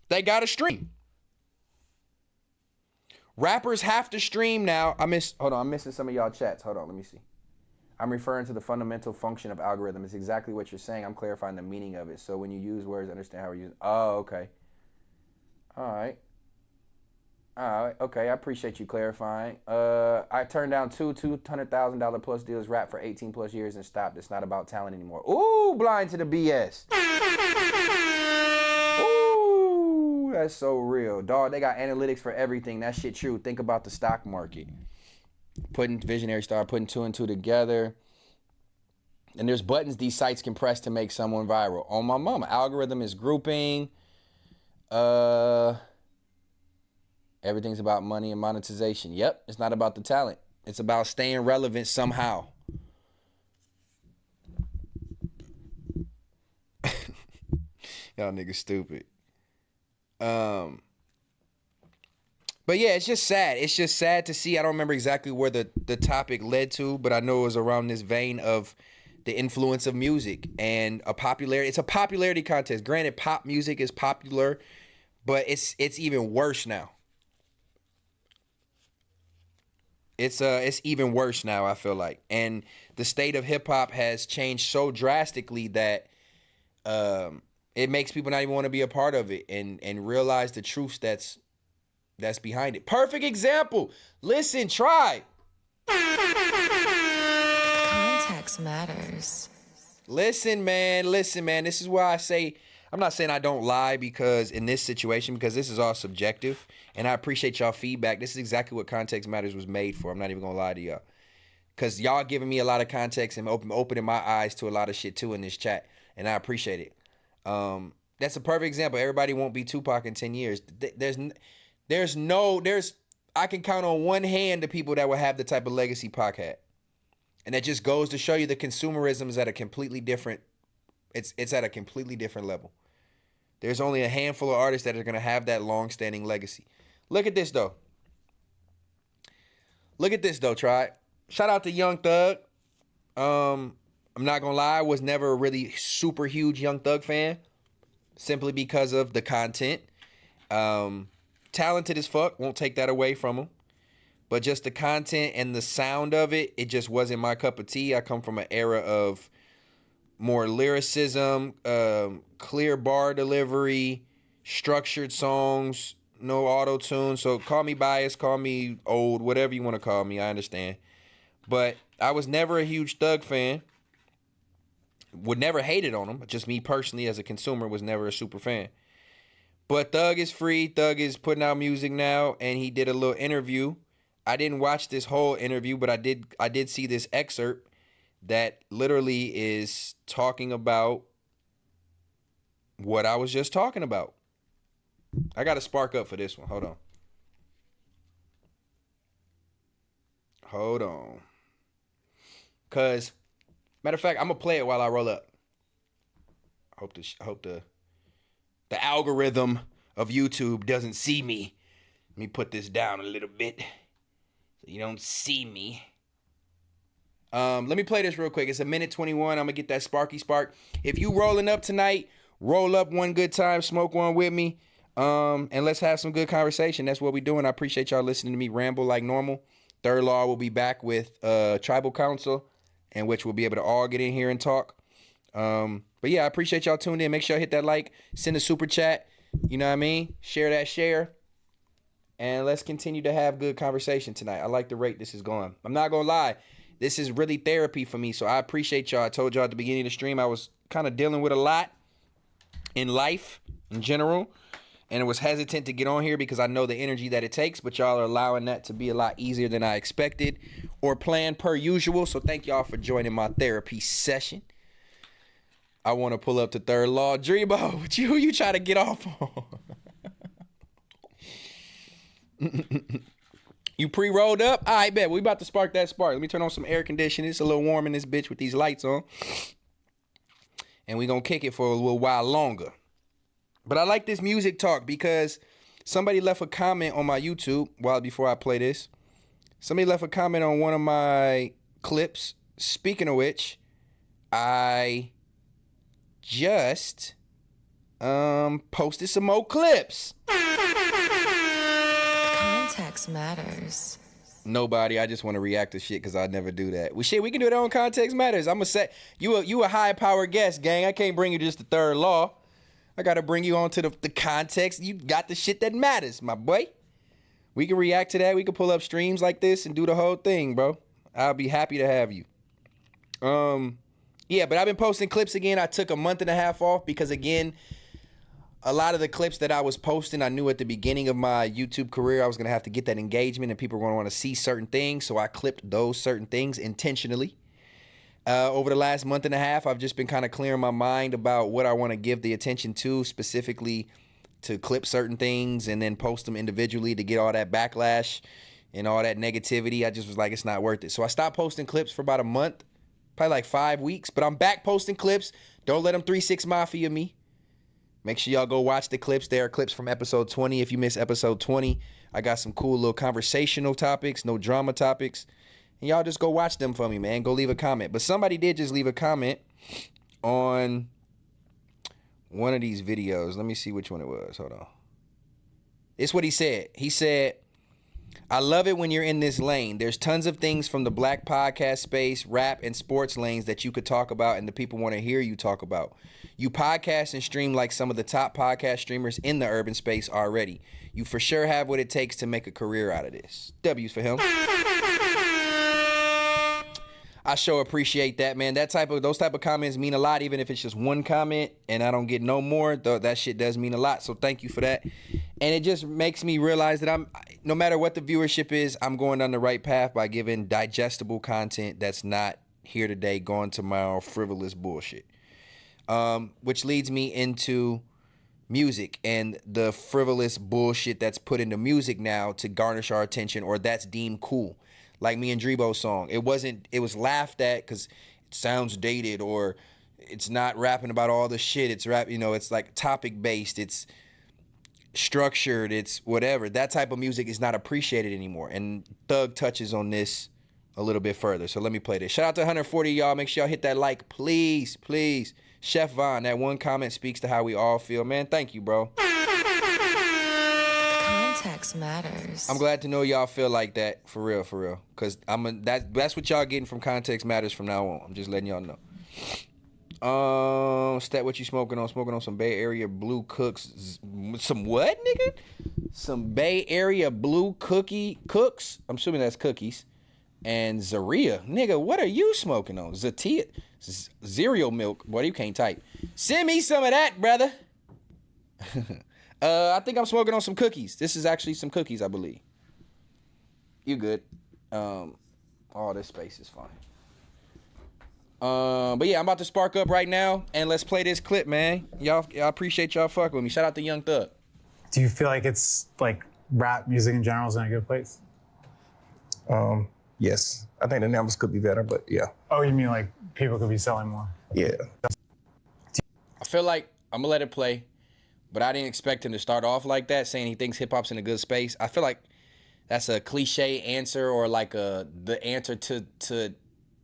Speaker 1: they got to stream. Rappers have to stream now. I'm missing some of y'all chats. Hold on, let me see. I'm referring to the fundamental function of algorithm. It's exactly what you're saying. I'm clarifying the meaning of it. So when you use words, understand how we're using. Oh, okay. All right. Okay, I appreciate you clarifying. I turned down two $200,000 plus deals, rap for 18 plus years and stopped. It's not about talent anymore. Ooh, blind to the BS. Ooh, that's so real. Dog, they got analytics for everything. That shit true. Think about the stock market. Visionary start putting two and two together. And there's buttons these sites can press to make someone viral. On my mama. Algorithm is grouping. Everything's about money and monetization. Yep, it's not about the talent. It's about staying relevant somehow. Y'all niggas stupid. But yeah, it's just sad. It's just sad to see. I don't remember exactly where the topic led to, but I know it was around this vein of the influence of music and a popularity. It's a popularity contest. Granted, pop music is popular, but it's even worse now. It's even worse now, I feel like. And the state of hip hop has changed so drastically that it makes people not even want to be a part of it and realize the truths that's behind it. Perfect example. Listen, try.
Speaker 2: Context matters.
Speaker 1: Listen, man. This is why I say, I'm not saying I don't lie because in this situation, because this is all subjective, and I appreciate y'all feedback. This is exactly what Context Matters was made for. I'm not even gonna lie to y'all, because y'all giving me a lot of context and opening my eyes to a lot of shit too in this chat, and I appreciate it. That's a perfect example. Everybody won't be Tupac in 10 years. I can count on one hand the people that will have the type of legacy Pac had. And that just goes to show you the consumerism is at a completely different, it's at a completely different level. There's only a handful of artists that are going to have that long-standing legacy. Look at this, though. Try. Shout out to Young Thug. I'm not going to lie, I was never a really super huge Young Thug fan, simply because of the content. Talented as fuck, won't take that away from him. But just the content and the sound of it, it just wasn't my cup of tea. I come from an era of more lyricism, clear bar delivery, structured songs, no auto-tune. So call me biased, call me old, whatever you want to call me, I understand. But I was never a huge Thug fan. Would never hate it on him. Just me personally as a consumer was never a super fan. But Thug is free. Thug is putting out music now, and he did a little interview. I didn't watch this whole interview, but I did see this excerpt that literally is talking about what I was just talking about. I got to spark up for this one. Hold on. Because, matter of fact, I'm going to play it while I roll up. I hope the algorithm of YouTube doesn't see me. Let me put this down a little bit so you don't see me. Let me play this real quick. It's 1:21. I'm gonna get that sparky spark. If you rolling up tonight, roll up one good time, smoke one with me, and let's have some good conversation. That's what we're doing. I appreciate y'all listening to me ramble like normal. Third Law will be back with Tribal Council, in which we'll be able to all get in here and talk. But yeah, I appreciate y'all tuned in. Make sure you hit that like, send a super chat. You know what I mean? Share that share. And let's continue to have good conversation tonight. I like the rate this is going. I'm not gonna lie. This is really therapy for me, so I appreciate y'all. I told y'all at the beginning of the stream I was kind of dealing with a lot in life in general, and I was hesitant to get on here because I know the energy that it takes, but y'all are allowing that to be a lot easier than I expected or planned per usual, so thank y'all for joining my therapy session. I want to pull up to Third Law. Dreamo, who you try to get off on? You pre-rolled up? All right, bet. We about to spark that spark. Let me turn on some air conditioning. It's a little warm in this bitch with these lights on. And we gonna kick it for a little while longer. But I like this music talk because somebody left a comment on my YouTube before I play this. Somebody left a comment on one of my clips. Speaking of which, I just posted some more clips.
Speaker 2: Context matters.
Speaker 1: Nobody. I just want to react to shit because I never do that. Well, shit, we can do it on Context Matters. I'm gonna say you a high power guest, gang. I can't bring you just the Third Law. I gotta bring you on to the context. You got the shit that matters, my boy. We can react to that. We can pull up streams like this and do the whole thing, bro. I'll be happy to have you. Yeah, but I've been posting clips again. I took a month and a half off because, again, a lot of the clips that I was posting, I knew at the beginning of my YouTube career I was going to have to get that engagement and people were going to want to see certain things, so I clipped those certain things intentionally. Over the last month and a half, I've just been kind of clearing my mind about what I want to give the attention to, specifically to clip certain things and then post them individually to get all that backlash and all that negativity. I just was like, it's not worth it. So I stopped posting clips for about a month, probably like 5 weeks, but I'm back posting clips. Don't let them 3-6 Mafia me. Make sure y'all go watch the clips. There are clips from episode 20. If you missed episode 20, I got some cool little conversational topics, no drama topics. And y'all just go watch them for me, man. Go leave a comment. But somebody did just leave a comment on one of these videos. Let me see which one it was. Hold on. It's what he said. He said, I love it when you're in this lane. There's tons of things from the black podcast space, rap, and sports lanes that you could talk about and the people want to hear you talk about. You podcast and stream like some of the top podcast streamers in the urban space already. You for sure have what it takes to make a career out of this. W's for him. I sure appreciate that, man. Those type of comments mean a lot, even if it's just one comment and I don't get no more. That shit does mean a lot. So thank you for that. And it just makes me realize that no matter what the viewership is, I'm going down the right path by giving digestible content that's not here today, gone tomorrow, frivolous bullshit. Which leads me into music and the frivolous bullshit that's put into music now to garnish our attention, or that's deemed cool. Like me and Dreebo's song. It was laughed at because it sounds dated, or it's not rapping about all the shit. It's it's like topic based, it's structured, it's whatever. That type of music is not appreciated anymore. And Thug touches on this a little bit further. So let me play this. Shout out to 140 y'all. Make sure y'all hit that like, please, please. Chef Von, that one comment speaks to how we all feel. Man, thank you, bro.
Speaker 2: Context matters.
Speaker 1: I'm glad to know y'all feel like that, for real, for real. Because that's what y'all getting from Context Matters from now on. I'm just letting y'all know. Stat, what you smoking on? Smoking on some Bay Area Blue Cooks. Some what, nigga? Some Bay Area Blue Cooks. I'm assuming that's cookies. And Zaria. Nigga, what are you smoking on? Zatia. Cereal milk. Boy, you can't type. Send me some of that, brother. I think I'm smoking on some cookies. This is actually some cookies, I believe. You good. All this space is fine. But yeah, I'm about to spark up right now, and let's play this clip, man. Y'all appreciate y'all fucking with me. Shout out to Young Thug.
Speaker 11: Do you feel like it's like rap music in general is in a good place?
Speaker 12: Yes. I think the numbers could be better, but yeah.
Speaker 11: Oh, you mean like people could be selling more?
Speaker 12: Yeah.
Speaker 1: feel like I'm gonna let it play, but I didn't expect him to start off like that, saying he thinks hip hop's in a good space. I feel like that's a cliche answer, or like the answer to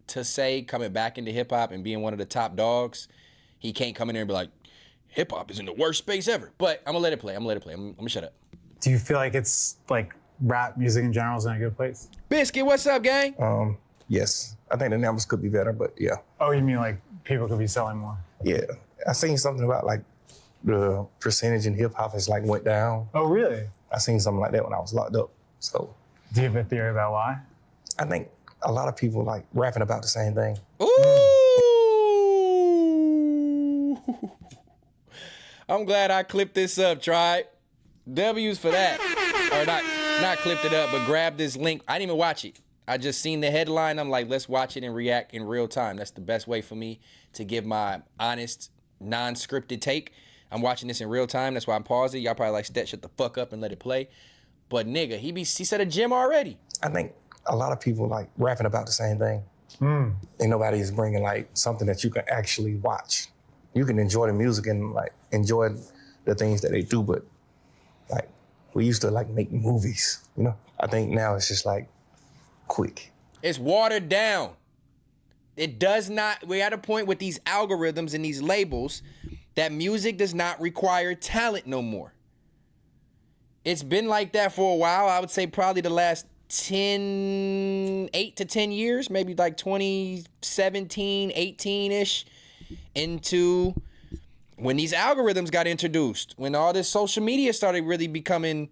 Speaker 1: say coming back into hip hop and being one of the top dogs. He can't come in there and be like, hip hop is in the worst space ever. But I'm gonna let it play. I'm gonna shut up.
Speaker 11: Do you feel like it's like rap music in general is in a good place?
Speaker 1: Biscuit, what's up, gang?
Speaker 6: Yes. I think the numbers could be better, but yeah.
Speaker 11: Oh, you mean like people could be selling more?
Speaker 6: Yeah. I seen something about like the percentage in hip hop has like went down.
Speaker 11: Oh, really?
Speaker 6: I seen something like that when I was locked up. So
Speaker 11: do you have a theory about why?
Speaker 6: I think a lot of people like rapping about the same thing.
Speaker 1: Ooh. I'm glad I clipped this up, Tribe. W's for that. Or not clipped it up, but grabbed this link. I didn't even watch it. I just seen the headline. I'm like, let's watch it and react in real time. That's the best way for me to give my honest, non-scripted take. I'm watching this in real time. That's why I'm pausing. Y'all probably like, Stet, shut the fuck up and let it play. But nigga, he said a gym already.
Speaker 6: I think a lot of people like rapping about the same thing. And nobody is bringing like something that you can actually watch. You can enjoy the music and like enjoy the things that they do, but like we used to like make movies, you know? I think now it's just like quick.
Speaker 1: It's watered down. It does not, we're at a point with these algorithms and these labels that music does not require talent no more. It's been like that for a while. I would say probably the last 8 to 10 years, maybe like 2017, 18-ish, into when these algorithms got introduced, when all this social media started really becoming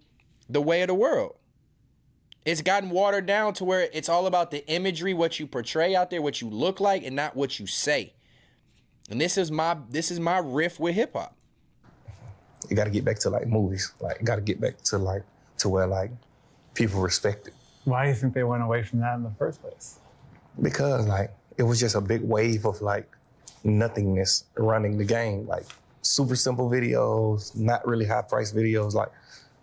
Speaker 1: the way of the world. It's gotten watered down to where it's all about the imagery, what you portray out there, what you look like, and not what you say. And this is my riff with hip hop.
Speaker 6: You got to get back to like movies. Like, you got to get back to like to where like people respect it.
Speaker 11: Why do you think they went away from that in the first place?
Speaker 6: Because like it was just a big wave of like nothingness running the game. Like super simple videos, not really high price videos. Like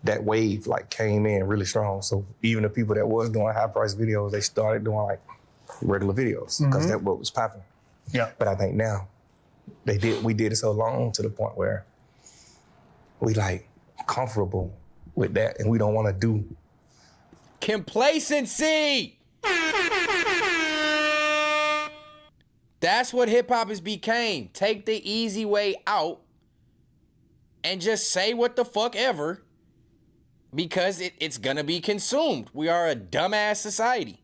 Speaker 6: that wave like came in really strong. So even the people that was doing high price videos, they started doing like regular videos because that's what was popping.
Speaker 11: Yeah.
Speaker 6: But I think now we did it so long to the point where we like comfortable with that and we don't want to do.
Speaker 1: Complacency. That's what hip hop has became. Take the easy way out and just say what the fuck ever because it's gonna be consumed. We are a dumbass society.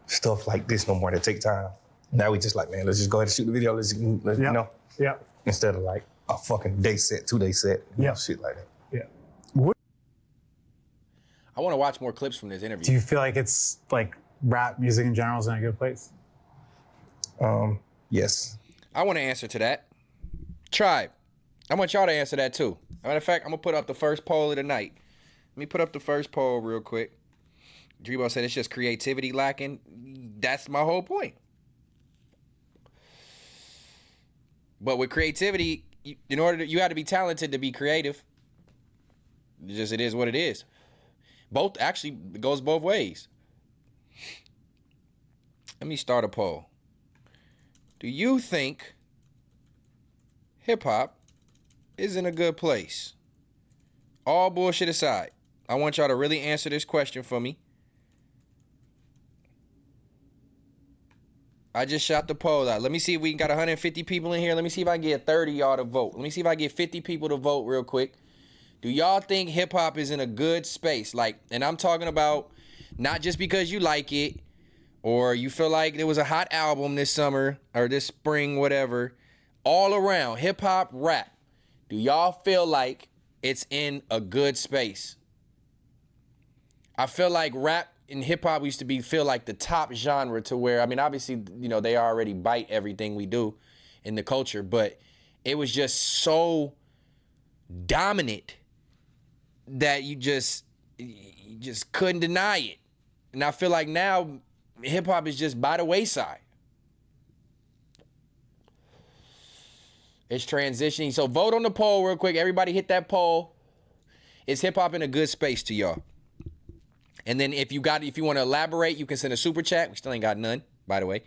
Speaker 6: Stuff like this no more that take time. Now we just like, man, let's just go ahead and shoot the video. Let's you know.
Speaker 11: Yeah.
Speaker 6: Instead of like a fucking day set, 2 day set, you know, shit like that.
Speaker 11: Yeah.
Speaker 1: I want to watch more clips from this interview.
Speaker 11: Do you feel like it's like rap music in general is in a good place?
Speaker 6: Yes.
Speaker 1: I want to answer to that. Tribe, I want y'all to answer that too. Matter of fact, I'm going to put up the first poll of the night. Let me put up the first poll real quick. Drebo said it's just creativity lacking. That's my whole point. But with creativity, you got to be talented to be creative. It is what it is. Both, actually, it goes both ways. Let me start a poll. Do you think hip-hop is in a good place? All bullshit aside, I want y'all to really answer this question for me. I just shot the poll out. Let me see if we got 150 people in here. Let me see if I can get 30 y'all to vote. Let me see if I get 50 people to vote real quick. Do y'all think hip-hop is in a good space? Like, and I'm talking about not just because you like it or you feel like there was a hot album this summer or this spring, whatever. All around, hip-hop, rap. Do y'all feel like it's in a good space? I feel like rap and hip-hop used to feel like the top genre to where, I mean, obviously, you know, they already bite everything we do in the culture, but it was just so dominant that you just couldn't deny it. And I feel like now hip-hop is just by the wayside. It's transitioning. So vote on the poll real quick. Everybody hit that poll. Is hip-hop in a good space to y'all? And then if you want to elaborate, you can send a super chat. We still ain't got none. by the way.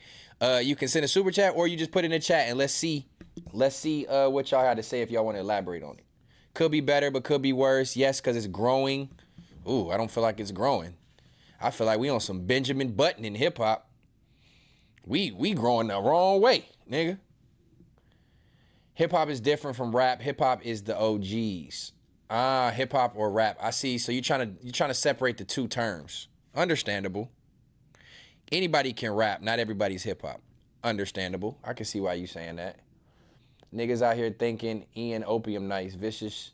Speaker 1: You can send a super chat or you just put it in the chat and let's see what y'all had to say if y'all want to elaborate on it. Could be better, but could be worse. Yes, because it's growing. Ooh, I don't feel like it's growing. I feel like we on some Benjamin Button in hip hop. We growing the wrong way, nigga. Hip hop is different from rap. Hip hop is the OGs. Hip hop or rap. I see. So you're trying to separate the two terms. Understandable. Anybody can rap. Not everybody's hip hop. Understandable. I can see why you saying that. Niggas out here thinking Ian Opium Nice, Vicious,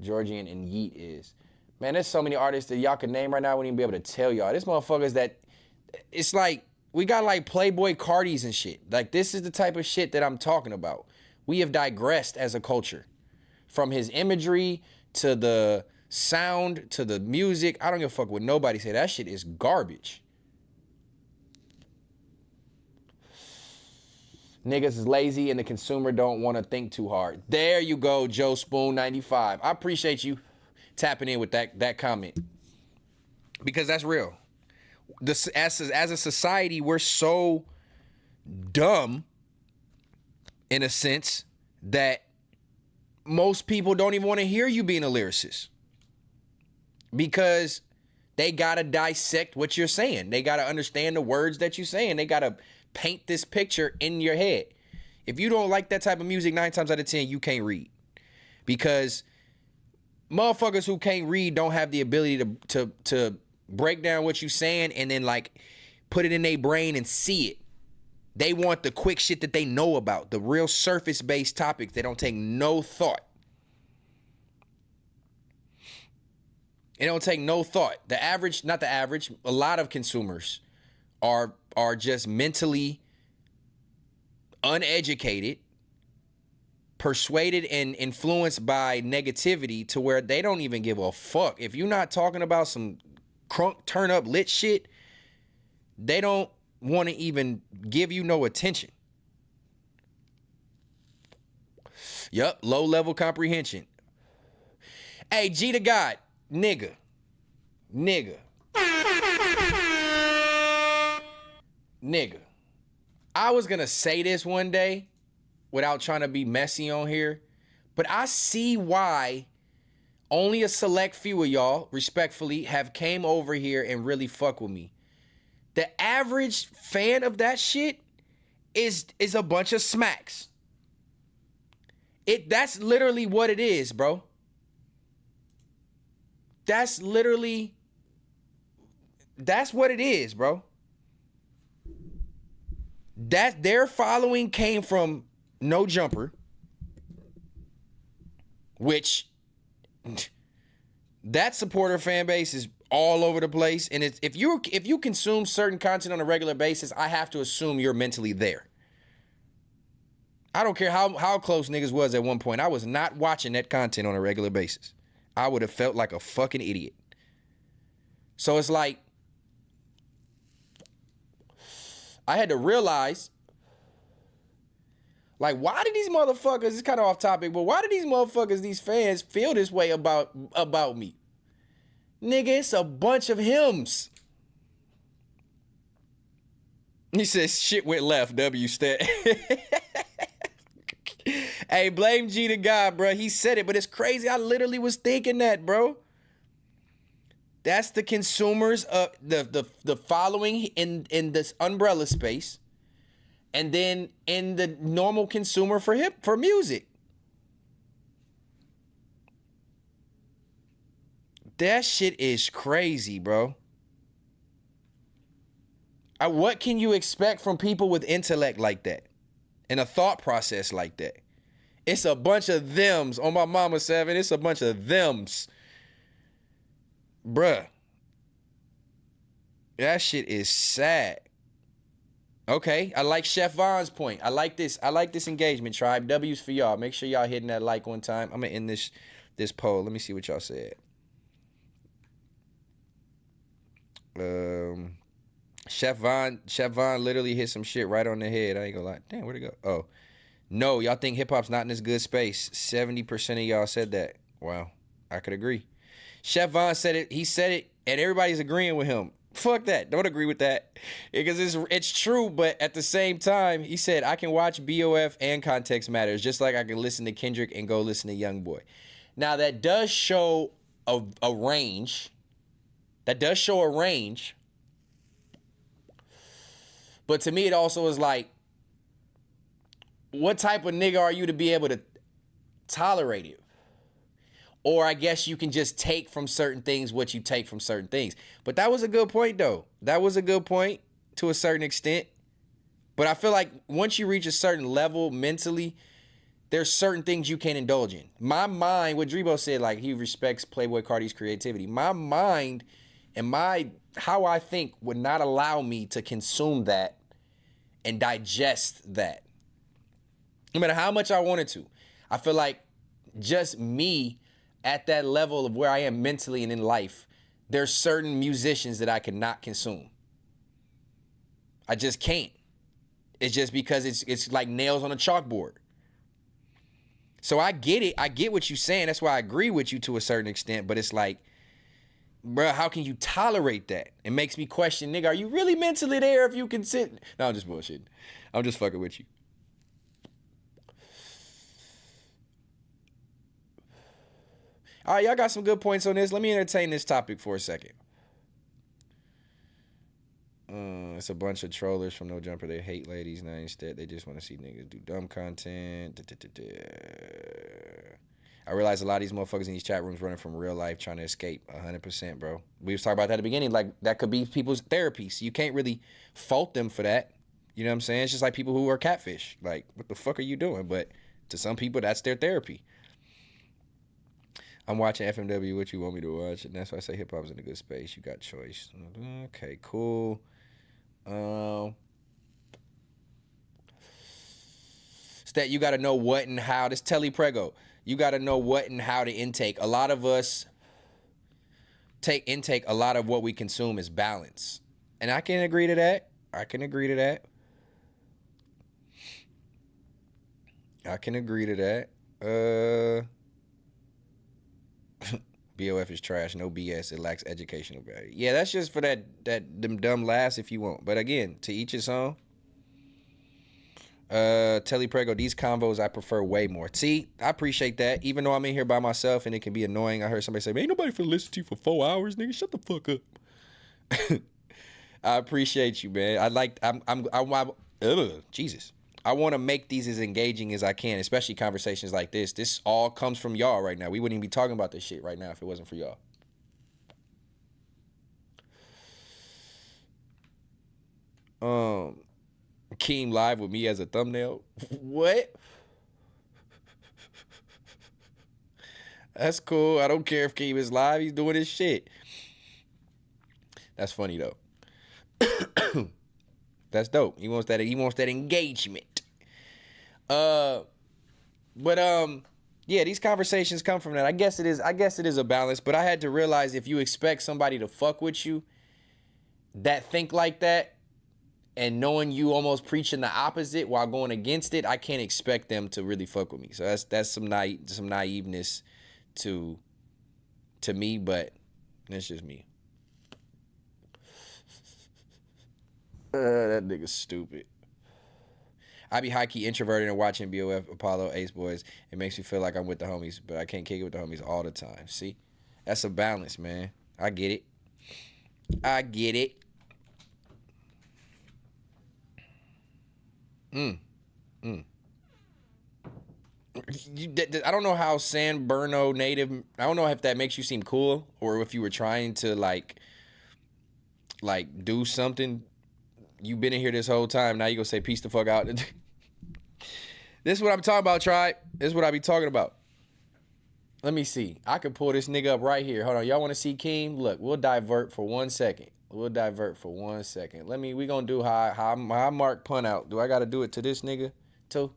Speaker 1: Georgian, and Yeet is. Man, there's so many artists that y'all can name right now. I wouldn't even be able to tell y'all. This motherfuckers that, it's like, we got like Playboy Cardis and shit. Like, this is the type of shit that I'm talking about. We have digressed as a culture. From his imagery to the sound to the music. I don't give a fuck what nobody say. That shit is garbage. Niggas is lazy and the consumer don't want to think too hard. There you go, Joe Spoon 95. I appreciate you tapping in with that comment. Because that's real. As a society, we're so dumb in a sense that most people don't even want to hear you being a lyricist. Because they got to dissect what you're saying. They got to understand the words that you're saying. They got to paint this picture in your head. If you don't like that type of music, 9 times out of 10, you can't read. Because motherfuckers who can't read don't have the ability to break down what you're saying and then like put it in their brain and see it. They want the quick shit that they know about, the real surface-based topics. They don't take no thought. It don't take no thought. A lot of consumers are just mentally uneducated, persuaded and influenced by negativity to where they don't even give a fuck. If you're not talking about some crunk turn up lit shit, they don't want to even give you no attention. Yup, low level comprehension. Hey, G to God, nigga. I was gonna say this one day without trying to be messy on here, but I see why only a select few of y'all, respectfully, have came over here and really fuck with me. The average fan of that shit is a bunch of smacks. That's literally what it is, bro. That's what it is, bro. That their following came from No Jumper, which that supporter fan base is all over the place. And it's, if you consume certain content on a regular basis, I have to assume you're mentally there. I don't care how close niggas was at one point. I was not watching that content on a regular basis. I would have felt like a fucking idiot. So it's like, I had to realize, like, why do these motherfuckers, it's kind of off topic, but why do these motherfuckers, these fans, feel this way about me? Nigga, it's a bunch of hymns. He says, shit went left, W stat. Hey, blame G to God, bro. He said it, but it's crazy. I literally was thinking that, bro. That's the consumers of the following in this umbrella space, and then in the normal consumer for music. That shit is crazy, bro. What can you expect from people with intellect like that and a thought process like that? It's a bunch of thems. On my mama 7, it's a bunch of thems. Bruh. That shit is sad. Okay, I like Chef Von's point. I like this engagement, tribe. W's for y'all. Make sure y'all hitting that like one time. I'm gonna end this poll. Let me see what y'all said. Chef Von literally hit some shit right on the head. I ain't gonna lie. Damn, where'd it go? Oh. No, y'all think hip-hop's not in this good space. 70% of y'all said that. Wow, I could agree. Chef Von said it. He said it, and everybody's agreeing with him. Fuck that. Don't agree with that. Because it's true, but at the same time, he said, I can watch BOF and Context Matters, just like I can listen to Kendrick and go listen to Youngboy. Now, that does show a range. That does show a range. But to me, it also is like, what type of nigga are you to be able to tolerate it? Or I guess you can just take from certain things what you take from certain things. But that was a good point, though. That was a good point to a certain extent. But I feel like once you reach a certain level mentally, there's certain things you can't indulge in. My mind, what Drebo said, like he respects Playboi Carti's creativity. My mind and how I think would not allow me to consume that and digest that. No matter how much I wanted to. I feel like just me at that level of where I am mentally and in life, there's certain musicians that I cannot consume. I just can't. It's just because it's like nails on a chalkboard. So I get it. I get what you're saying. That's why I agree with you to a certain extent. But it's like, bro, how can you tolerate that? It makes me question, nigga, are you really mentally there if you can sit? No, I'm just bullshitting. I'm just fucking with you. All right, y'all got some good points on this. Let me entertain this topic for a second. It's a bunch of trollers from No Jumper. They hate ladies now. Instead, they just want to see niggas do dumb content. I realize a lot of these motherfuckers in these chat rooms running from real life trying to escape. 100%, bro. We was talking about that at the beginning. Like, that could be people's therapy. So you can't really fault them for that. You know what I'm saying? It's just like people who are catfish. Like, what the fuck are you doing? But to some people, that's their therapy. I'm watching FMW, what you want me to watch, and that's why I say hip-hop is in a good space. You got choice. Okay, cool. Stat, you got to know what and how. This Telly Prego. You got to know what and how to intake. A lot of us intake a lot of what we consume is balance. And I can agree to that. I can agree to that. BOF is trash, no BS. It lacks educational value. Yeah, that's just for them dumb laughs if you want. But again, to each his own. Telly Prego, these convos I prefer way more. See, I appreciate that. Even though I'm in here by myself and it can be annoying. I heard somebody say, man, ain't nobody finna listen to you for 4 hours, nigga. Shut the fuck up. I appreciate you, man. Jesus. I want to make these as engaging as I can, especially conversations like this. This all comes from y'all right now. We wouldn't even be talking about this shit right now if it wasn't for y'all. Keem live with me as a thumbnail. What? That's cool. I don't care if Keem is live. He's doing his shit. That's funny though. That's dope. He wants that engagement. Yeah, these conversations come from that. I guess it is a balance, but I had to realize if you expect somebody to fuck with you that think like that and knowing you almost preaching the opposite while going against it, I can't expect them to really fuck with me. So that's some naiveness to me, but that's just me. That nigga's stupid. I be high-key introverted and watching BOF, Apollo, Ace Boys. It makes me feel like I'm with the homies, but I can't kick it with the homies all the time. See? That's a balance, man. I get it. I don't know how San Bruno native, I don't know if that makes you seem cool or if you were trying to like do something. You've been in here this whole time. Now you gonna say peace the fuck out. This is what I'm talking about, tribe. This is what I be talking about. Let me see. I can pull this nigga up right here. Hold on. Y'all want to see Keem? Look, we'll divert for 1 second. We gonna do how Mark punt out. Do I gotta do it to this nigga too?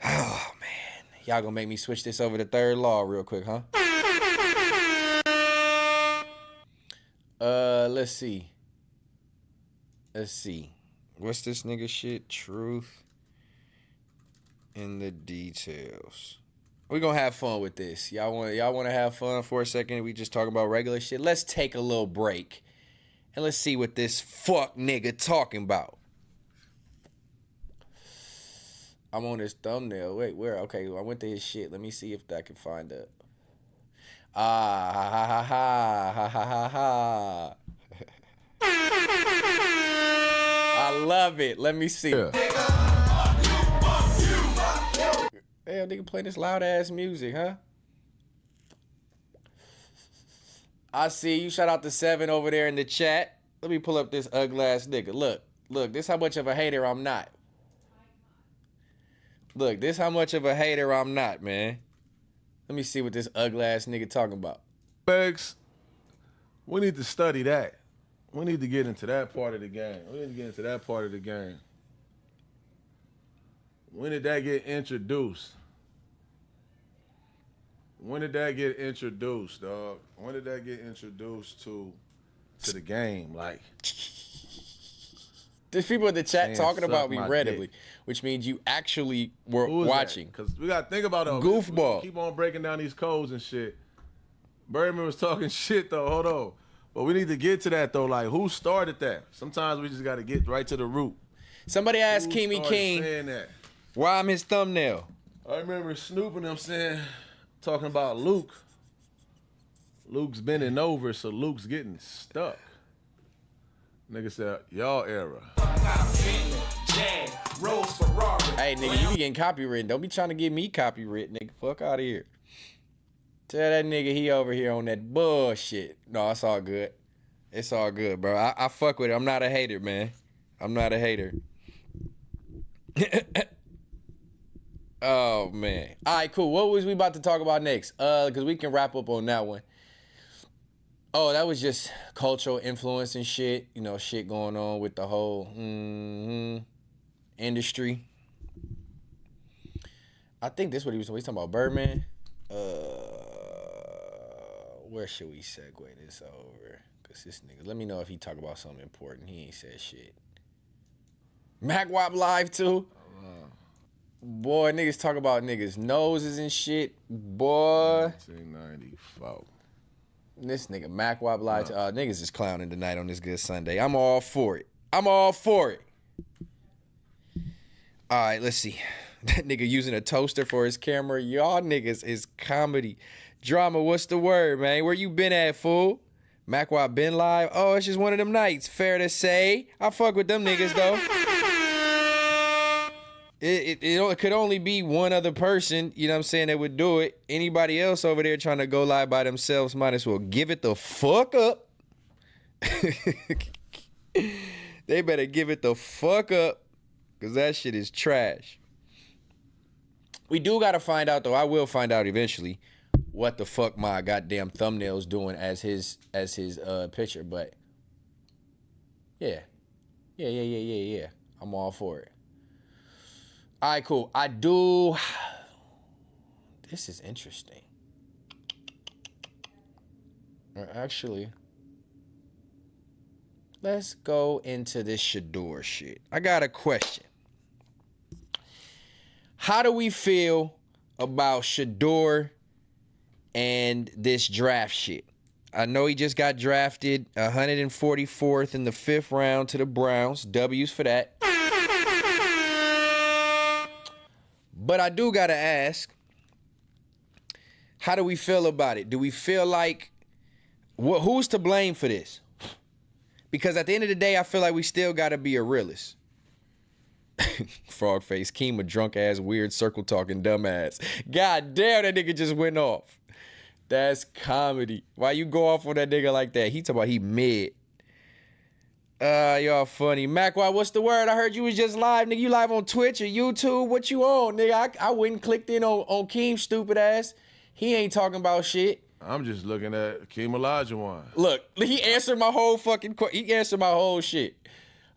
Speaker 1: Oh man. Y'all gonna make me switch this over to third law real quick, huh? Let's see. What's this nigga shit? Truth in the details. We're gonna have fun with this. Y'all want to have fun for a second? We just talk about regular shit. Let's take a little break and let's see what this fuck nigga talking about. I'm on his thumbnail. Wait, where? Okay, I went to his shit. Let me see if I can find it. Ah, ha, ha, ha, ha, ha, ha, ha. I love it. Let me see. Yeah. Damn, nigga playing this loud ass music, huh? I see you. Shout out to 7 over there in the chat. Let me pull up this ugly ass nigga. Look, this how much of a hater I'm not. Look, this how much of a hater I'm not, man. Let me see what this ugly ass nigga talking about.
Speaker 12: Begs, we need to study that. We need to get into that part of the game. When did that get introduced? When did that get introduced, dog? When did that get introduced to the game? Like,
Speaker 1: there's people in the chat talking about me readily, which means you actually were watching.
Speaker 12: Because we got to think about it.
Speaker 1: Goofball.
Speaker 12: Keep on breaking down these codes and shit. Birdman was talking shit, though. Hold on. But we need to get to that, though. Like, who started that? Sometimes we just got to get right to the root.
Speaker 1: Somebody asked Keemy King why I'm his thumbnail.
Speaker 12: I remember Snoop and them talking about Luke. Luke's bending over, so Luke's getting stuck. Nigga said, y'all era.
Speaker 1: Hey, nigga, you be getting copywritten. Don't be trying to get me copywritten, nigga. Fuck out of here. Tell that nigga he over here on that bullshit. No, it's all good. It's all good, bro. I fuck with it. I'm not a hater, man. I'm not a hater. Oh, man. All right, cool. What was we about to talk about next? Because we can wrap up on that one. Oh, that was just cultural influence and shit. You know, shit going on with the whole industry. I think this is what he was talking about. Birdman. Where should we segue this over? Because this nigga, let me know if he talk about something important. He ain't said shit. MacWop Live too? Boy, niggas talk about niggas' noses and shit. Boy.
Speaker 12: 1994.
Speaker 1: This nigga MacWop Live. Niggas is clowning tonight on this good Sunday. I'm all for it. I'm all for it. All right, let's see. That nigga using a toaster for his camera. Y'all niggas is comedy. Drama, what's the word, man? Where you been at, fool? MacWop been live? Oh, it's just one of them nights. Fair to say. I fuck with them niggas, though. It could only be one other person, you know what I'm saying, that would do it. Anybody else over there trying to go live by themselves might as well give it the fuck up. They better give it the fuck up, because that shit is trash. We do got to find out, though. I will find out eventually what the fuck my goddamn thumbnail's doing as his picture, but yeah. I'm all for it. All right, cool. This is interesting. Actually, let's go into this Shedeur shit. I got a question. How do we feel about Shedeur and this draft shit? I know he just got drafted 144th in the 5th round to the Browns. W's for that. But I do gotta ask, how do we feel about it? Do we feel like, who's to blame for this? Because at the end of the day, I feel like we still gotta be a realist. Frog face, Keem, a drunk ass, weird circle talking dumbass. God damn, that nigga just went off. That's comedy. Why you go off on that nigga like that? He talking about he mid. Y'all funny. MacWop, what's the word? I heard you was just live, nigga. You live on Twitch or YouTube? What you on, nigga? I went and clicked in on Keem's stupid ass. He ain't talking about shit.
Speaker 12: I'm just looking at Hakeem Olajuwon.
Speaker 1: Look, he answered my whole he answered my whole shit.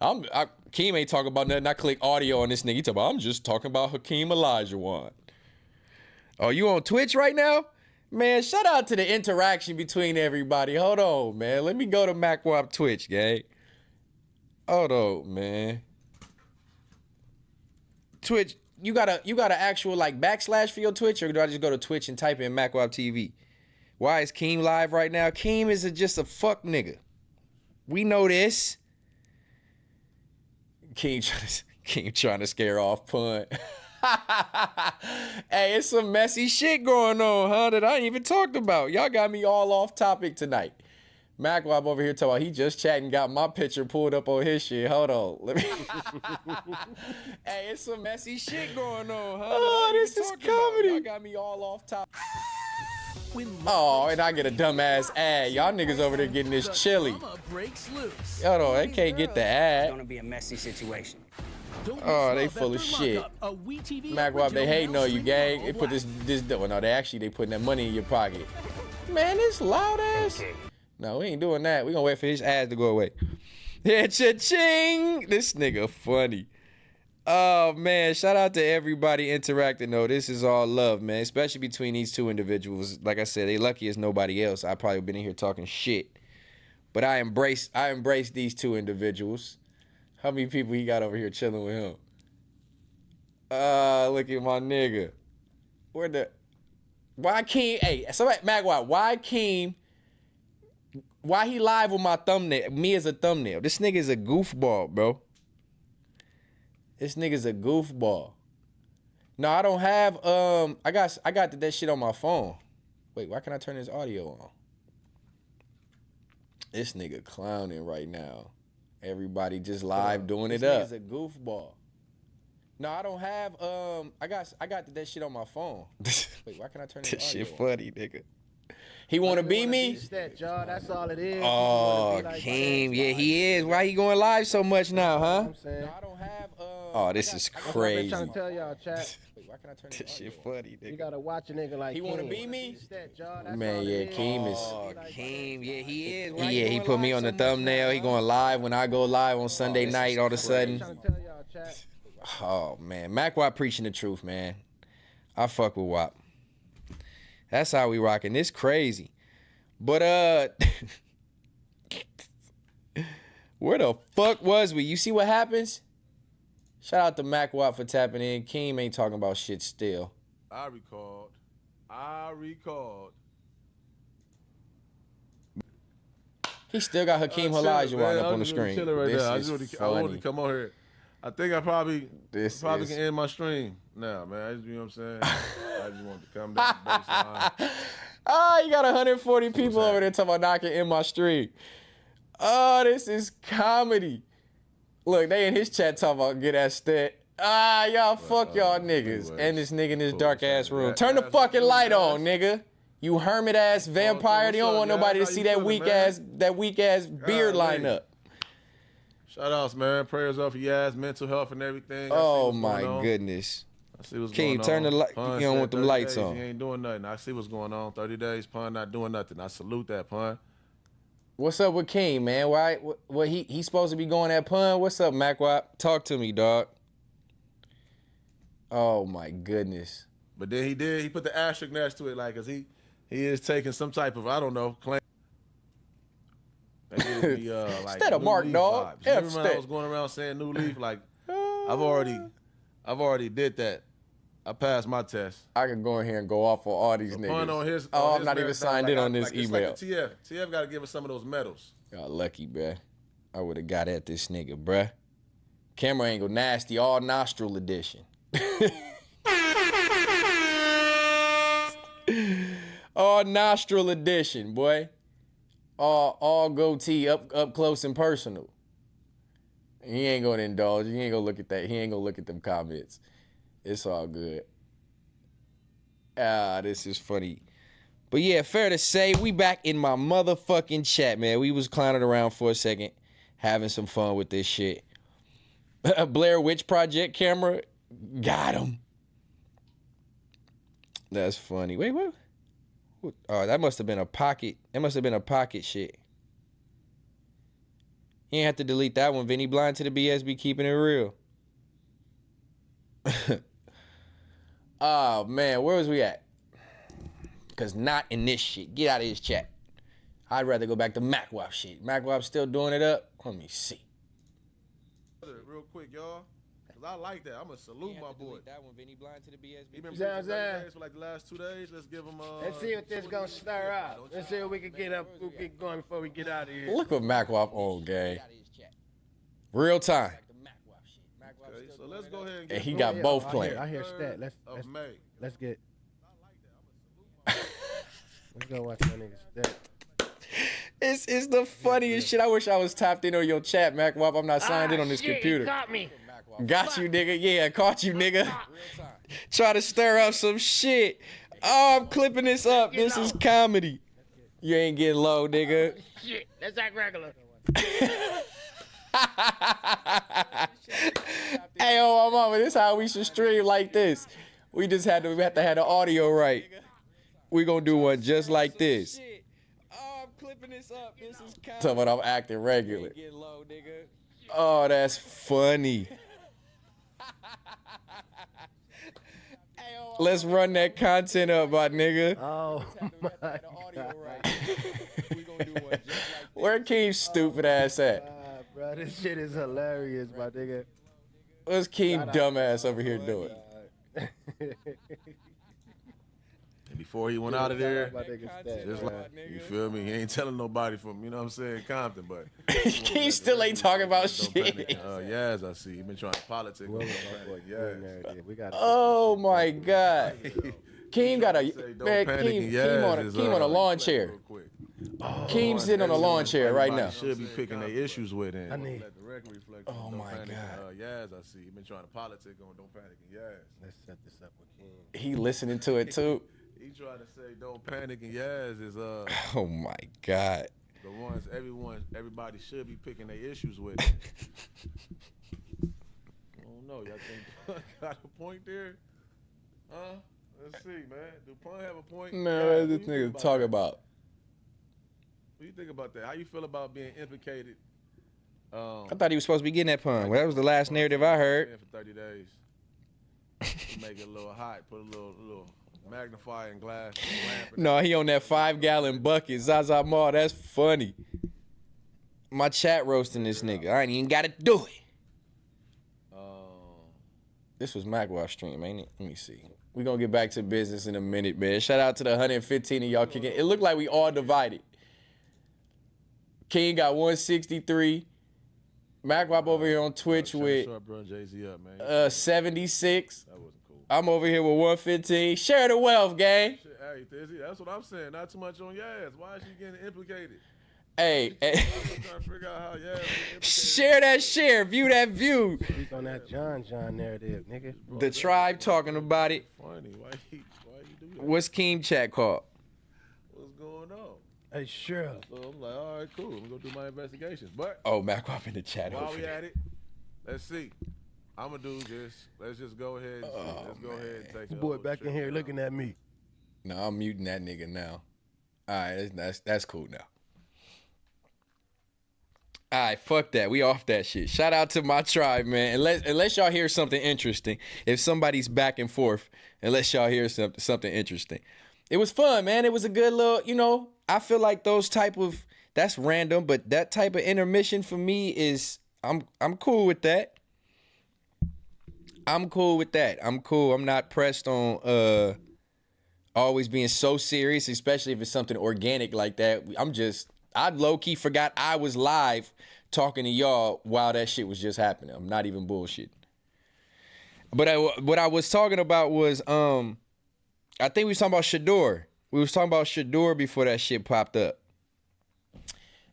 Speaker 1: Keem ain't talking about nothing. I click audio on this nigga. He talking about, I'm just talking about Hakeem Olajuwon. Oh, you on Twitch right now? Man, shout out to the interaction between everybody. Hold on, man. Let me go to MacWop Twitch, gang. Hold on, man. Twitch, you got a actual like backslash for your Twitch, or do I just go to Twitch and type in MacWop TV? Why is Keem live right now? Keem is just a fuck nigga. We know this. King trying to scare off Pun. Hey, it's some messy shit going on, huh? That I ain't even talked about. Y'all got me all off topic tonight. MacWab over here talking about he just chatting, got my picture pulled up on his shit. Hold on. Let me. Hey, it's some messy shit going on, huh? Oh, this is comedy. Y'all got me all off topic. Oh, and I get a dumbass ad. Y'all niggas over there getting this chili. Hold on, they can't get the ad.
Speaker 13: It's gonna be a messy situation.
Speaker 1: Oh, they full of shit. MacWab, they hating on you, gang. They put this. Well, no, they putting that money in your pocket. Man, this loud ass. No, we ain't doing that. We gonna wait for his ads to go away. Yeah, cha-ching. This nigga funny. Oh, man. Shout out to everybody interacting, though. This is all love, man, especially between these two individuals. Like I said, they lucky as nobody else. I probably been in here talking shit. But I embrace these two individuals. How many people he got over here chilling with him? Look at my nigga. Why Keem? Hey, somebody, MacWab, why he live with my thumbnail, me as a thumbnail? This nigga's a goofball, bro. This nigga's a goofball. No, I don't have, I got that shit on my phone. Wait, why can't I turn this audio on? This nigga clowning right now. Everybody just live doing it up. This nigga's a goofball. No, I don't have, I got that shit on my phone. Wait, why can't I turn this audio on? This shit funny, nigga. He want to be me?
Speaker 7: That's all it is.
Speaker 1: Oh, Keem, yeah, he is. Why he going live so much now, huh? No, I don't have, oh, this is crazy.
Speaker 7: I'm trying to tell y'all, chat.
Speaker 1: Wait, why can I turn this shit funny, nigga?
Speaker 7: You gotta watch a nigga like
Speaker 1: he want to be me?
Speaker 7: That's
Speaker 1: Man, yeah, Keem is.
Speaker 13: Oh, Keem, yeah, he is.
Speaker 1: Yeah, he put me on the thumbnail. He going live when I go live on Sunday night all of a sudden. Oh, man. MacWap preaching the truth, man. I fuck with WAP. That's how we rocking. This crazy. But, where the fuck was we? You see what happens? Shout out to MacWap for tapping in. Keem ain't talking about shit still.
Speaker 12: I recalled.
Speaker 1: He still got Hakeem Olajuwon up on the screen.
Speaker 12: Right
Speaker 1: this
Speaker 12: there.
Speaker 1: is
Speaker 12: I wanted to come on here. I think I probably can
Speaker 1: is...
Speaker 12: end my stream now, man. You know what I'm saying? I just wanted to come down the baseline.
Speaker 1: Oh, you got 140 people over there talking about knocking in my stream. Oh, this is comedy. Look, they in his chat talking about get that stat. Y'all fuck y'all niggas. And this nigga in this dark ass room. Turn the fucking light on, nigga. You hermit ass vampire. They don't want nobody to see that weak ass beard line up.
Speaker 12: Shout outs, man. Prayers up for your ass, mental health and everything.
Speaker 1: Oh my goodness.
Speaker 12: I see what's
Speaker 1: going on. Turn the light. You don't want them lights on.
Speaker 12: He ain't doing nothing. I see what's going on. 30 days, Pun not doing nothing. I salute that, Pun.
Speaker 1: What's up with King, man? Why? What he supposed to be going at Pun? What's up, MacWap? Talk to me, dog. Oh my goodness.
Speaker 12: But then he put the asterisk next to it, like, cause he is taking some type of, I don't know, claim. Like
Speaker 1: instead of Mark, dog.
Speaker 12: Remember when I was going around saying New Leaf? Like, I've already did that. I passed my test.
Speaker 1: I can go in here and go off on all these niggas. I'm not even signed in on this email.
Speaker 12: It's like TF got to give us some of those medals.
Speaker 1: Y'all lucky, bruh. I would have got at this nigga, bruh. Camera angle nasty, all nostril edition. All nostril edition, boy. All goatee up close and personal. He ain't gonna indulge. He ain't gonna look at that. He ain't gonna look at them comments. It's all good. This is funny. But yeah, fair to say, we back in my motherfucking chat, man. We was clowning around for a second, having some fun with this shit. Blair Witch Project camera, got him. That's funny. Wait, what? Oh, that must have been a pocket. That must have been a pocket shit. You ain't have to delete that one, Vinny. Blind to the BS, be keeping it real. Oh, man, where was we at? Because not in this shit. Get out of his chat. I'd rather go back to MacWap shit. MacWap still doing it up? Let me see.
Speaker 12: Real quick, y'all. 'Cause I like that. I'm gonna salute my boy.
Speaker 1: That one, Vinny Blind to the BSB.
Speaker 12: He been
Speaker 7: You know what I'm
Speaker 12: preaching
Speaker 7: saying?
Speaker 12: days for like the last 2 days. Let's give him.
Speaker 7: Let's see what this gonna stir up. Let's see what we can get going before we get out of here.
Speaker 1: Look what MacWop on, gang. Real time.
Speaker 12: Okay, so let's go ahead and get
Speaker 1: And he got both playing.
Speaker 7: I hear Stat. Let's get. Let's go watch that nigga Stat.
Speaker 1: It's the funniest shit. I wish I was tapped in on your chat, MacWop. I'm not signed in on this computer.
Speaker 7: Got me.
Speaker 1: Got you, nigga. Yeah, caught you, nigga. Try to stir up some shit. Oh, I'm clipping this up. This is comedy. You ain't getting low, nigga.
Speaker 7: Shit, that's act regular.
Speaker 1: Hey, oh, my mama, this is how we should stream like this. We have to have the audio right. We gonna do one just like this. Oh, I'm clipping this up. This is comedy. Talking about I'm acting regular. Oh, that's funny. Let's run that content up, my nigga.
Speaker 7: Oh my God.
Speaker 1: Where Keem's stupid ass at?
Speaker 7: Bro, this shit is hilarious, my nigga.
Speaker 1: What's Keem dumbass over here doing?
Speaker 12: And before he went out of there,
Speaker 7: My nigga Stat,
Speaker 12: just
Speaker 7: man.
Speaker 12: like, you feel me? He ain't telling nobody from, you know what I'm saying, Compton, but.
Speaker 1: Keem still ain't talking about
Speaker 12: Don't panic.
Speaker 1: shit.
Speaker 12: Yes, I see. He been trying to politic.
Speaker 7: We got.
Speaker 1: Oh my God. Keem got a
Speaker 12: Don't
Speaker 1: man.
Speaker 12: panic and
Speaker 1: Keem
Speaker 12: yes
Speaker 1: on
Speaker 12: is,
Speaker 1: a lawn chair. Keem sitting on a lawn chair right now.
Speaker 12: Should be picking their issues with him.
Speaker 7: I need.
Speaker 12: Oh
Speaker 1: my God.
Speaker 12: Yes, I see. He been trying to politic on Don't Panic and yes.
Speaker 7: Let's set this up with King.
Speaker 1: He listening to it too.
Speaker 12: He tried to say Don't Panic and yes is
Speaker 1: Oh my God.
Speaker 12: the ones everybody should be picking their issues with. I don't know. Y'all think got a point there? Huh? Let's see, man. Do Pun have a point?
Speaker 1: Man,
Speaker 12: Yeah,
Speaker 1: what
Speaker 12: what
Speaker 1: this
Speaker 12: you think
Speaker 1: nigga talk about?
Speaker 12: What do you think about that? How you feel about being implicated?
Speaker 1: I thought he was supposed to be getting that pun. Well, that was the last narrative I heard.
Speaker 12: For 30 days. Make it a little hot. Put a little magnifying glass. Lamp in
Speaker 1: No, he on that 5-gallon bucket. Zaza Mall, that's funny. My chat roasting this nigga. I ain't even got to do it. This was MacWatch stream, ain't it? Let me see. We gonna get back to business in a minute, man. Shout out to the 115 of y'all kicking. It looked like we all divided. King got 163. MacWap over here on Twitch with
Speaker 12: Jay-Z up, man.
Speaker 1: 76.
Speaker 12: That wasn't cool.
Speaker 1: I'm over here with 115. Share the wealth, gang.
Speaker 12: Hey, Thizzy, that's what I'm saying. Not too much on Yaz. Why is she getting implicated?
Speaker 1: Hey,
Speaker 12: I'm just trying to figure out how Yaz is implicated.
Speaker 1: share that share, view that view.
Speaker 7: Speak on that John narrative, nigga.
Speaker 1: The tribe talking about it.
Speaker 12: Funny. Why you do that?
Speaker 1: What's Keem chat called?
Speaker 12: What's going on?
Speaker 7: Hey, sure.
Speaker 12: So I'm like, all right, cool. I'm going to do my investigations. But
Speaker 1: Oh, MacWap in the chat.
Speaker 12: while
Speaker 1: over
Speaker 12: we
Speaker 1: there.
Speaker 12: at it, let's see. I'm going to do this. Let's just go ahead and see. Let's go ahead and take
Speaker 7: This boy back in here looking at me.
Speaker 1: No, I'm muting that nigga now. All right, that's cool now. All right, fuck that. We off that shit. Shout out to my tribe, man. Unless y'all hear something interesting, if somebody's back and forth, unless y'all hear something interesting. It was fun, man. It was a good little, I feel like those type of, that's random, but that type of intermission for me is, I'm cool with that. I'm cool with that. I'm cool. I'm not pressed on always being so serious, especially if it's something organic like that. I low-key forgot I was live talking to y'all while that shit was just happening. I'm not even bullshitting. But what I was talking about was, I think we was talking about Shedeur. We was talking about Shedeur before that shit popped up.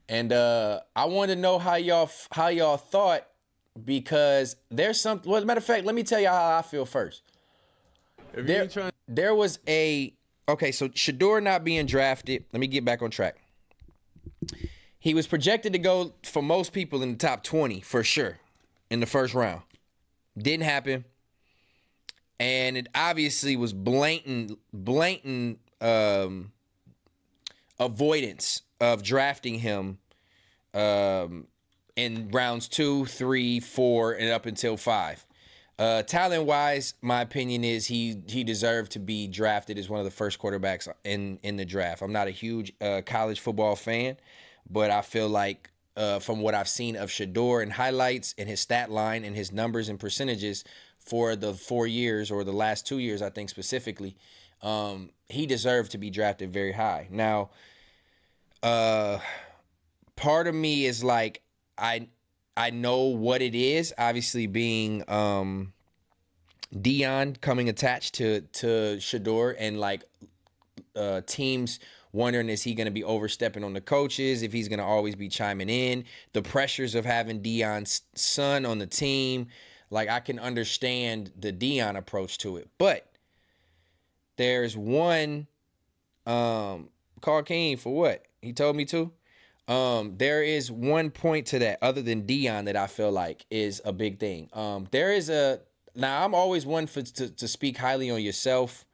Speaker 1: And I wanted to know how y'all thought, because there's something, well, as a matter of fact, let me tell y'all how I feel first. There was okay, so Shedeur not being drafted, let me get back on track. He was projected to go, for most people, in the top 20 for sure in the first round. Didn't happen. And it obviously was blatant avoidance of drafting him in rounds 2, 3, 4, and up until 5. Talent-wise, my opinion is he deserved to be drafted as one of the first quarterbacks in the draft. I'm not a huge college football fan, but I feel like from what I've seen of Shedeur and highlights and his stat line and his numbers and percentages for the 4 years or the last 2 years, I think specifically, he deserved to be drafted very high. Now, part of me is like, I know what it is, obviously being Deion coming attached to Shedeur, and like teams wondering, is he going to be overstepping on the coaches, if he's going to always be chiming in, the pressures of having Deion's son on the team. Like, I can understand the Deion approach to it. But there's one, call King for what? He told me to. There is one point to that other than Deion that I feel like is a big thing. Now I'm always one to speak highly on yourself,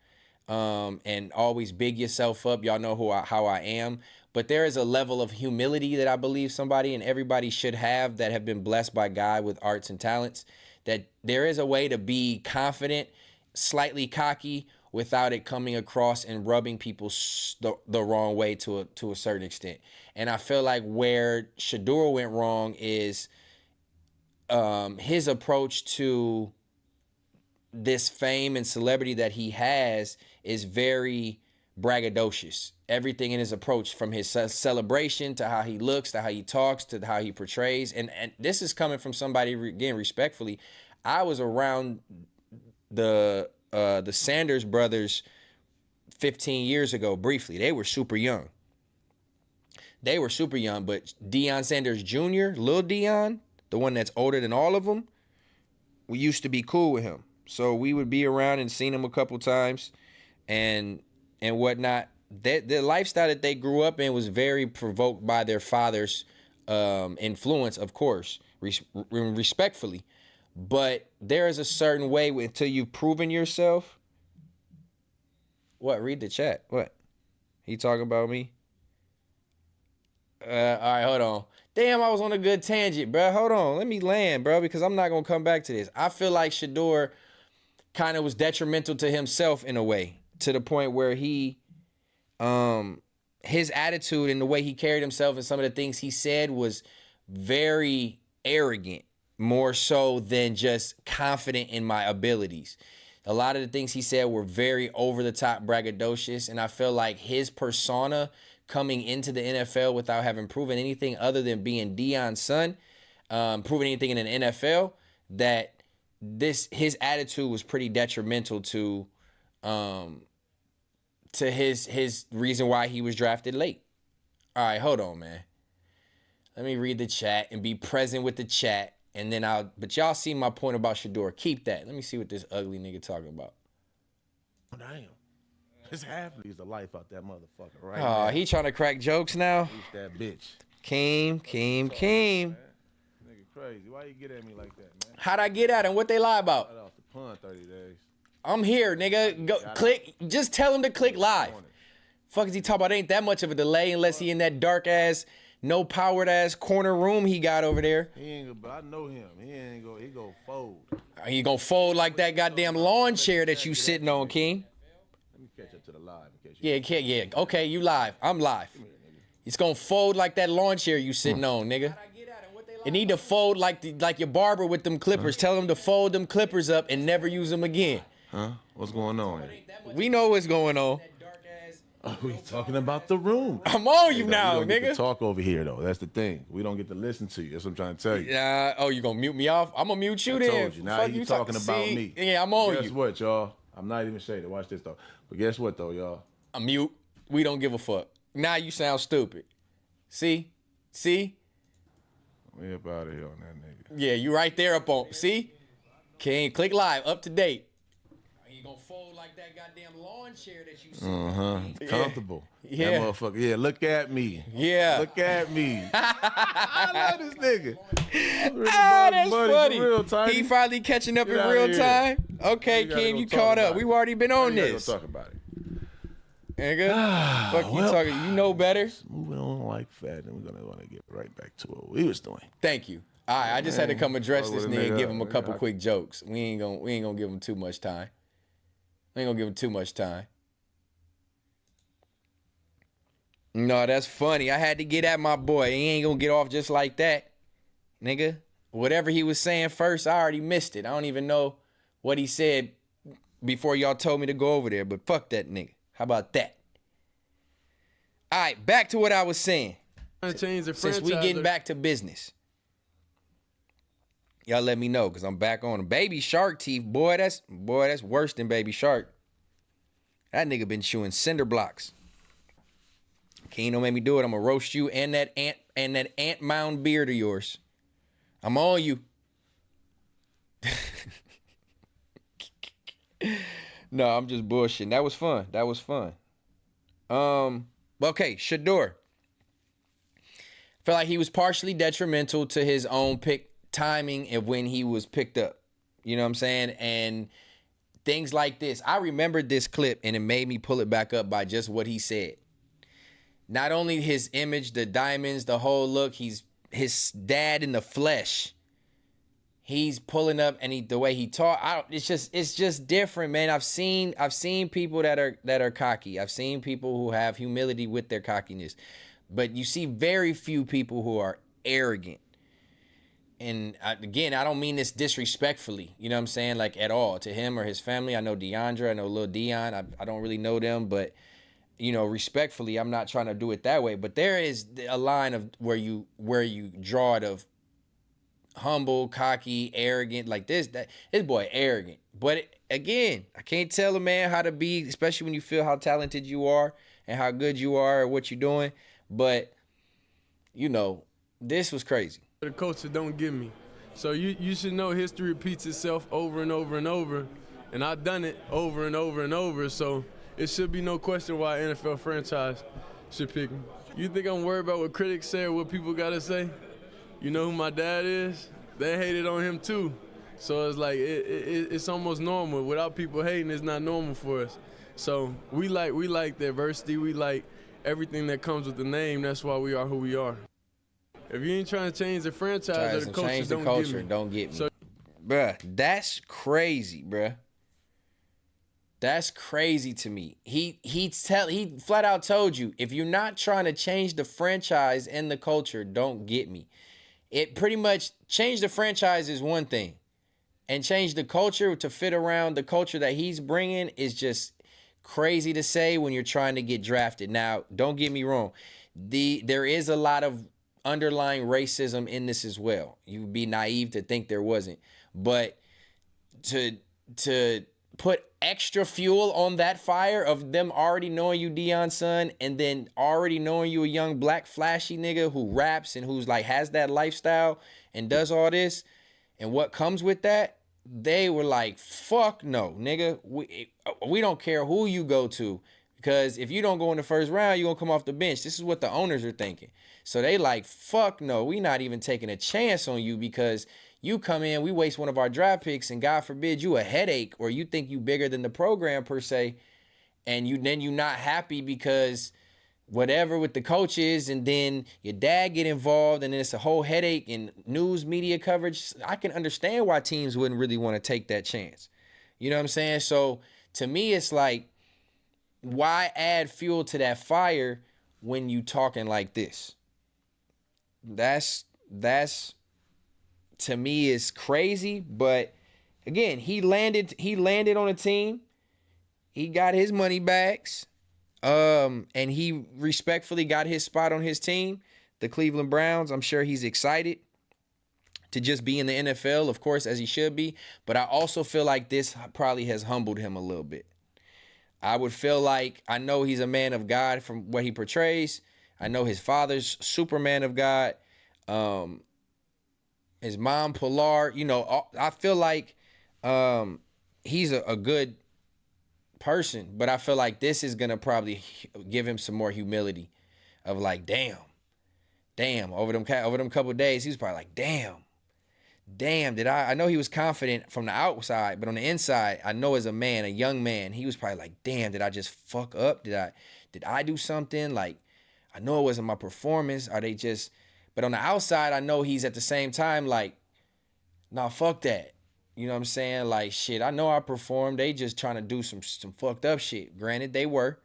Speaker 1: and always big yourself up. Y'all know how I am. But there is a level of humility that I believe somebody and everybody should have that have been blessed by God with arts and talents, that there is a way to be confident, slightly cocky, without it coming across and rubbing people the wrong way to a certain extent. And I feel like where Shedeur went wrong is his approach to this fame and celebrity that he has is very braggadocious. Everything in his approach, from his celebration to how he looks to how he talks to how he portrays, and this is coming from somebody, again, respectfully. I was around the Sanders brothers 15 years ago briefly. They were super young. But Deion Sanders Jr., Lil Deion, the one that's older than all of them, we used to be cool with him. So we would be around and seen him a couple times and whatnot. The lifestyle that they grew up in was very provoked by their father's influence, of course, respectfully. But there is a certain way until you've proven yourself. What? Read the chat. What? He talking about me? All right, hold on. Damn, I was on a good tangent, bro. Hold on. Let me land, bro, because I'm not going to come back to this. I feel like Shedeur kind of was detrimental to himself in a way, to the point where he, his attitude and the way he carried himself and some of the things he said was very arrogant, more so than just confident in my abilities. A lot of the things he said were very over-the-top braggadocious, and I feel like his persona coming into the NFL without having proven anything other than being Deion's son, proven anything in an NFL, that his attitude was pretty detrimental to his reason why he was drafted late. All right, hold on, man. Let me read the chat and be present with the chat, and then but y'all see my point about Shedeur. Keep that. Let me see what this ugly nigga talking about.
Speaker 12: Damn. His half leaves the life out that motherfucker right
Speaker 1: Oh,
Speaker 12: now.
Speaker 1: he trying to crack jokes now?
Speaker 12: He's that bitch.
Speaker 1: Keem.
Speaker 12: Nigga crazy. Why you get at me like that, man?
Speaker 1: How'd I get at him? What they lie about?
Speaker 12: Right off the pun 30 days.
Speaker 1: I'm here, nigga. Go click. Just tell him to click live. Fuck is he talking about? Ain't that much of a delay unless he in that dark ass, no powered ass corner room he got over there.
Speaker 12: He ain't, but I know him. He go fold.
Speaker 1: He gonna fold like that goddamn lawn chair that you sitting on, King.
Speaker 12: Let me catch up to the live in case
Speaker 1: you. Yeah. Okay, you live. I'm live. It's gonna fold like that lawn chair you sitting on, nigga. It need to fold like your barber with them clippers. Tell him to fold them clippers up and never use them again.
Speaker 12: Huh? What's going on?
Speaker 1: We know what's going on.
Speaker 12: Oh, we talking about the room.
Speaker 1: I'm on you now,
Speaker 12: we don't
Speaker 1: nigga.
Speaker 12: Get to talk over here though. That's the thing. We don't get to listen to you. That's what I'm trying to tell you.
Speaker 1: Oh, you gonna mute me off? I'm gonna mute you then.
Speaker 12: I told you. Now you talking about me.
Speaker 1: Yeah, I'm on you.
Speaker 12: Guess what, y'all? I'm not even shaded. Watch this though. But guess what though, y'all?
Speaker 1: I'm mute. We don't give a fuck. Now you sound stupid. See?
Speaker 12: We up out of here on that nigga.
Speaker 1: Yeah, you right there up on. See? King, click live, up to date. You gonna fold like that goddamn lawn chair that you see.
Speaker 12: Comfortable.
Speaker 1: Yeah.
Speaker 12: That motherfucker. Yeah, look at me.
Speaker 1: Yeah.
Speaker 12: Look at me. I love this nigga.
Speaker 1: That's funny.
Speaker 12: Real, Tiny.
Speaker 1: He finally catching up
Speaker 12: Get
Speaker 1: in
Speaker 12: out
Speaker 1: real
Speaker 12: of here.
Speaker 1: time. Okay, King, you caught up. We've already been on this.
Speaker 12: Talk about it.
Speaker 1: Nigga, fuck you talking. You know better.
Speaker 12: Moving on like that, and we're gonna get right back to what we was doing.
Speaker 1: Thank you. All right, I just had to come address
Speaker 12: Fuck
Speaker 1: this
Speaker 12: with a
Speaker 1: nigga and
Speaker 12: nigga.
Speaker 1: give him a couple quick jokes. We ain't gonna give him too much time. No, that's funny. I had to get at my boy. He ain't gonna get off just like that, nigga. Whatever he was saying first, I already missed it. I don't even know what he said before y'all told me to go over there, but fuck that nigga. How about that? All right, back to what I was saying. Since we getting back to business. Y'all let me know, because I'm back on Baby Shark teeth. Boy, that's worse than Baby Shark. That nigga been chewing cinder blocks. Keno made me do it. I'm gonna roast you and that ant mound beard of yours. I'm on you. No, I'm just bullshitting. That was fun. Okay, Shedeur. I feel like he was partially detrimental to his own timing and when he was picked up. You know what I'm saying? And things like this. I remembered this clip and it made me pull it back up by just what he said. Not only his image, the diamonds, the whole look, he's his dad in the flesh. He's pulling up and the way he talk, it's just different, man. I've seen people that are cocky. I've seen people who have humility with their cockiness. But you see very few people who are arrogant. And again, I don't mean this disrespectfully, you know what I'm saying? Like at all to him or his family. I know DeAndre, I know Lil Deion. I don't really know them, but you know, respectfully, I'm not trying to do it that way. But there is a line of where you draw it of humble, cocky, arrogant, like this boy arrogant. But again, I can't tell a man how to be, especially when you feel how talented you are and how good you are at what you're doing. But you know, this was crazy.
Speaker 14: The culture don't give me. So you should know history repeats itself over and over and over. And I've done it over and over and over. So it should be no question why an NFL franchise should pick me. You think I'm worried about what critics say or what people gotta say? You know who my dad is? They hated on him too. So it's like, it's almost normal. Without people hating, it's not normal for us. So we like diversity. We like everything that comes with the name. That's why we are who we are. If you ain't trying to change the franchise or the culture,
Speaker 1: don't get me. So, bruh, that's crazy, bruh. That's crazy to me. He flat out told you, if you're not trying to change the franchise and the culture, don't get me. It pretty much change the franchise is one thing, and change the culture to fit around the culture that he's bringing is just crazy to say when you're trying to get drafted. Now, don't get me wrong. There is a lot of underlying racism in this as well. You'd be naive to think there wasn't. But to put extra fuel on that fire of them already knowing you Deion's son and then already knowing you a young black flashy nigga who raps and who's like has that lifestyle and does all this and what comes with that, they were like, fuck no, nigga. We don't care who you go to, because if you don't go in the first round, you're gonna come off the bench. This is what the owners are thinking. So they like, fuck no, we not even taking a chance on you, because you come in, we waste one of our draft picks, and God forbid you a headache, or you think you bigger than the program per se, and you not happy because whatever with the coaches, and then your dad get involved, and then it's a whole headache and news media coverage. I can understand why teams wouldn't really want to take that chance. You know what I'm saying? So to me, it's like, why add fuel to that fire when you talking like this? That's to me is crazy. But again, he landed on a team. He got his money bags. And he respectfully got his spot on his team, the Cleveland Browns. I'm sure he's excited to just be in the NFL, of course, as he should be. But I also feel like this probably has humbled him a little bit. I would feel like, I know he's a man of God from what he portrays. I know his father's Superman of God. His mom, Pilar, you know, I feel like he's a good person, but I feel like this is going to probably give him some more humility of like, damn, over them couple of days, he was probably like, damn, I know he was confident from the outside, but on the inside, I know as a man, a young man, he was probably like, damn, did I just fuck up? Did I do something? Like, I know it wasn't my performance. But on the outside, I know he's at the same time like, nah, fuck that. You know what I'm saying? Like, shit, I know I performed. They just trying to do some fucked up shit. Granted, they were.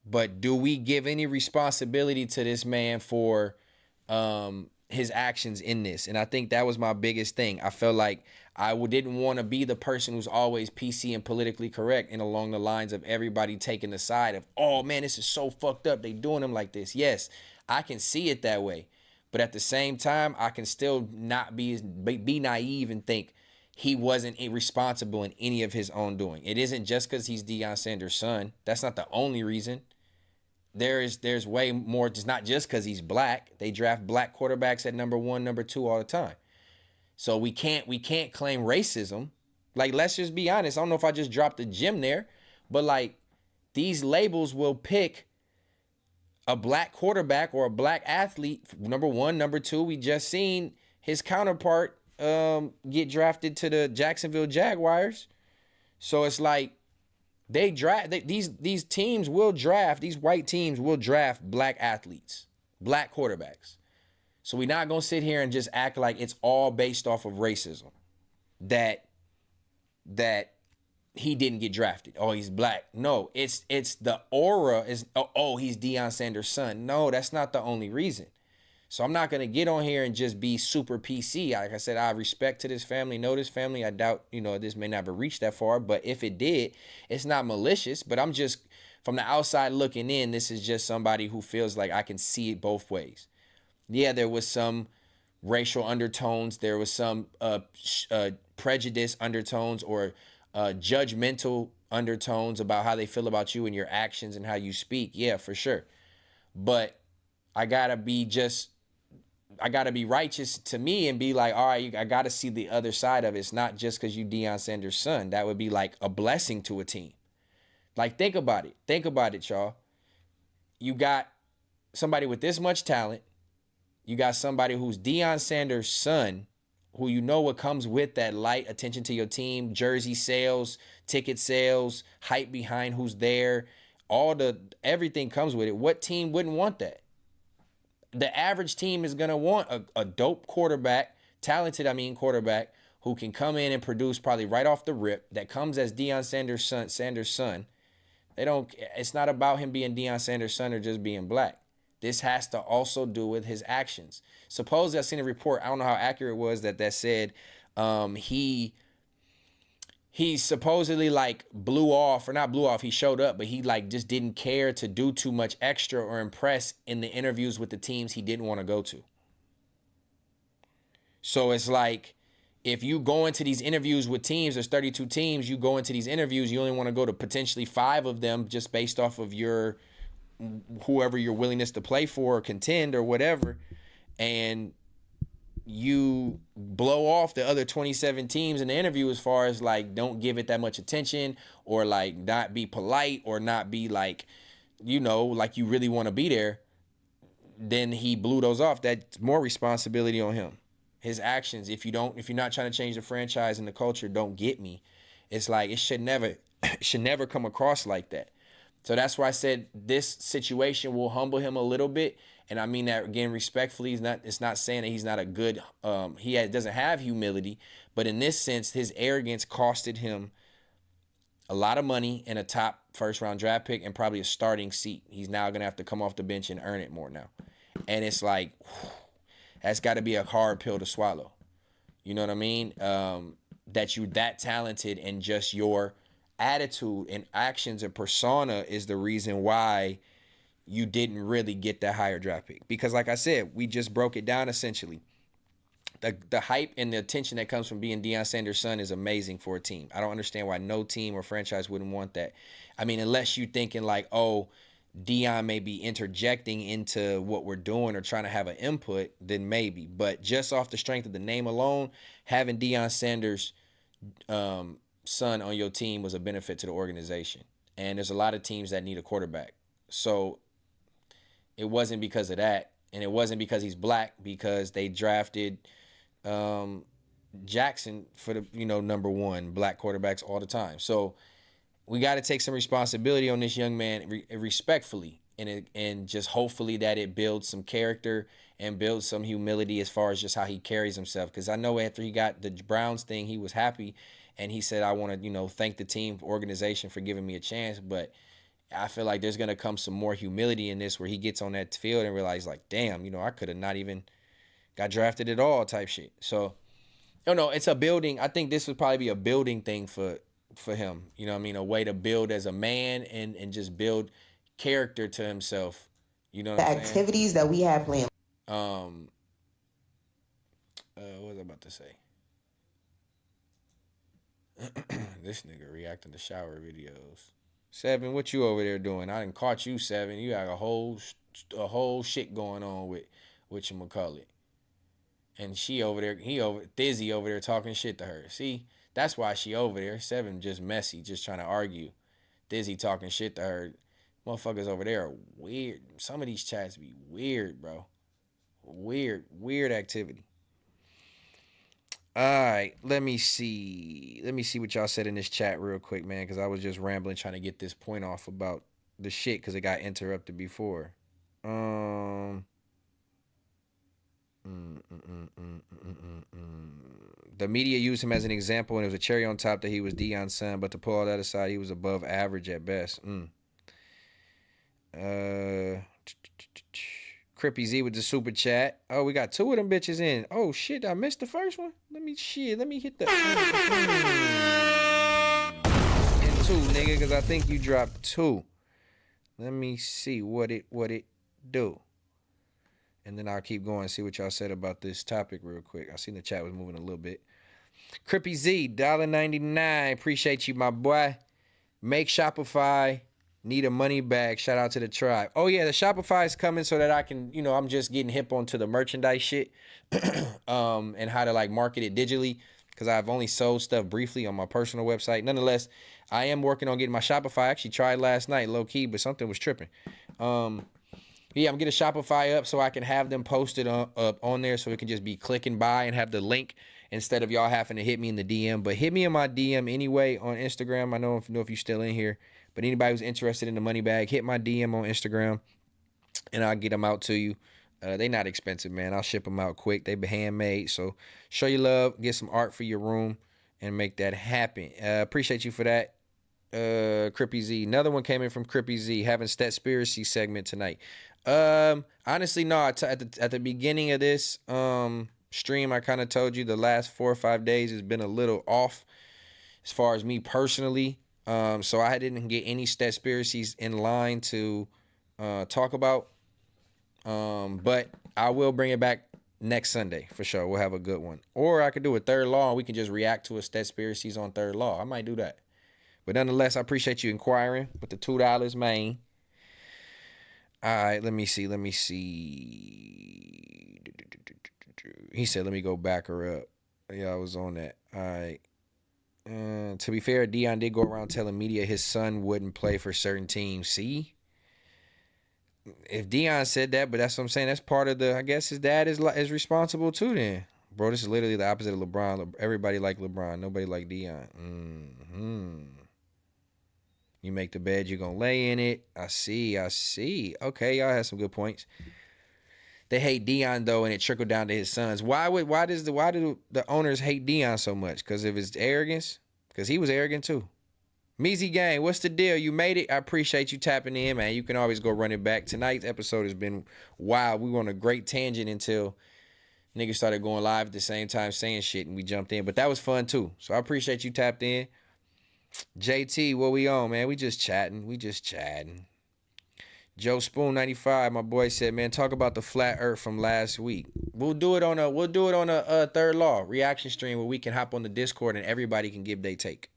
Speaker 1: But do we give any responsibility to this man for his actions in this? And I think that was my biggest thing. I felt like I didn't want to be the person who's always PC and politically correct and along the lines of everybody taking the side of, oh man, this is so fucked up, they doing him like this. Yes, I can see it that way. But at the same time, I can still not be naive and think he wasn't irresponsible in any of his own doing. It isn't just because he's Deion Sanders' son. That's not the only reason. There's way more. It's not just because he's black. They draft black quarterbacks at number 1, number 2 all the time. So we can't claim racism. Like, let's just be honest. I don't know if I just dropped a gem there, but like, these labels will pick a black quarterback or a black athlete, number 1, number 2. We just seen his counterpart get drafted to the Jacksonville Jaguars. So it's like these teams will draft, these white teams will draft black athletes, black quarterbacks. So we're not going to sit here and just act like it's all based off of racism, that he didn't get drafted. Oh, he's black. No, it's the aura is, oh, he's Deion Sanders' son. No, that's not the only reason. So I'm not going to get on here and just be super PC. Like I said, I have respect to this family, know this family. I doubt, this may never reach that far, but if it did, it's not malicious. But I'm just, from the outside looking in, this is just somebody who feels like I can see it both ways. Yeah, there was some racial undertones. There was some prejudice undertones or judgmental undertones about how they feel about you and your actions and how you speak. Yeah, for sure. But I gotta be righteous to me and be like, all right, I gotta see the other side of it. It's not just because you Deion Sanders' son. That would be like a blessing to a team. Like, think about it. Think about it, y'all. You got somebody with this much talent. You got somebody who's Deion Sanders' son, who what comes with that light attention to your team, jersey sales, ticket sales, hype behind who's there, everything comes with it. What team wouldn't want that? The average team is going to want a dope quarterback, talented quarterback, who can come in and produce probably right off the rip, that comes as Deion Sanders' son. It's not about him being Deion Sanders' son or just being black. This has to also do with his actions. Supposedly, I seen a report, I don't know how accurate it was, that said he supposedly he showed up, but he just didn't care to do too much extra or impress in the interviews with the teams he didn't want to go to. So it's like, if you go into these interviews with teams, there's 32 teams, you go into these interviews, you only want to go to potentially 5 of them just based off of whoever your willingness to play for or contend or whatever, and you blow off the other 27 teams in the interview as far as don't give it that much attention or not be polite or not be you really want to be there, then he blew those off. That's more responsibility on him. His actions, if you're not trying to change the franchise and the culture, don't get me. It's like, it should never come across like that. So that's why I said this situation will humble him a little bit. And I mean that, again, respectfully. It's not saying that he's not a good, doesn't have humility. But in this sense, his arrogance costed him a lot of money and a top first-round draft pick and probably a starting seat. He's now going to have to come off the bench and earn it more now. And it's like, that's got to be a hard pill to swallow. You know what I mean? That you're that talented and just your attitude and actions and persona is the reason why you didn't really get that higher draft pick. Because like I said, we just broke it down essentially. The hype and the attention that comes from being Deion Sanders' son is amazing for a team. I don't understand why no team or franchise wouldn't want that. I mean, unless you're thinking Deion may be interjecting into what we're doing or trying to have an input, then maybe. But just off the strength of the name alone, having Deion Sanders' son on your team was a benefit to the organization. And there's a lot of teams that need a quarterback. So it wasn't because of that. And it wasn't because he's black, because they drafted Jackson for the, number 1 black quarterbacks all the time. So we got to take some responsibility on this young man respectfully, and just hopefully that it builds some character and builds some humility as far as just how he carries himself. Because I know after he got the Browns thing, he was happy. And he said, I want to, thank the team organization for giving me a chance. But I feel like there's gonna come some more humility in this, where he gets on that field and realizes, like, damn, you know, I could have not even got drafted at all, type shit. So, I don't know. It's a building. I think this would probably be a building thing for him. You know what I mean? A way to build as a man and just build character to himself. You know what I'm saying?
Speaker 15: The activities that we have planned.
Speaker 1: What was I about to say? This nigga reacting to shower videos. Seven, what you over there doing? I done caught you, Seven. You got a whole shit going on with whatchamacallit. And she over there, Thizzy over there talking shit to her. See, that's why she over there. Seven just messy, just trying to argue. Thizzy talking shit to her. Motherfuckers over there are weird. Some of these chats be weird, bro. Weird activity. All right, let me see what y'all said in this chat real quick, man, because I was just rambling trying to get this point off about the shit because it got interrupted before. The media used him as an example, and it was a cherry on top that he was Deion's son, but to pull all that aside, he was above average at best. Crippy Z with the super chat. Oh, we got two of them bitches in. Oh shit, I missed the first one. Let me hit the and two, nigga, because I think you dropped two. Let me see what it do. And then I'll keep going and see what y'all said about this topic real quick. I seen the chat was moving a little bit. Crippy Z, $1.99. Appreciate you, my boy. Make Shopify. Need a money bag. Shout out to the tribe. Oh, yeah, the Shopify is coming so that I can, you know, I'm just getting hip onto the merchandise shit and how to, like, market it digitally because I've only sold stuff briefly on my personal website. Nonetheless, I am working on getting my Shopify. I actually tried last night, low-key, but something was tripping. Yeah, I'm getting a Shopify up so I can have them posted on there so it can just be click and buy and have the link instead of y'all having to hit me in the DM. But hit me in my DM anyway on Instagram. I know if you're still in here. But anybody who's interested in the money bag, hit my DM on Instagram, and I'll get them out to you. They not expensive, man. I'll ship them out quick. They be handmade. So show your love, get some art for your room, and make that happen. Appreciate you for that, Crippy Z. Another one came in from Crippy Z, having Stetspiracy segment tonight. Honestly, no. At the beginning of this stream, I kind of told you the last 4 or 5 days has been a little off as far as me personally. So I didn't get any Stetspiracies in line to talk about. But I will bring it back next Sunday for sure. We'll have a good one. Or I could do a Third Law and we can just react to a Stetspiracies on Third Law. I might do that. But nonetheless, I appreciate you inquiring with the $2, man. All right, let me see. He said, let me go back her up. Yeah, I was on that. All right. To be fair, Deion did go around telling media his son wouldn't play for certain teams. See? If Deion said that, but that's what I'm saying. That's part of I guess his dad is responsible too then. Bro, this is literally the opposite of LeBron. Everybody like LeBron. Nobody like Deion. You make the bed, you're going to lay in it. I see. Okay, y'all have some good points. They hate Deion though, and it trickled down to his sons. Why do the owners hate Deion so much? Because of his arrogance? Because he was arrogant too. Meezy Gang, what's the deal? You made it. I appreciate you tapping in, man. You can always go run it back. Tonight's episode has been wild. We were on a great tangent until niggas started going live at the same time saying shit, and we jumped in. But that was fun too. So I appreciate you tapped in. JT, what we on, man? We just chatting. Joe Spoon 95, my boy said, man, talk about the flat earth from last week. We'll do it on a Third Law reaction stream where we can hop on the Discord and everybody can give their take.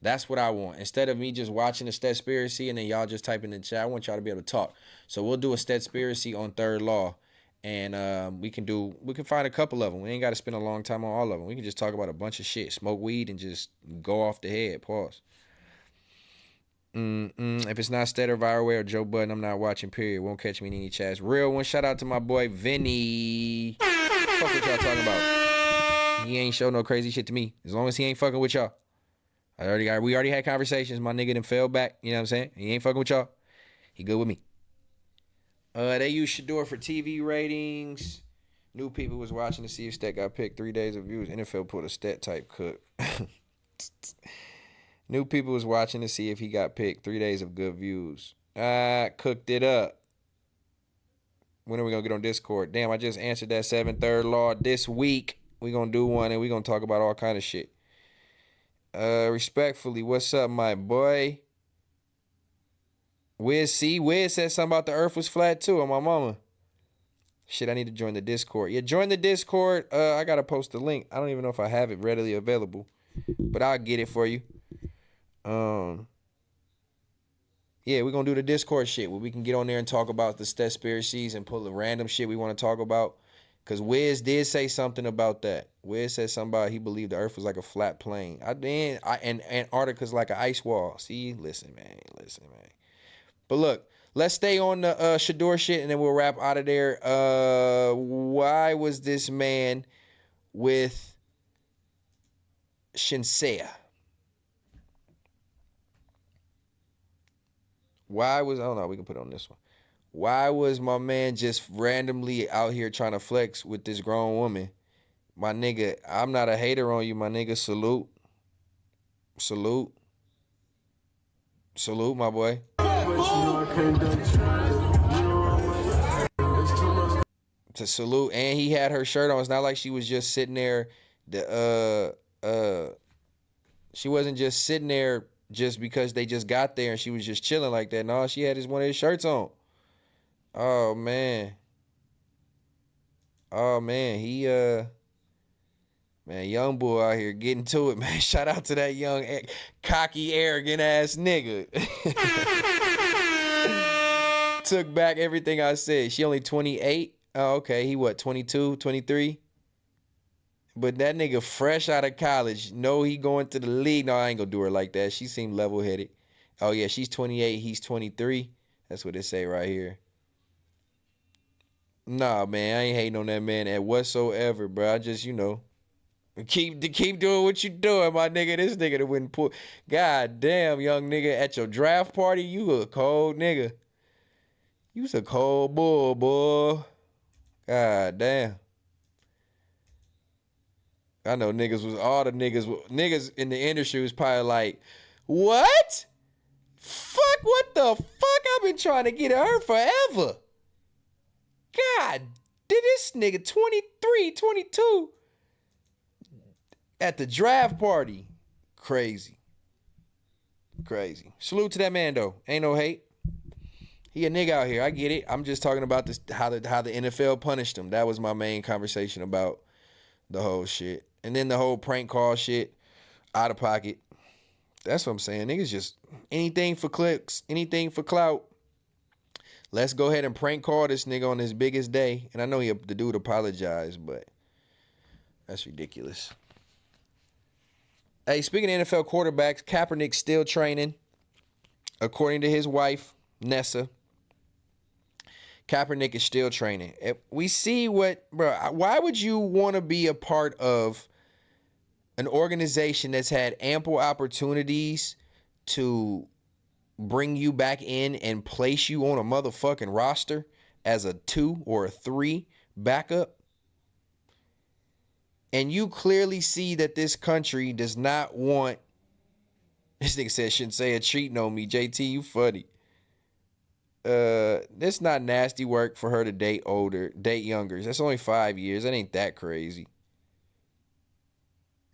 Speaker 1: That's what I want. Instead of me just watching the Stetspiracy and then y'all just type in the chat, I want y'all to be able to talk. So we'll do a Stetspiracy on Third Law, and we can find a couple of them. We ain't got to spend a long time on all of them. We can just talk about a bunch of shit, smoke weed, and just go off the head. Pause. If it's not Stetter, Vireway, or Joe Budden, I'm not watching, period. Won't catch me in any chats. Real one, shout out to my boy Vinny. Fuck what y'all talking about. He ain't show no crazy shit to me. As long as he ain't fucking with y'all. We already had conversations. My nigga done fell back. You know what I'm saying? He ain't fucking with y'all. He good with me. They use Shedeur for TV ratings. New people was watching to see if Stet got picked. 3 days of views. NFL pulled a Stet type cook. New people was watching to see if he got picked. 3 days of good views. Cooked it up. When are we going to get on Discord? Damn, I just answered that 7/3 law this week. We going to do one and we going to talk about all kind of shit. Respectfully, what's up, my boy? Wiz said something about the earth was flat too on my mama. Shit, I need to join the Discord. Yeah, join the Discord. I got to post the link. I don't even know if I have it readily available, but I'll get it for you. Yeah, we're going to do the Discord shit where we can get on there and talk about the Stetspiracies and pull the random shit we want to talk about. Because Wiz did say something about that. Wiz said something about he believed the earth was like a flat plane. And Antarctica's like an ice wall. See? Listen, man. But look, let's stay on the Shedeur shit and then we'll wrap out of there. Why was this man with Shinsea? I don't know, we can put it on this one. Why was my man just randomly out here trying to flex with this grown woman? My nigga, I'm not a hater on you, my nigga. Salute. Salute, my boy. To salute. And he had her shirt on. It's not like she was just sitting there. She wasn't just sitting there just because they just got there and she was just chilling like that. No, she had one of his shirts on. Oh man. He man, young boy out here getting to it, man. Shout out to that young, cocky, arrogant ass nigga. Took back everything I said. She only 28. Oh, okay. He what, 22, 23? But that nigga fresh out of college. No, he going to the league. No, I ain't gonna do her like that. She seemed level-headed. Oh, yeah, she's 28. He's 23. That's what it say right here. Nah, man, I ain't hating on that man at whatsoever, bro. I just, keep doing what you doing, my nigga. This nigga that wouldn't pull. God damn, young nigga, at your draft party, you a cold nigga. You's a cold bull, boy. God damn. I know niggas in the industry was probably like, what? Fuck, what the fuck? I've been trying to get her forever. God, did this nigga 23, 22 at the draft party. Crazy. Salute to that man though. Ain't no hate. He a nigga out here. I get it. I'm just talking about this how the NFL punished him. That was my main conversation about the whole shit. And then the whole prank call shit, out of pocket. That's what I'm saying. Niggas just anything for clicks, anything for clout. Let's go ahead and prank call this nigga on his biggest day. And I know the dude apologized, but that's ridiculous. Hey, speaking of NFL quarterbacks, Kaepernick still training. According to his wife, Nessa, Kaepernick is still training. We see why would you want to be a part of an organization that's had ample opportunities to bring you back in and place you on a motherfucking roster as a 2 or a 3 backup? And you clearly see that this country does not want, this nigga said shouldn't say a cheating on me. JT, you funny. It's not nasty work for her to date youngers. That's only 5 years. That ain't that crazy.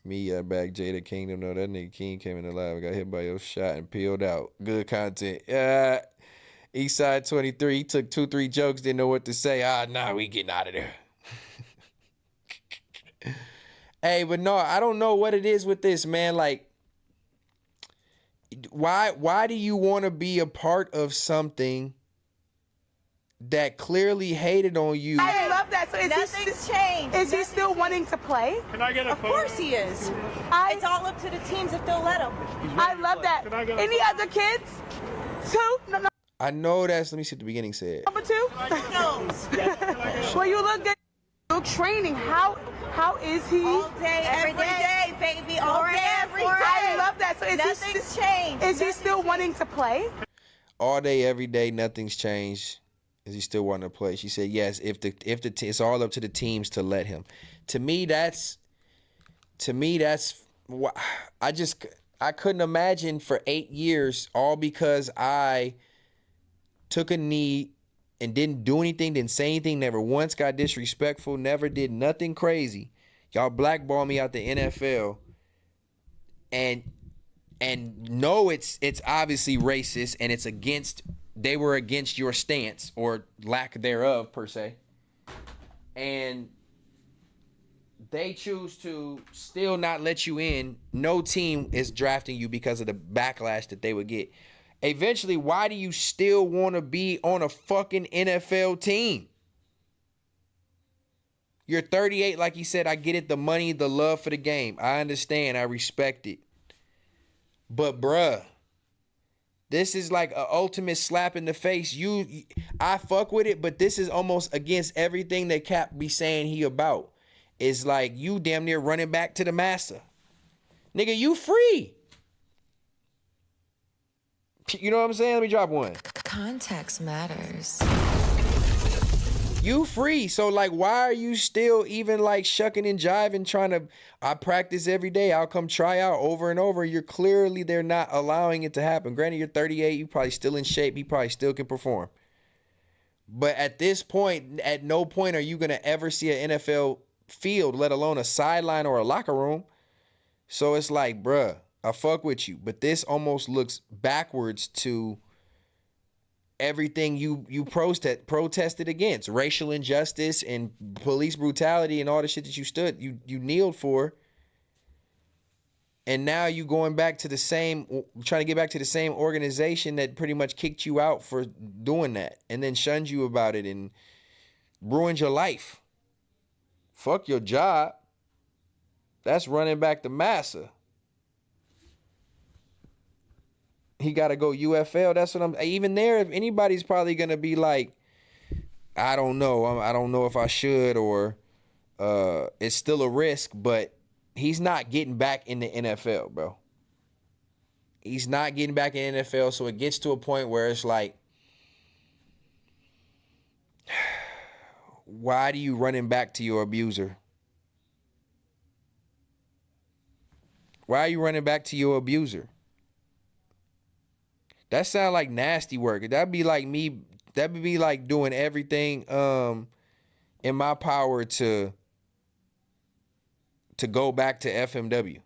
Speaker 1: Me, back Jada Kingdom. No, that nigga King came in alive. Got hit by your shot and peeled out. Good content. Eastside 23. He took 2-3 jokes. Didn't know what to say. Nah, we getting out of there. Hey, but no, I don't know what it is with this, man. Like, why do you want to be a part of something that clearly hated on you?
Speaker 15: I love that. So nothing's changed. Is he still wanting to play?
Speaker 16: Can I get a photo?
Speaker 15: Of course he is. It's all up to the teams if they'll let him. I love that. Any other kids? 2? No.
Speaker 1: I know that's. Let me see what the beginning said.
Speaker 15: Number 2? No. Well, you look good. Still training. How is he? All day, every day, baby. All day, every day. I love that. So nothing's changed. Is he still wanting to play?
Speaker 1: All day, every day, nothing's changed. Is he still wanting to play? She said yes. If it's all up to the teams to let him. To me, that's I couldn't imagine for 8 years, all because I took a knee and didn't do anything, didn't say anything, never once got disrespectful, never did nothing crazy. Y'all blackball me out the NFL, and no, it's obviously racist, and it's they were against your stance or lack thereof per se, and they choose to still not let you in. No team is drafting you because of the backlash that they would get. Eventually, why do you still want to be on a fucking NFL team? You're 38, like you said. I get it. The money, the love for the game. I understand. I respect it. But, bruh, this is like an ultimate slap in the face. I fuck with it, but this is almost against everything that Cap be saying he about. It's like you damn near running back to the massa. Nigga, you free. You know what I'm saying? Let me drop one.
Speaker 2: Context matters.
Speaker 1: You free. So, like, why are you still even, like, shucking and jiving, trying to, I practice every day. I'll come try out over and over. They're not allowing it to happen. Granted, you're 38. You probably still in shape. You probably still can perform. But at this point, at no point are you going to ever see an NFL field, let alone a sideline or a locker room. So it's like, bruh, I fuck with you, but this almost looks backwards to everything you protested against, racial injustice and police brutality and all the shit that you kneeled for. And now you trying to get back to the same organization that pretty much kicked you out for doing that and then shunned you about it and ruined your life. Fuck your job. That's running back to massa. He got to go UFL. That's what even there, if anybody's probably going to be like, I don't know. I don't know if I should, or it's still a risk, but he's not getting back in the NFL, bro. He's not getting back in the NFL, so it gets to a point where it's like, why do you running back to your abuser? Why are you running back to your abuser? That sound like nasty work. That'd be like me. That would be like doing everything in my power to go back to FMW.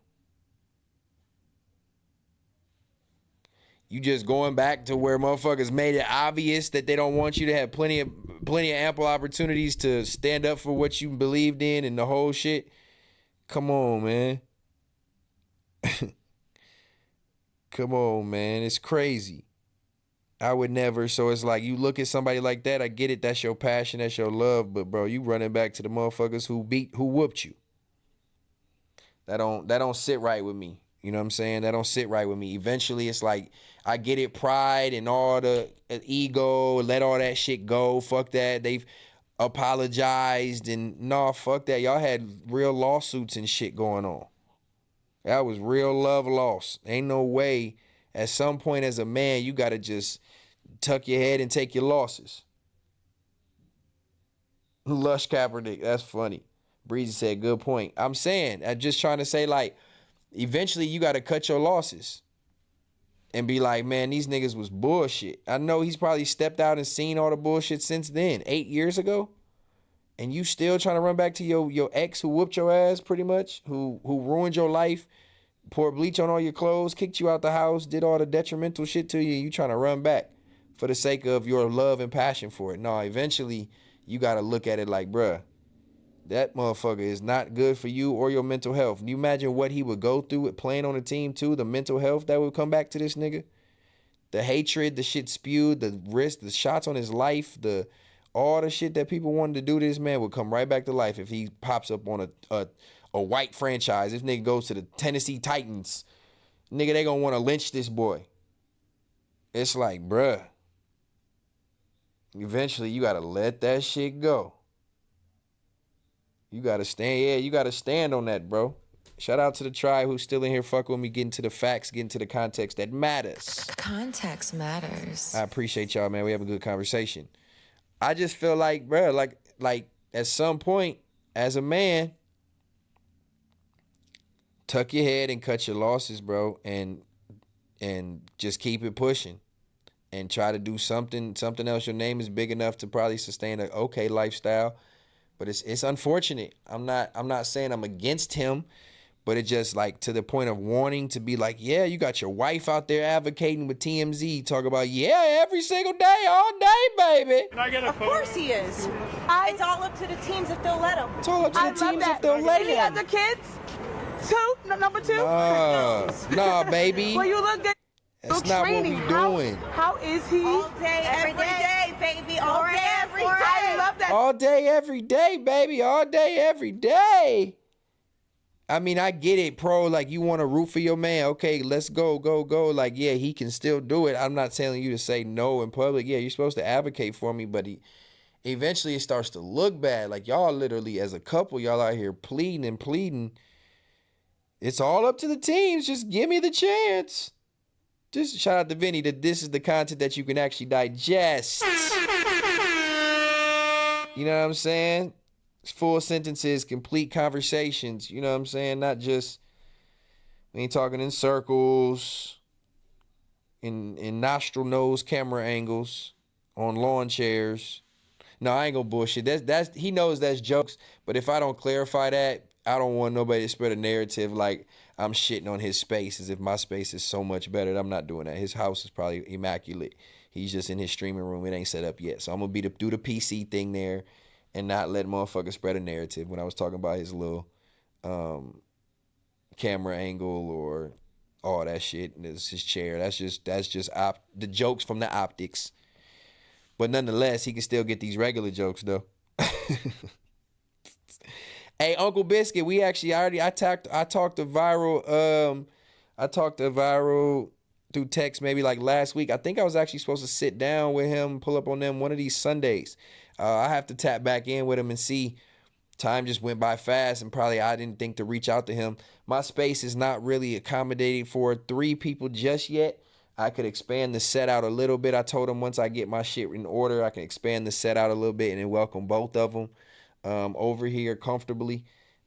Speaker 1: You just going back to where motherfuckers made it obvious that they don't want you to have plenty of ample opportunities to stand up for what you believed in and the whole shit. Come on, man. Come on, man. It's crazy. I would never. So it's like you look at somebody like that. I get it. That's your passion. That's your love. But bro, you running back to the motherfuckers who whooped you. That don't sit right with me. You know what I'm saying? That don't sit right with me. Eventually, it's like I get it. Pride and all the ego. Let all that shit go. Fuck that. They've apologized and no, fuck that. Y'all had real lawsuits and shit going on. That was real love lost. Ain't no way. At some point as a man, you got to just tuck your head and take your losses. Lush Kaepernick. That's funny. Breezy said, good point. I'm just trying to say, like, eventually you got to cut your losses and be like, man, these niggas was bullshit. I know he's probably stepped out and seen all the bullshit since then, 8 years ago. And you still trying to run back to your ex who whooped your ass pretty much, who ruined your life, poured bleach on all your clothes, kicked you out the house, did all the detrimental shit to you, and you trying to run back for the sake of your love and passion for it. No, eventually you got to look at it like, bruh, that motherfucker is not good for you or your mental health. Can you imagine what he would go through with playing on the team too, the mental health that would come back to this nigga? The hatred, the shit spewed, the risk, the shots on his life, all the shit that people wanted to do to this man would come right back to life if he pops up on a white franchise. If nigga goes to the Tennessee Titans, nigga, they gonna want to lynch this boy. It's like, bruh, eventually you gotta let that shit go. You gotta stand on that, bro. Shout out to the tribe who's still in here fucking with me, getting to the facts, getting to the context that matters.
Speaker 2: Context matters.
Speaker 1: I appreciate y'all, man. We have a good conversation. I just feel like, bro, like at some point, as a man, tuck your head and cut your losses, bro, and just keep it pushing. And try to do something else. Your name is big enough to probably sustain a okay lifestyle. But it's unfortunate. I'm not saying I'm against him, but it just like to the point of wanting to be like, yeah, you got your wife out there advocating with TMZ, talk about, yeah, every single day, all day, baby.
Speaker 15: Can I get a photo? Of course he is. It's all up to the teams if they'll let him.
Speaker 1: It's all up to the teams if they'll let him.
Speaker 15: Any other kids? Two? Number two?
Speaker 1: Nah, baby.
Speaker 15: Well, you look good.
Speaker 1: That's not what we doing.
Speaker 15: How is he? All day, every day, baby. All day, every day. I love that.
Speaker 1: All day, every day, baby. All day, every day. I mean, I get it, pro. Like, you want to root for your man. Okay, let's go. Like, yeah, he can still do it. I'm not telling you to say no in public. Yeah, you're supposed to advocate for me, but eventually it starts to look bad. Like, y'all literally, as a couple, y'all out here pleading. It's all up to the teams. Just give me the chance. Just shout out to Vinny that this is the content that you can actually digest. You know what I'm saying? Full sentences, complete conversations. You know what I'm saying? Not just, we ain't talking in circles, in nostril nose camera angles, on lawn chairs. No, I ain't gonna bullshit. That's he knows that's jokes, but if I don't clarify that, I don't want nobody to spread a narrative like I'm shitting on his space as if my space is so much better. I'm not doing that. His house is probably immaculate. He's just in his streaming room. It ain't set up yet. So I'm going to do the PC thing there and not let motherfuckers spread a narrative when I was talking about his little camera angle or all that shit. And it's his chair. That's just the jokes from the optics. But nonetheless, he can still get these regular jokes though. Hey, Uncle Biscuit, we actually I talked to Viral through text maybe like last week. I think I was actually supposed to sit down with him, pull up on them one of these Sundays. I have to tap back in with him and see. Time just went by fast and probably I didn't think to reach out to him. My space is not really accommodating for 3 people just yet. I could expand the set out a little bit. I told him once I get my shit in order, I can expand the set out a little bit and then welcome both of them over here comfortably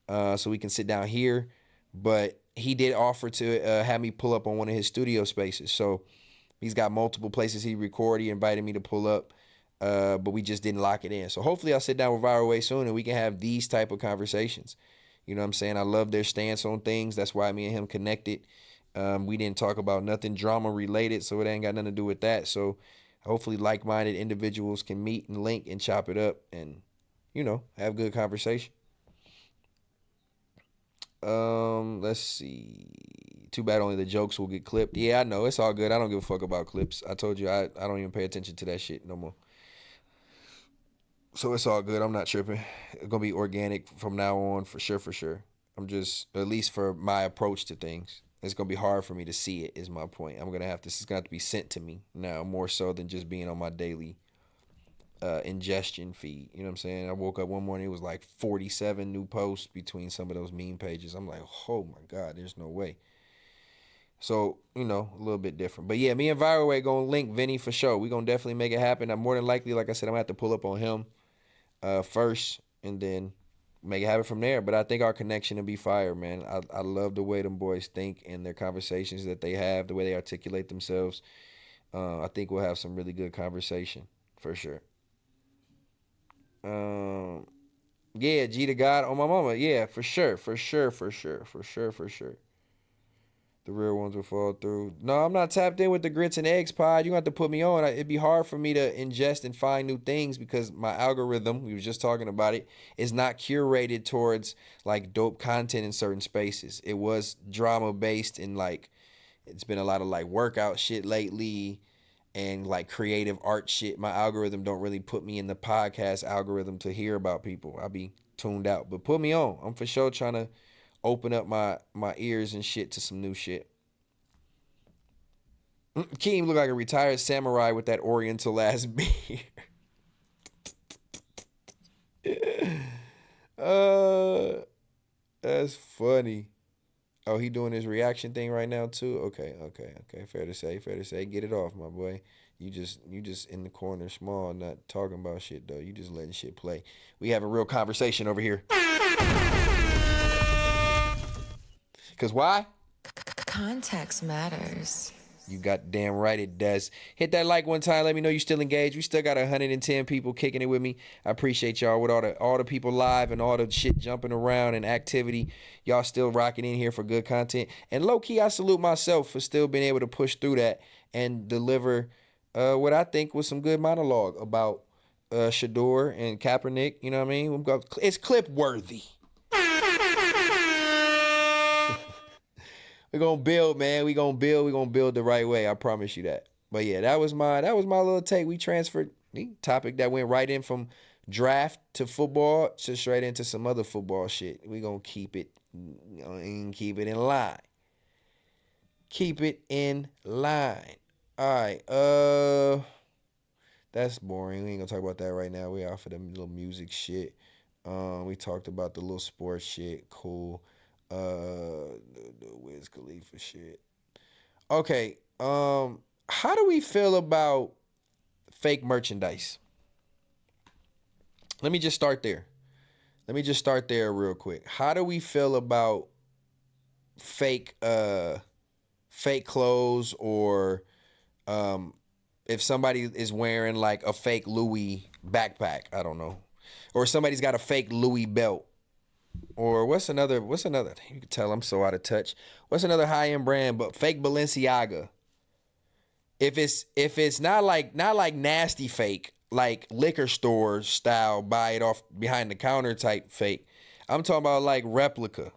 Speaker 1: so we can sit down here. But he did offer to have me pull up on one of his studio spaces. So he's got multiple places he record. He invited me to pull up, but we just didn't lock it in. So hopefully I'll sit down with Viral way soon and we can have these type of conversations. You know what I'm saying? I love their stance on things. That's why me and him connected. We didn't talk about nothing drama related, so it ain't got nothing to do with that. So hopefully like-minded individuals can meet and link and chop it up and, you know, have good conversation. Let's see. Too bad only the jokes will get clipped. Yeah, I know. It's all good. I don't give a fuck about clips. I told you I don't even pay attention to that shit no more. So it's all good. I'm not tripping. It's going to be organic from now on for sure. I'm just, at least for my approach to things. It's going to be hard for me to see it is my point. This is going to have to be sent to me now more so than just being on my daily ingestion feed. You know what I'm saying? I woke up one morning, it was like 47 new posts between some of those meme pages. I'm like, oh my God, there's no way. So, you know, a little bit different. But yeah, me and Viral Way going to link Vinny for sure. We're going to definitely make it happen. I'm more than likely, like I said, I'm going to have to pull up on him first and then make it happen from there. But I think our connection will be fire, man. I love the way them boys think and their conversations that they have, the way they articulate themselves. I think we'll have some really good conversation for sure. Yeah, G to God on my mama. Yeah, for sure. The real ones will fall through. No, I'm not tapped in with the grits and eggs pod. You have to put me on. It'd be hard for me to ingest and find new things because my algorithm, we were just talking about it, is not curated towards like dope content in certain spaces. It was drama based and like it's been a lot of like workout shit lately and like creative art shit. My algorithm don't really put me in the podcast algorithm to hear about people. I'll be tuned out. But put me on. I'm for sure trying to open up my ears and shit to some new shit. Keem look like a retired samurai with that oriental ass beard. That's funny. Oh, he doing his reaction thing right now too? Okay. Fair to say. Get it off, my boy. You just in the corner small, not talking about shit though. You just letting shit play. We having real conversation over here. Because why?
Speaker 2: Context matters.
Speaker 1: You got damn right it does. Hit that like one time. Let me know you still engaged. We still got 110 people kicking it with me. I appreciate y'all with all the people live and all the shit jumping around and activity. Y'all still rocking in here for good content. And low key, I salute myself for still being able to push through that and deliver what I think was some good monologue about Shedeur and Kaepernick. You know what I mean? It's clip worthy. We're gonna build, man. We're gonna build the right way. I promise you that. But yeah, that was my little take. We transferred the topic that went right in from draft to football, just straight into some other football shit. We gonna keep it in line. Keep it in line. All right. That's boring. We ain't gonna talk about that right now. We off of the little music shit. We talked about the little sports shit. Cool. The Wiz Khalifa shit. Okay, how do we feel about fake merchandise? Let me just start there. Real quick. How do we feel about fake clothes, or if somebody is wearing like a fake Louis backpack, I don't know, or somebody's got a fake Louis belt? Or what's another, you can tell I'm so out of touch. What's another high-end brand but fake Balenciaga? If it's not like nasty fake, like liquor store style, buy it off behind the counter type fake. I'm talking about like replica.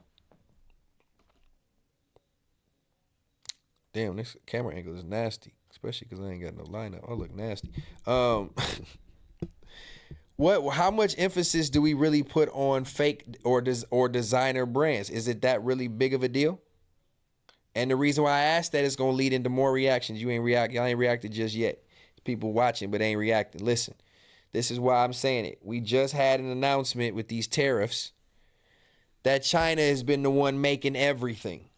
Speaker 1: Damn, this camera angle is nasty, especially because I ain't got no lineup. I look nasty. How much emphasis do we really put on fake or designer brands? Is it that really big of a deal? And the reason why I asked that is going to lead into more reactions. Y'all ain't reacted just yet. People watching but ain't reacting. Listen, this is why I'm saying it. We just had an announcement with these tariffs that China has been the one making everything.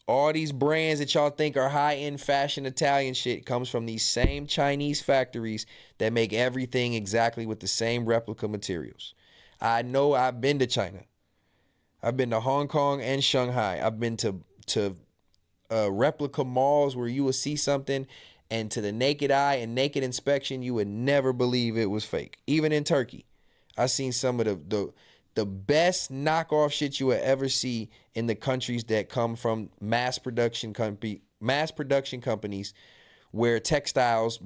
Speaker 1: All these brands that y'all think are high-end fashion Italian shit comes from these same Chinese factories that make everything exactly with the same replica materials. I know I've been to China. I've been to Hong Kong and Shanghai. I've been to replica malls where you will see something and to the naked eye and naked inspection, you would never believe it was fake. Even in Turkey, I've seen some of the best knockoff shit you would ever see in the countries that come from mass production companies where textiles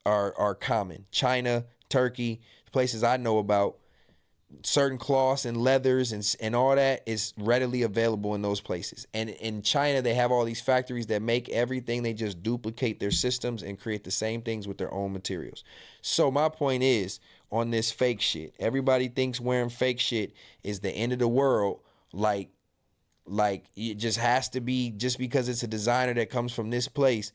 Speaker 1: are common. China, Turkey, places I know about, certain cloths and leathers and all that is readily available in those places. And in China, they have all these factories that make everything. They just duplicate their systems and create the same things with their own materials. So my point is, on this fake shit, everybody thinks wearing fake shit is the end of the world. Like it just has to be, just because it's a designer that comes from this place.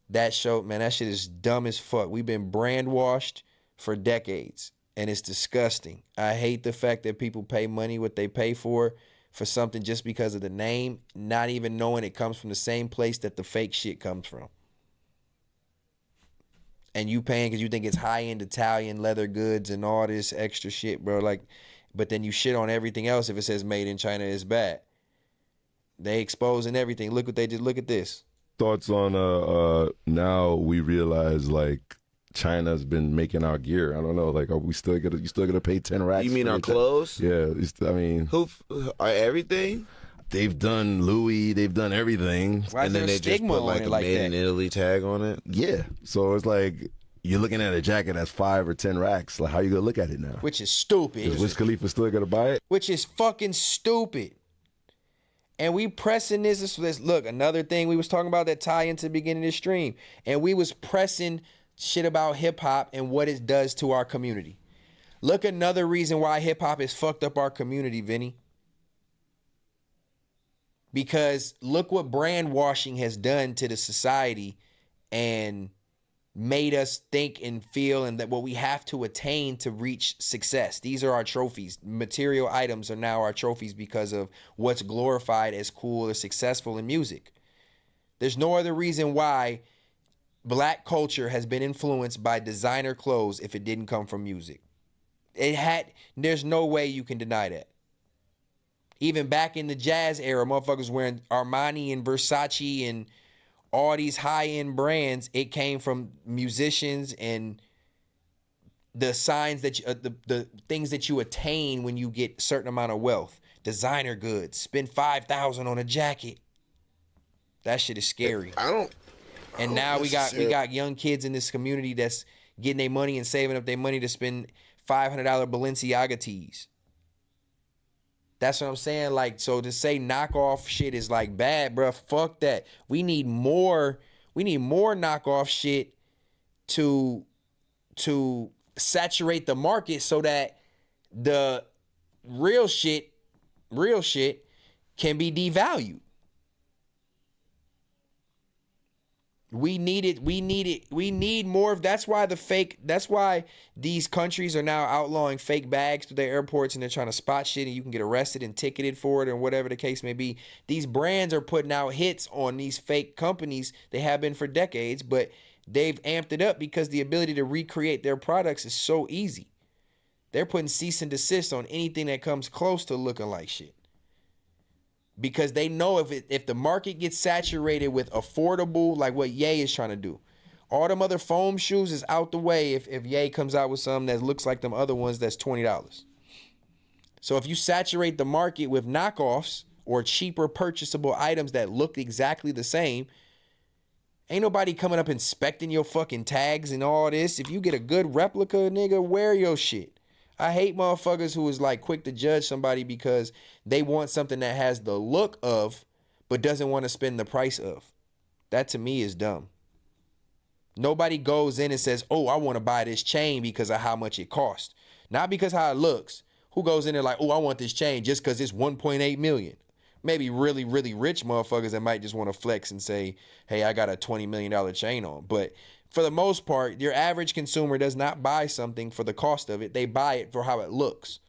Speaker 1: That shit is dumb as fuck. We've been brand washed for decades, and it's disgusting. I hate the fact that people pay money what they pay for something just because of the name, not even knowing it comes from the same place that the fake shit comes from. And you paying because you think it's high-end Italian leather goods and all this extra shit, bro. Like, but then you shit on everything else if it says made in China is bad. They exposing everything. Look at this.
Speaker 16: Thoughts on now we realize like China's been making our gear. I don't know, like, are we still you still gonna pay 10 racks?
Speaker 8: You mean our clothes?
Speaker 16: Yeah, I mean,
Speaker 8: everything?
Speaker 16: They've done Louis, they've done everything.
Speaker 8: Why is there a stigma on it like that? Made in Italy tag on it?
Speaker 16: Yeah. So it's like you're looking at a jacket that's 5 or 10 racks. Like, how you gonna look at it now?
Speaker 1: Which is stupid.
Speaker 16: Is Wiz Khalifa still gonna buy it?
Speaker 1: Which is fucking stupid. And we pressing this. Look, another thing we was talking about that tie into the beginning of the stream. And we was pressing shit about hip hop and what it does to our community. Look, another reason why hip hop has fucked up our community, Vinny. Because look what brand washing has done to the society and made us think and feel and that what we have to attain to reach success. These are our trophies. Material items are now our trophies because of what's glorified as cool or successful in music. There's no other reason why Black culture has been influenced by designer clothes if it didn't come from music. There's no way you can deny that. Even back in the jazz era, motherfuckers wearing Armani and Versace and all these high-end brands. It came from musicians and the signs that the things that you attain when you get a certain amount of wealth. Designer goods. Spend $5,000 on a jacket. That shit is scary. And now we got young kids in this community that's getting their money and saving up their money to spend $500 Balenciaga tees. That's what I'm saying. Like, so to say knockoff shit is like bad, bro. Fuck that. We need more knockoff shit to saturate the market so that the real shit can be devalued. We need more of. That's why these countries are now outlawing fake bags through their airports, and they're trying to spot shit and you can get arrested and ticketed for it or whatever the case may be. These brands are putting out hits on these fake companies. They have been for decades, but they've amped it up because the ability to recreate their products is so easy. They're putting cease and desist on anything that comes close to looking like shit. Because they know if the market gets saturated with affordable, like what Ye is trying to do, all them other foam shoes is out the way if Ye comes out with something that looks like them other ones that's $20. So if you saturate the market with knockoffs or cheaper purchasable items that look exactly the same, ain't nobody coming up inspecting your fucking tags and all this. If you get a good replica, nigga, wear your shit. I hate motherfuckers who is like quick to judge somebody because they want something that has the look of, but doesn't want to spend the price of. That to me is dumb. Nobody goes in and says, oh, I want to buy this chain because of how much it costs. Not because how it looks. Who goes in there like, oh, I want this chain just because it's 1.8 million. Maybe really, really rich motherfuckers that might just want to flex and say, hey, I got a $20 million chain on. But for the most part, your average consumer does not buy something for the cost of it. They buy it for how it looks.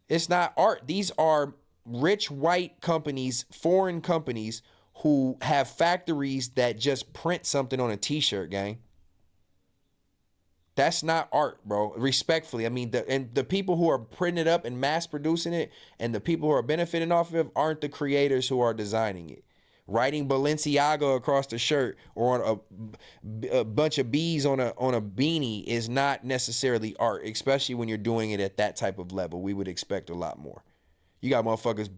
Speaker 1: It's not art. These are rich white companies, foreign companies who have factories that just print something on a t-shirt, gang. That's not art, bro. Respectfully. I mean, the people who are printing it up and mass producing it and the people who are benefiting off of it aren't the creators who are designing it. Writing Balenciaga across the shirt or on a bunch of bees on a beanie is not necessarily art, especially when you're doing it at that type of level. We would expect a lot more. You got motherfuckers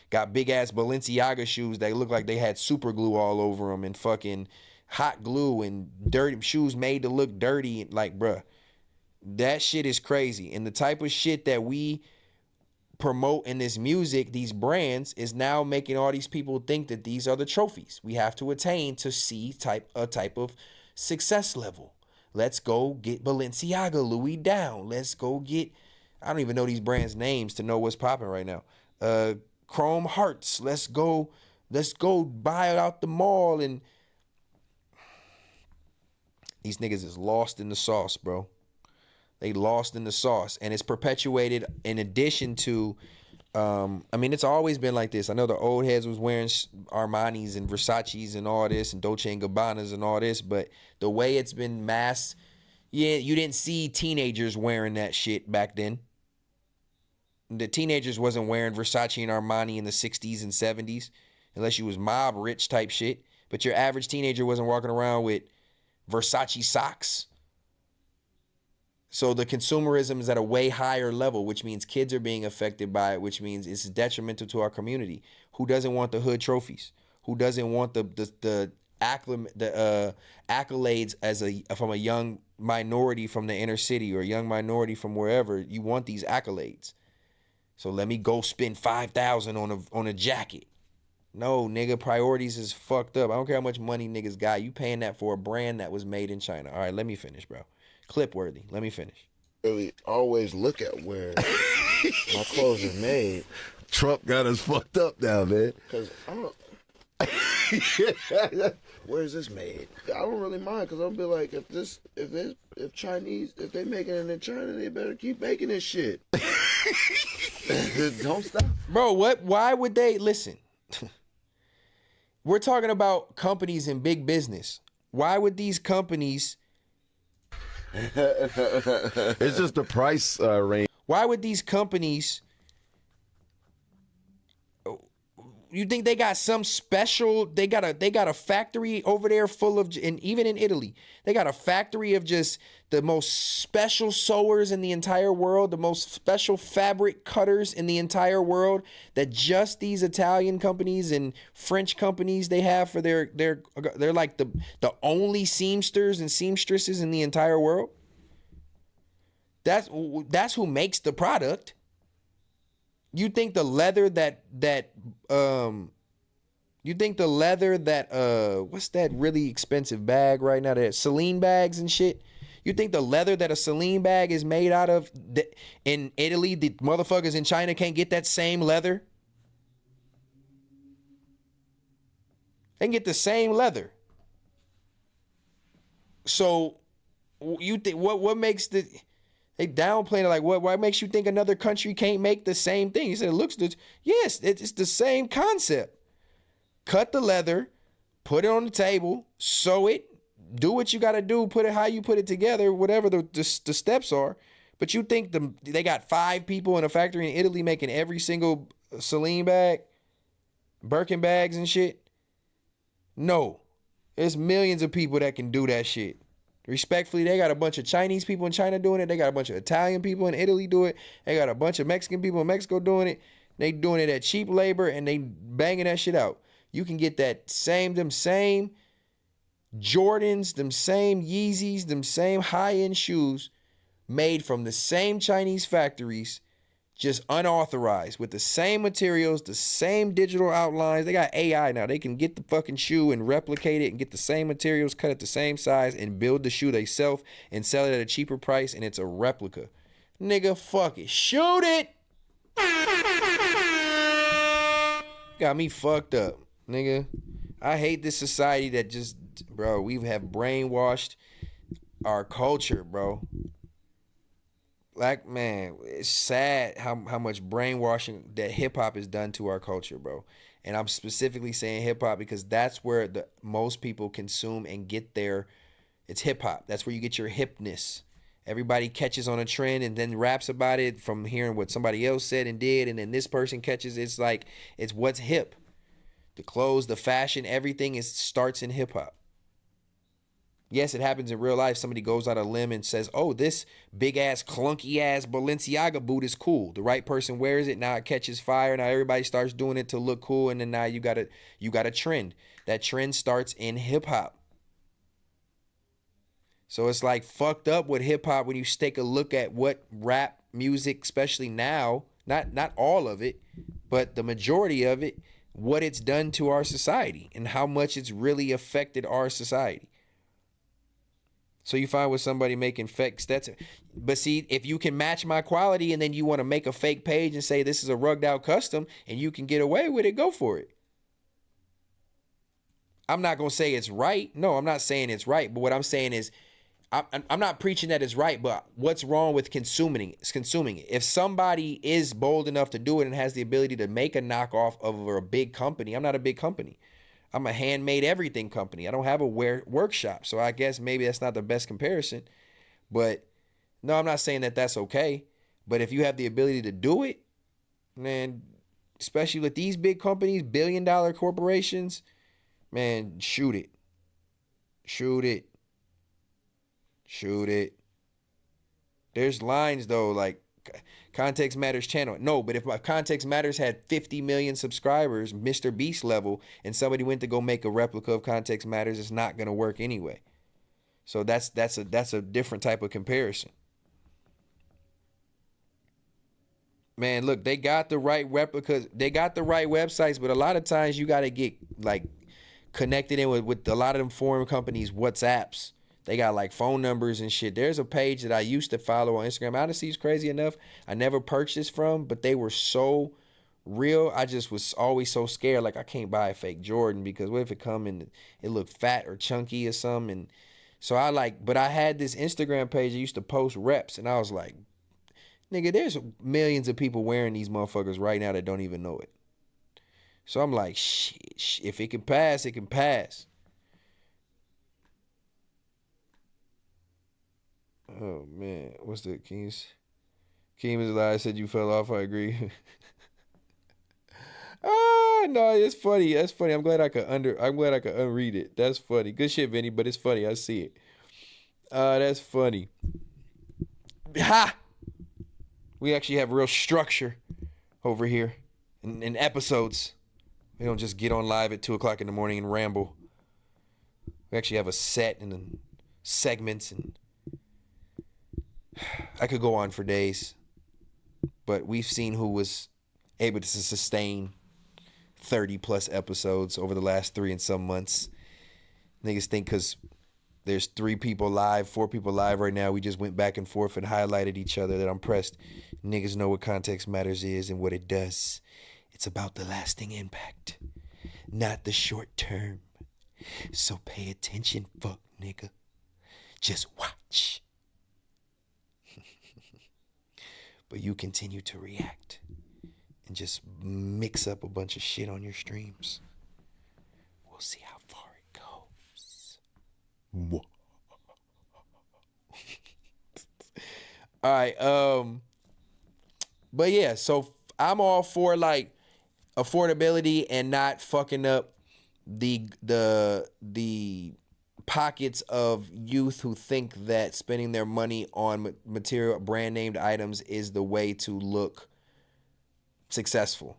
Speaker 1: got big ass Balenciaga shoes that look like they had super glue all over them and fucking hot glue and dirty shoes made to look dirty. Like, bruh, that shit is crazy. And the type of shit that we promote in this music, these brands, is now making all these people think that these are the trophies we have to attain to see a type of success level. Let's go get Balenciaga, Louis down. Let's go get, I don't even know these brands' names to know what's popping right now. Chrome Hearts. Let's go buy it out the mall. And these niggas is lost in the sauce, bro. They lost in the sauce, and it's perpetuated in addition to, I mean, it's always been like this. I know the old heads was wearing Armanis and Versace's and all this and Dolce & Gabbanas and all this, but the way it's been mass, yeah, you didn't see teenagers wearing that shit back then. The teenagers wasn't wearing Versace and Armani in the 60s and 70s, unless you was mob rich type shit, but your average teenager wasn't walking around with Versace socks. So the consumerism is at a way higher level, which means kids are being affected by it, which means it's detrimental to our community. Who doesn't want the hood trophies? Who doesn't want the accolades from a young minority from the inner city or a young minority from wherever? You want these accolades. So let me go spend $5,000 on a jacket. No, nigga, priorities is fucked up. I don't care how much money niggas got. You paying that for a brand that was made in China. All right, let me finish, bro. Clip worthy. Let me finish.
Speaker 17: Really always look at where my clothes are made.
Speaker 16: Trump got us fucked up now, man.
Speaker 17: Because I don't. Where is this made? I don't really mind because I'll be like, if they making it in China, they better keep making this shit. Don't stop,
Speaker 1: bro. Why would they listen? We're talking about companies in big business. Why would these companies?
Speaker 16: It's just the price range.
Speaker 1: Why would these companies You think they got some special? They got a factory over there full of, and even in Italy, they got a factory of just the most special sewers in the entire world, the most special fabric cutters in the entire world. That just these Italian companies and French companies they have for they're like the only seamsters and seamstresses in the entire world. That's who makes the product. You think the leather what's that really expensive bag right now, that Celine bags and shit? You think the leather that a Celine bag is made out of in Italy, the motherfuckers in China can't get that same leather? They can get the same leather. So you think what makes they downplaying it, like what makes you think another country can't make the same thing? He said it looks good. Yes, it's the same concept. Cut the leather, put it on the table, sew it, do what you got to do, put it how you put it together, whatever the steps are. But you think they got 5 people in a factory in Italy making every single Celine bag, Birkin bags and shit? No, there's millions of people that can do that shit. Respectfully, they got a bunch of Chinese people in China doing it. They got a bunch of Italian people in Italy do it. They got a bunch of Mexican people in Mexico doing it. They doing it at cheap labor and they banging that shit out. You can get them same Jordans, them same Yeezys, them same high-end shoes made from the same Chinese factories, just unauthorized, with the same materials, the same digital outlines. They got AI now. They can get the fucking shoe and replicate it and get the same materials, cut it the same size, and build the shoe themselves and sell it at a cheaper price, and it's a replica. Nigga, fuck it. Shoot it! Got me fucked up, nigga. I hate this society that just, bro, we have brainwashed our culture, bro. Like, man, it's sad how much brainwashing that hip-hop has done to our culture, bro. And I'm specifically saying hip-hop because that's where the most people consume and get their, it's hip-hop. That's where you get your hipness. Everybody catches on a trend and then raps about it from hearing what somebody else said and did, and then this person catches. It's like, it's what's hip. The clothes, the fashion, everything starts in hip-hop. Yes, it happens in real life. Somebody goes out on a limb and says, oh, this big-ass, clunky-ass Balenciaga boot is cool. The right person wears it. Now it catches fire. Now everybody starts doing it to look cool. And then now you got a trend. That trend starts in hip-hop. So it's like fucked up with hip-hop when you take a look at what rap music, especially now, not all of it, but the majority of it, what it's done to our society and how much it's really affected our society. So you find with somebody making fake Stetsen. But see, if you can match my quality and then you want to make a fake page and say this is a rugged out custom and you can get away with it, go for it. I'm not going to say it's right. No, I'm not saying it's right. But what I'm saying is I'm not preaching that it's right, but what's wrong with consuming it? If somebody is bold enough to do it and has the ability to make a knockoff of a big company, I'm not a big company. I'm a handmade everything company. I don't have a workshop. So I guess maybe that's not the best comparison. But no, I'm not saying that that's okay. But if you have the ability to do it, man, especially with these big companies, billion-dollar corporations, man, shoot it. Shoot it. Shoot it. There's lines, though, like Context Matters channel. No, but if my Context Matters had 50 million subscribers, Mr. Beast level, and somebody went to go make a replica of Context Matters, it's not going to work anyway. So that's a different type of comparison. Man, look, they got the right replicas. They got the right websites, but a lot of times you got to get like connected in with a lot of them foreign companies' WhatsApps. They got like phone numbers and shit. There's a page that I used to follow on Instagram. Honestly, it's crazy enough. I never purchased from, but they were so real. I just was always so scared. Like, I can't buy a fake Jordan because what if it come and it look fat or chunky or something? And so but I had this Instagram page that used to post reps, and I was like, nigga, there's millions of people wearing these motherfuckers right now that don't even know it. So I'm like, shit, if it can pass, it can pass. Oh, man. What's the Kings? Keem is alive. Said you fell off. I agree. No, it's funny. That's funny. I'm glad I could unread it. That's funny. Good shit, Vinny, but it's funny. I see it. That's funny. Ha! We actually have real structure over here in episodes. We don't just get on live at 2 o'clock in the morning and ramble. We actually have a set and then segments, and I could go on for days. But we've seen who was able to sustain 30 plus episodes over the last 3 and some months. Niggas think because there's 3 people live, 4 people live right now, we just went back and forth and highlighted each other, that I'm pressed. Niggas know what context matters is and what it does. It's about the lasting impact, not the short term. So pay attention, fuck nigga. Just watch. But you continue to react and just mix up a bunch of shit on your streams. We'll see how far it goes. All right, but yeah, so I'm all for like affordability and not fucking up the pockets of youth who think that spending their money on material brand named items is the way to look successful.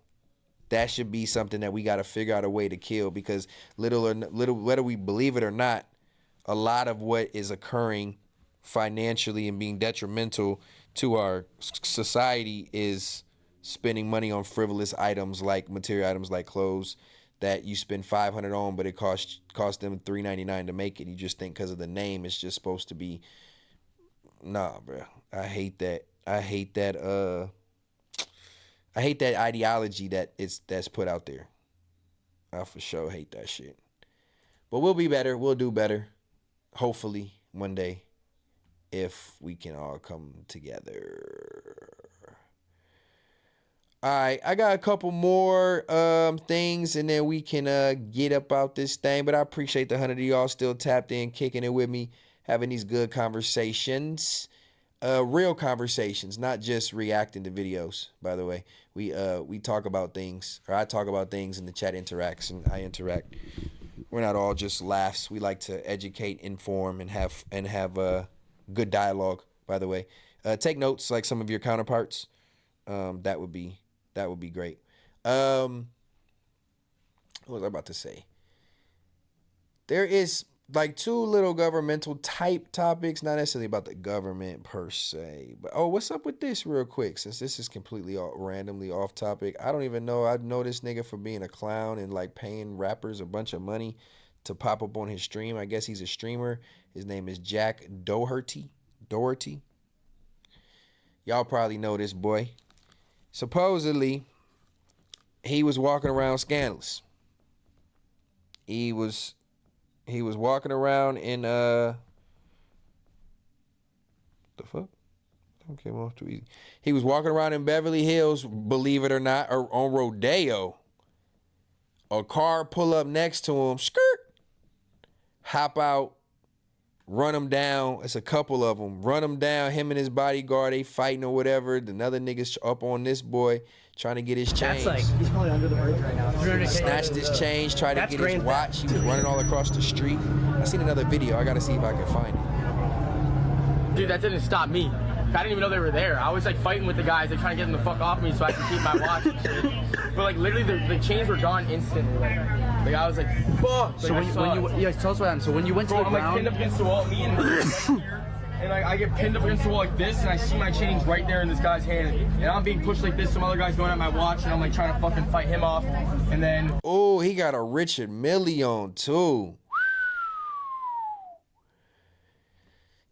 Speaker 1: That should be something that we got to figure out a way to kill, because little whether we believe it or not, a lot of what is occurring financially and being detrimental to our society is spending money on frivolous items, like material items like clothes that you spend $500 on, but it cost them $399 to make it. You just think because of the name it's just supposed to be. Nah, bro. I hate that ideology that's put out there. I for sure hate that shit. But we'll be better. We'll do better. Hopefully one day, if we can all come together. All right, I got a couple more things, and then we can get up out this thing. But I appreciate the 100 of y'all still tapped in, kicking it with me, having these good conversations, real conversations, not just reacting to videos. By the way, we talk about things, or I talk about things, and the chat interacts, and I interact. We're not all just laughs. We like to educate, inform, and have good dialogue. By the way, take notes like some of your counterparts. That would be great. What was I about to say? There is like 2 little governmental type topics, not necessarily about the government per se, but what's up with this real quick, since this is completely randomly off topic. I don't even know. I know this nigga for being a clown and like paying rappers a bunch of money to pop up on his stream. I guess he's a streamer. His name is Jack Doherty. Y'all probably know this boy. Supposedly, he was walking around scandalous. He was walking around in the fuck? That came off too easy. He was walking around in Beverly Hills, believe it or not, or on Rodeo. A car pull up next to him, skirt, hop out, run him down. It's a couple of them. Run him down. Him and his bodyguard, they fighting or whatever. Another nigga's up on this boy trying to get his change.
Speaker 18: That's like, he's probably under the bridge right now.
Speaker 1: Snatched his change, tried to get his watch. He was running all across the street. I seen another video. I got to see if I can find it.
Speaker 18: Dude, that didn't stop me. I didn't even know they were there. I was like fighting with the guys, like trying to get them the fuck off me so I could keep my watch and shit. But like literally the chains were gone instantly. Like I was like, fuck.
Speaker 19: So when you tell us what happened. So when you went to the ground,
Speaker 18: I'm like pinned up against the wall, me and her, and like I get pinned up against the wall like this, and I see my chains right there in this guy's hand, and I'm being pushed like this. Some other guy's going at my watch, and I'm like trying to fucking fight him off, and then
Speaker 1: oh, he got a Richard Millie on too.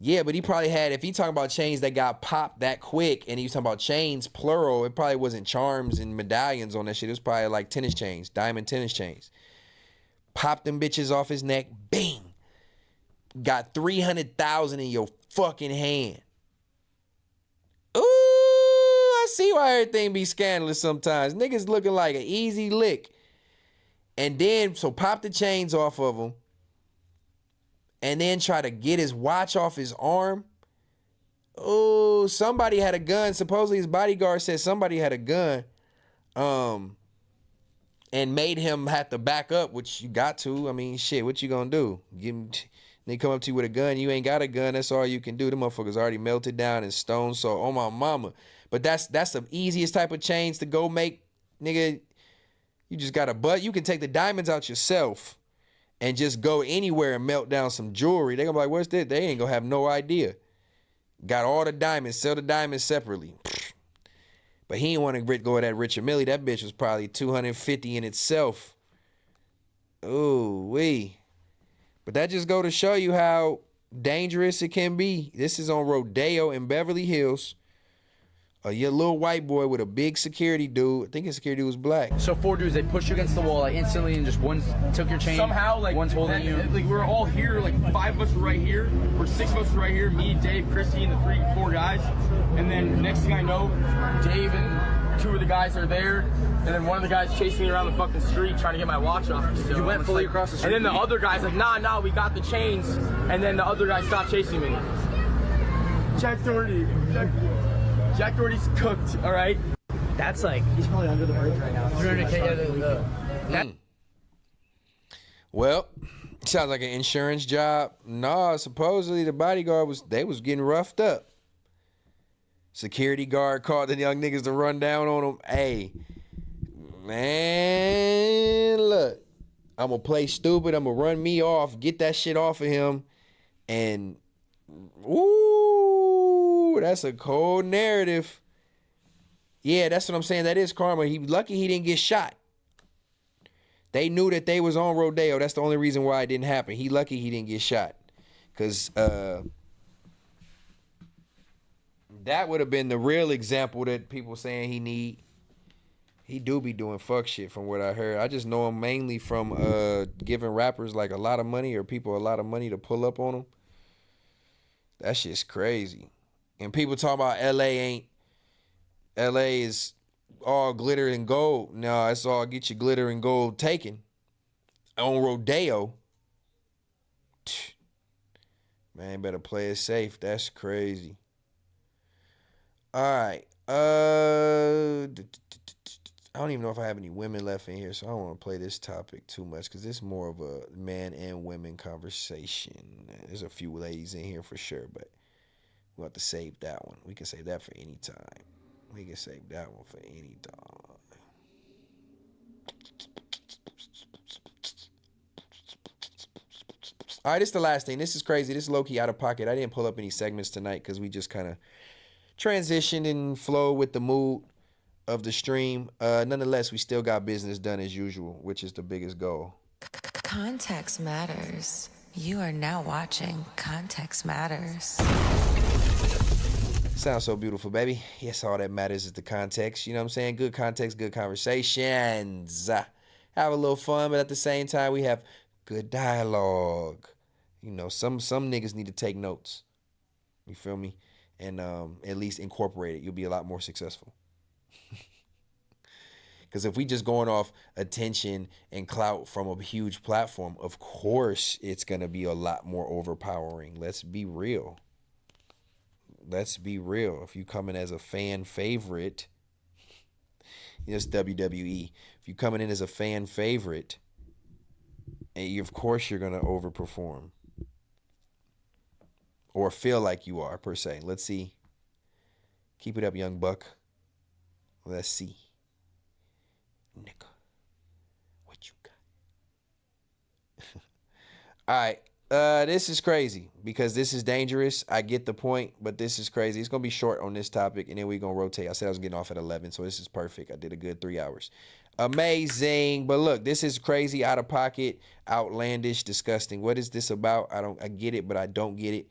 Speaker 1: Yeah, but he probably had, if he talking about chains that got popped that quick, and he was talking about chains, plural, it probably wasn't charms and medallions on that shit. It was probably like tennis chains, diamond tennis chains. Popped them bitches off his neck, bing. Got 300,000 in your fucking hand. Ooh, I see why everything be scandalous sometimes. Niggas looking like an easy lick. And then, so pop the chains off of him. And then try to get his watch off his arm. Oh, somebody had a gun. Supposedly his bodyguard said somebody had a gun. and made him have to back up, which you got to. I mean, shit, what you gonna do? They come up to you with a gun, you ain't got a gun, that's all you can do. The motherfuckers already melted down and stone, so on my mama. But that's the easiest type of change to go make, nigga. You just got you can take the diamonds out yourself and just go anywhere and melt down some jewelry. They gonna be like, what's this? They ain't gonna have no idea. Got all the diamonds, sell the diamonds separately. But he didn't want to go with that Richard Millie. That bitch was probably 250 in itself. Ooh, wee. But that just go to show you how dangerous it can be. This is on Rodeo in Beverly Hills. Your little white boy with a big security dude. I think his security was black.
Speaker 19: So 4 dudes, they push you against the wall like instantly, and just one took your chain.
Speaker 18: Somehow, like
Speaker 19: one's holding you.
Speaker 18: Like we're all here, like 5 of us were right here, or 6 of us were right here. Me, Dave, Christy, and the 4 guys. And then next thing I know, Dave and 2 of the guys are there, and then one of the guys chasing me around the fucking street trying to get my watch off. So
Speaker 19: You went fully across the street.
Speaker 18: And then the other guy's like, nah, we got the chains. And then the other guy stopped chasing me. Jack Doherty. Jack Doherty's cooked, all right?
Speaker 19: That's like, he's probably under the bridge right now. 300K.
Speaker 1: Well, sounds like an insurance job. Nah, supposedly the bodyguard was getting roughed up. Security guard called the young niggas to run down on them. Hey, man, look, I'm gonna play stupid. I'm gonna run me off, get that shit off of him, and ooh, that's a cold narrative. Yeah, that's what I'm saying. That is karma. He lucky he didn't get shot. They knew that they was on Rodeo. That's the only reason why it didn't happen. He lucky he didn't get shot. Because that would have been the real example that people saying he need. He do be doing fuck shit from what I heard. I just know him mainly from giving rappers like a lot of money or people a lot of money to pull up on him. That shit's crazy. And people talk about LA is all glitter and gold. No, it's all get your glitter and gold taken. On Rodeo. Man, better play it safe. That's crazy. All right. I don't even know if I have any women left in here, so I don't want to play this topic too much because it's more of a man and women conversation. There's a few ladies in here for sure, but we'll have to save that one. We can save that for any time. We can save that one for any time. All right, this is the last thing. This is crazy. This is low-key out of pocket. I didn't pull up any segments tonight because we just kind of transitioned and flow with the mood of the stream. Nonetheless, we still got business done as usual, which is the biggest goal.
Speaker 2: Context matters. You are now watching Context Matters.
Speaker 1: Sounds so beautiful, baby. Yes, all that matters is the context. You know what I'm saying? Good context, good conversations. Have a little fun, but at the same time, we have good dialogue. You know, some niggas need to take notes. You feel me? And at least incorporate it. You'll be a lot more successful. Because if we just going off attention and clout from a huge platform, of course it's going to be a lot more overpowering. Let's be real. Let's be real. If you come in as a fan favorite, it's WWE. If you coming in as a fan favorite, and of course you're going to overperform. Or feel like you are, per se. Let's see. Keep it up, young buck. Let's see. Nigga, what you got? All right. This is crazy because this is dangerous. I get the point, but this is crazy. It's going to be short on this topic, and then we're going to rotate. I said I was getting off at 11, so this is perfect. I did a good 3 hours. Amazing. But look, this is crazy, out of pocket, outlandish, disgusting. What is this about? I get it, but I don't get it.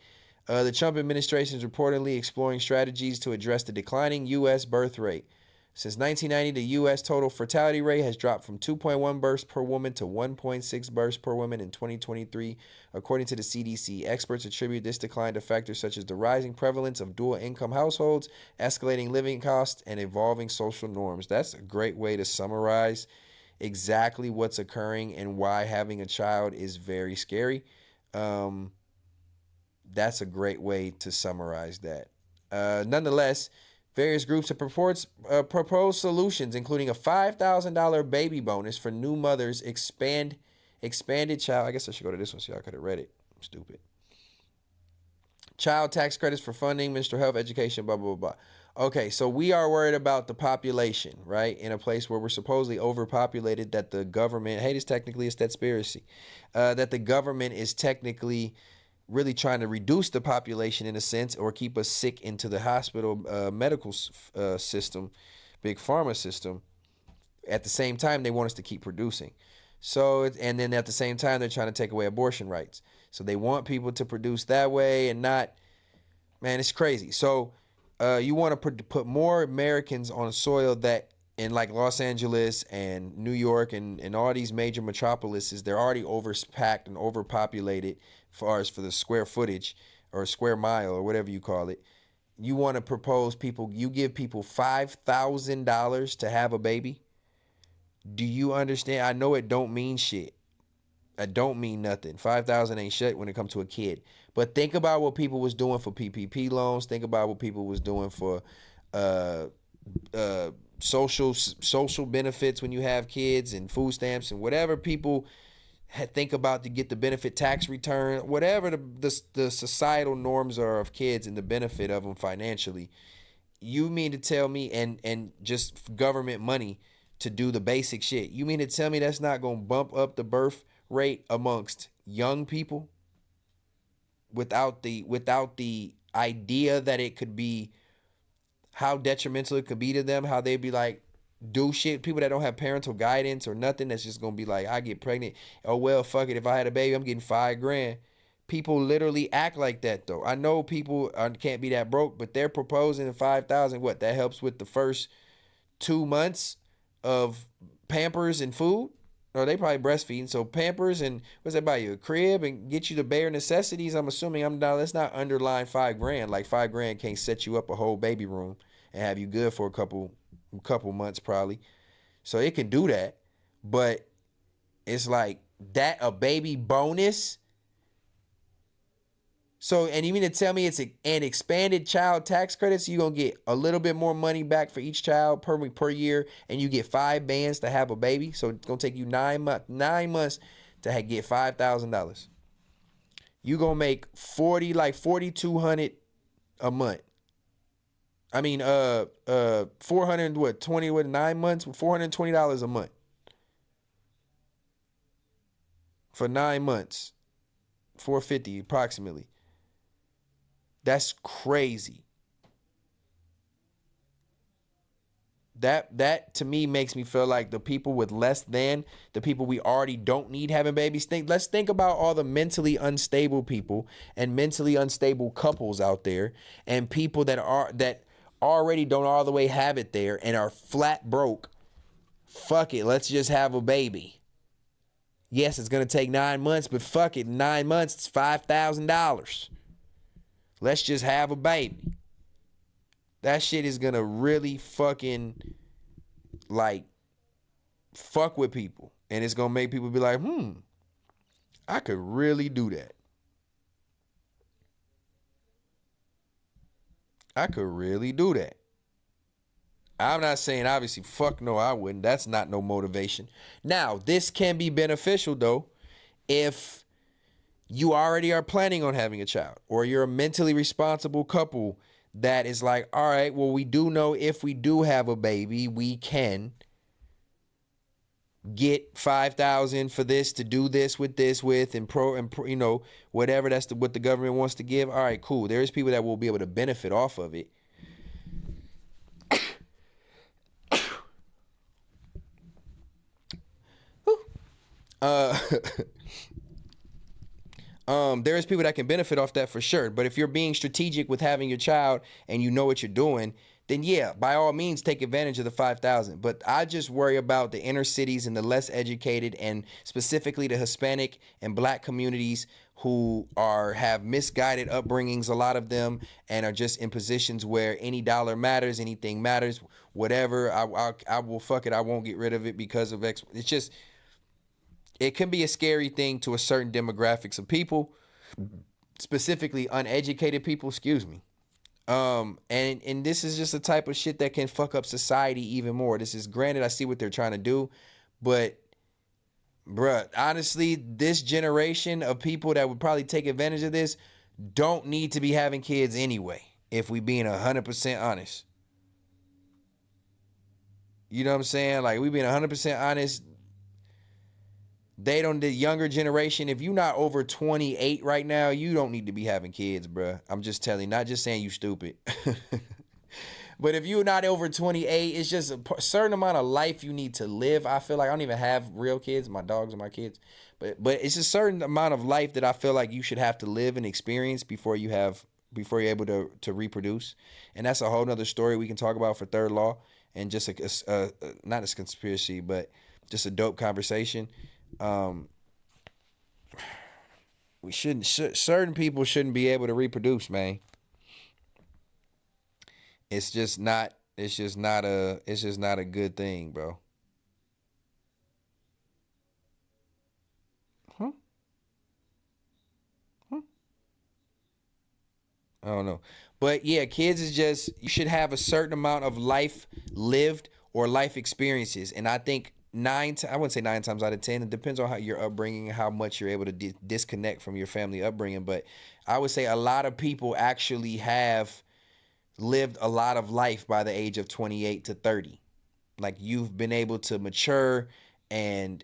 Speaker 1: The Trump administration is reportedly exploring strategies to address the declining U.S. birth rate. Since 1990, the U.S. total fertility rate has dropped from 2.1 births per woman to 1.6 births per woman in 2023, according to the CDC. Experts attribute this decline to factors such as the rising prevalence of dual-income households, escalating living costs, and evolving social norms. That's a great way to summarize exactly what's occurring and why having a child is very scary. That's a great way to summarize that. Nonetheless, Various groups have proposed solutions, including a $5,000 baby bonus for new mothers, expanded child. I guess I should go to this one so y'all could have read it. I'm stupid. Child tax credits for funding, menstrual health, education, blah, blah, blah. Okay, so we are worried about the population, right? In a place where we're supposedly overpopulated, that the government, hey, this technically is conspiracy, that the government is technically really trying to reduce the population in a sense, or keep us sick into the hospital medical system, big pharma system. At the same time, they want us to keep producing. So, and then at the same time, they're trying to take away abortion rights. So they want people to produce that way and not, man, it's crazy. So you want to put more Americans on a soil that in like Los Angeles and New York and all these major metropolises, they're already overpacked and overpopulated as far as for the square footage or square mile or whatever you call it. You want to propose people, you give people $5,000 to have a baby. Do you understand? I know it don't mean shit. It don't mean nothing. 5,000 ain't shit when it comes to a kid. But think about what people was doing for PPP loans. Think about what people was doing for social benefits when you have kids and food stamps and whatever people think about to get the benefit tax return, whatever the societal norms are of kids and the benefit of them financially. You mean to tell me, and just government money to do the basic shit, you mean to tell me that's not going to bump up the birth rate amongst young people without the idea that it could be how detrimental it could be to them, how they'd be like, do shit, people that don't have parental guidance or nothing, that's just gonna be like, I get pregnant, oh well, fuck it, if I had a baby, I'm getting $5,000. People literally act like that though. I know people can't be that broke, but they're proposing $5,000. What, that helps with the first 2 months of Pampers and food? Or they probably breastfeeding, so Pampers and what's that buy you, a crib and get you the bare necessities. I'm assuming that's not underlying $5,000. Like $5,000 can't set you up a whole baby room and have you good for a couple months probably. So it can do that, but it's like that a baby bonus. So, and you mean to tell me it's an expanded child tax credit, so you're going to get a little bit more money back for each child per year, and you get 5 bands to have a baby. So it's going to take you 9 months to get $5,000. You're going to make $4,200 a month. I mean, 400, what, 20, what, 9 months? $420 a month. For 9 months. $450 approximately. That's crazy. That to me makes me feel like the people with less than, the people we already don't need having babies. Let's think about all the mentally unstable people and mentally unstable couples out there, and people that already don't all the way have it there and are flat broke. Fuck it, let's just have a baby. Yes, it's gonna take 9 months, but fuck it, 9 months, it's $5,000. Let's just have a baby. That shit is gonna really fucking like fuck with people. And it's gonna make people be like, I could really do that. I could really do that. I'm not saying obviously, fuck no, I wouldn't. That's not no motivation. Now, this can be beneficial though if you already are planning on having a child, or you're a mentally responsible couple that is like, all right, well, we do know if we do have a baby, we can get $5,000 for this, to do this with, and you know, whatever what the government wants to give. All right, cool. There's people that will be able to benefit off of it. There is people that can benefit off that for sure. But if you're being strategic with having your child and you know what you're doing, then yeah, by all means, take advantage of the $5,000. But I just worry about the inner cities and the less educated, and specifically the Hispanic and Black communities who have misguided upbringings, a lot of them, and are just in positions where any dollar matters, anything matters, whatever. I will fuck it. I won't get rid of it because of X. It's just, it can be a scary thing to a certain demographics of people, specifically uneducated people, excuse me. And this is just the type of shit that can fuck up society even more. This is, granted, I see what they're trying to do, but bruh, honestly, this generation of people that would probably take advantage of this don't need to be having kids anyway, if we being 100% honest. You know what I'm saying? Like, we being 100% honest, the younger generation, if you're not over 28 right now, you don't need to be having kids, bruh. I'm just telling you, not just saying you stupid. But if you're not over 28, it's just a certain amount of life you need to live. I feel like I don't even have real kids. My dogs are my kids. But it's a certain amount of life that I feel like you should have to live and experience before you're able to reproduce. And that's a whole nother story we can talk about for Third Law, and just not a conspiracy, but just a dope conversation. Certain people shouldn't be able to reproduce, man. It's just not a good thing, bro. I don't know. But yeah, kids is just, you should have a certain amount of life lived or life experiences. And I think I wouldn't say 9 times out of 10. It depends on how your upbringing, how much you're able to disconnect from your family upbringing. But I would say a lot of people actually have lived a lot of life by the age of 28 to 30. Like, you've been able to mature, and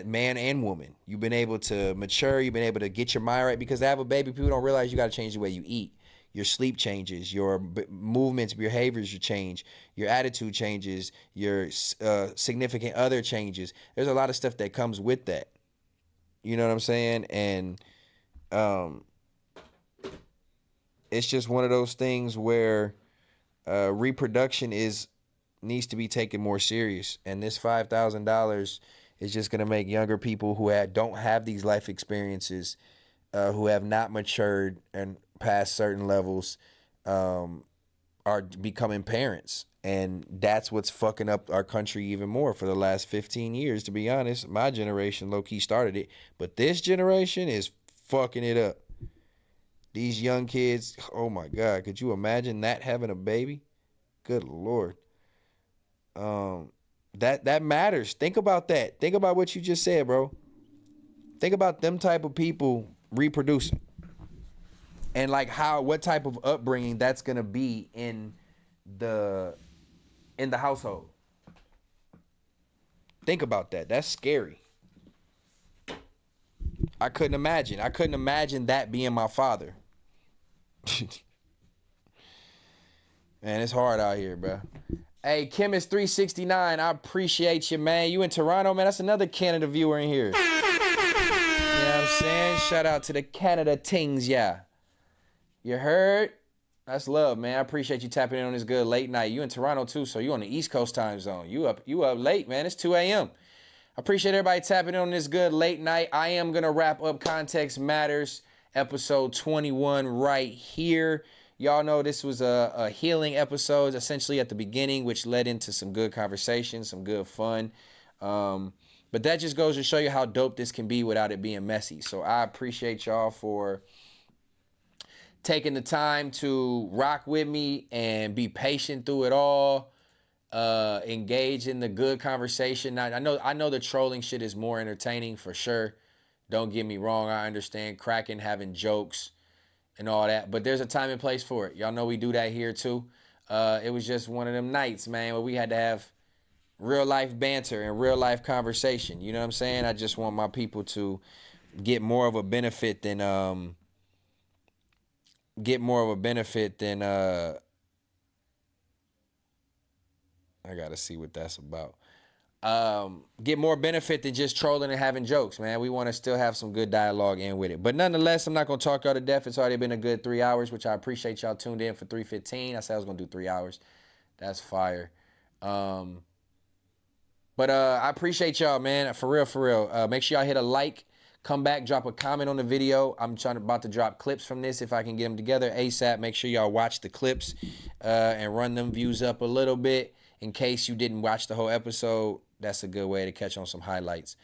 Speaker 1: man and woman, you've been able to mature, you've been able to get your mind right, because to have a baby, people don't realize you got to change the way you eat. Your sleep changes, your movements, behaviors change, your attitude changes, your significant other changes. There's a lot of stuff that comes with that. You know what I'm saying? And it's just one of those things where reproduction needs to be taken more serious. And this $5,000 is just going to make younger people who don't have these life experiences, who have not matured and past certain levels, are becoming parents. And that's what's fucking up our country even more for the last 15 years, to be honest. My generation low-key started it, but this generation is fucking it up. These young kids, oh my God, could you imagine that, having a baby? Good Lord. That matters. Think about that. Think about what you just said, bro. Think about them type of people reproducing. And like what type of upbringing that's gonna be in the household. Think about that. That's scary. I couldn't imagine that being my father. Man, it's hard out here, bro. Hey, Chemist369, I appreciate you, man. You in Toronto, man? That's another Canada viewer in here. You know what I'm saying? Shout out to the Canada Tings, yeah. You heard? That's love, man. I appreciate you tapping in on this good late night. You in Toronto too, so you on the East Coast time zone. You up late, man. It's 2 a.m. I appreciate everybody tapping in on this good late night. I am gonna wrap up Context Matters episode 21 right here. Y'all know this was a healing episode, essentially at the beginning, which led into some good conversation, some good fun. But that just goes to show you how dope this can be without it being messy. So I appreciate y'all for taking the time to rock with me and be patient through it all. Engage in the good conversation. I know the trolling shit is more entertaining for sure. Don't get me wrong. I understand cracking, having jokes and all that, but there's a time and place for it. Y'all know we do that here too. It was just one of them nights, man, where we had to have real life banter and real life conversation. You know what I'm saying? I just want my people to get more of a benefit than I gotta see what that's about. Get more benefit than just trolling and having jokes, man. We want to still have some good dialogue in with it. But nonetheless, I'm not going to talk y'all to death. It's already been a good 3 hours, which I appreciate y'all tuned in for 3:15. I said I was going to do 3 hours. That's fire. But I appreciate y'all, man. For real. Make sure y'all hit a like. Come back, drop a comment on the video. I'm about to drop clips from this if I can get them together ASAP. Make sure y'all watch the clips and run them views up a little bit. In case you didn't watch the whole episode, that's a good way to catch on some highlights.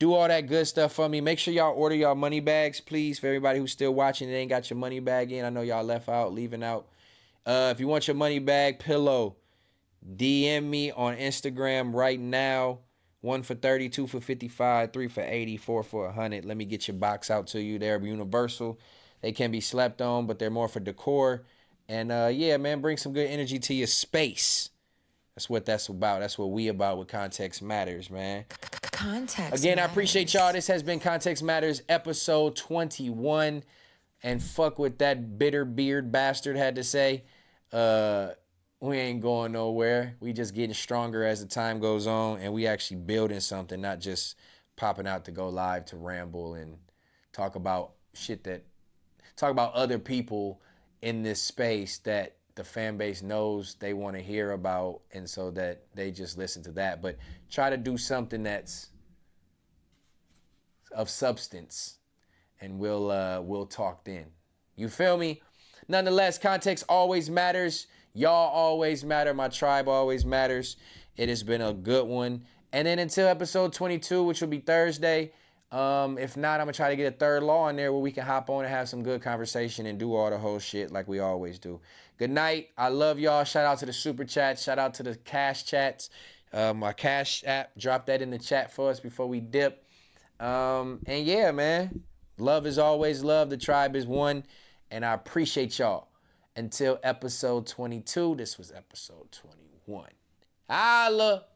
Speaker 1: Do all that good stuff for me. Make sure y'all order y'all money bags, please, for everybody who's still watching and ain't got your money bag in. I know y'all leaving out If you want your money bag pillow, DM me on Instagram right now. 1 for 30, 2 for 55, 3 for 80, 4 for 100. Let me get your box out to you. They're universal. They can be slept on, but they're more for decor. And yeah, man, bring some good energy to your space. That's what that's about. That's what we about with Context Matters, man.
Speaker 2: Context
Speaker 1: Again,
Speaker 2: matters.
Speaker 1: I appreciate y'all. This has been Context Matters episode 21. And fuck what that bitter beard bastard had to say. We ain't going nowhere. We just getting stronger as the time goes on, and we actually building something, not just popping out to go live to ramble and talk about other people in this space that the fan base knows they want to hear about, and so that they just listen to that. But try to do something that's of substance, and we'll talk then. You feel me? Nonetheless, context always matters. Y'all always matter. My tribe always matters. It has been a good one. And then until episode 22, which will be Thursday, if not, I'm going to try to get a third law in there where we can hop on and have some good conversation and do all the whole shit like we always do. Good night. I love y'all. Shout out to the super chats. Shout out to the cash chats. My cash app, drop that in the chat for us before we dip. And yeah, man, love is always love. The tribe is one. And I appreciate y'all. Until episode 22, this was episode 21. Holla!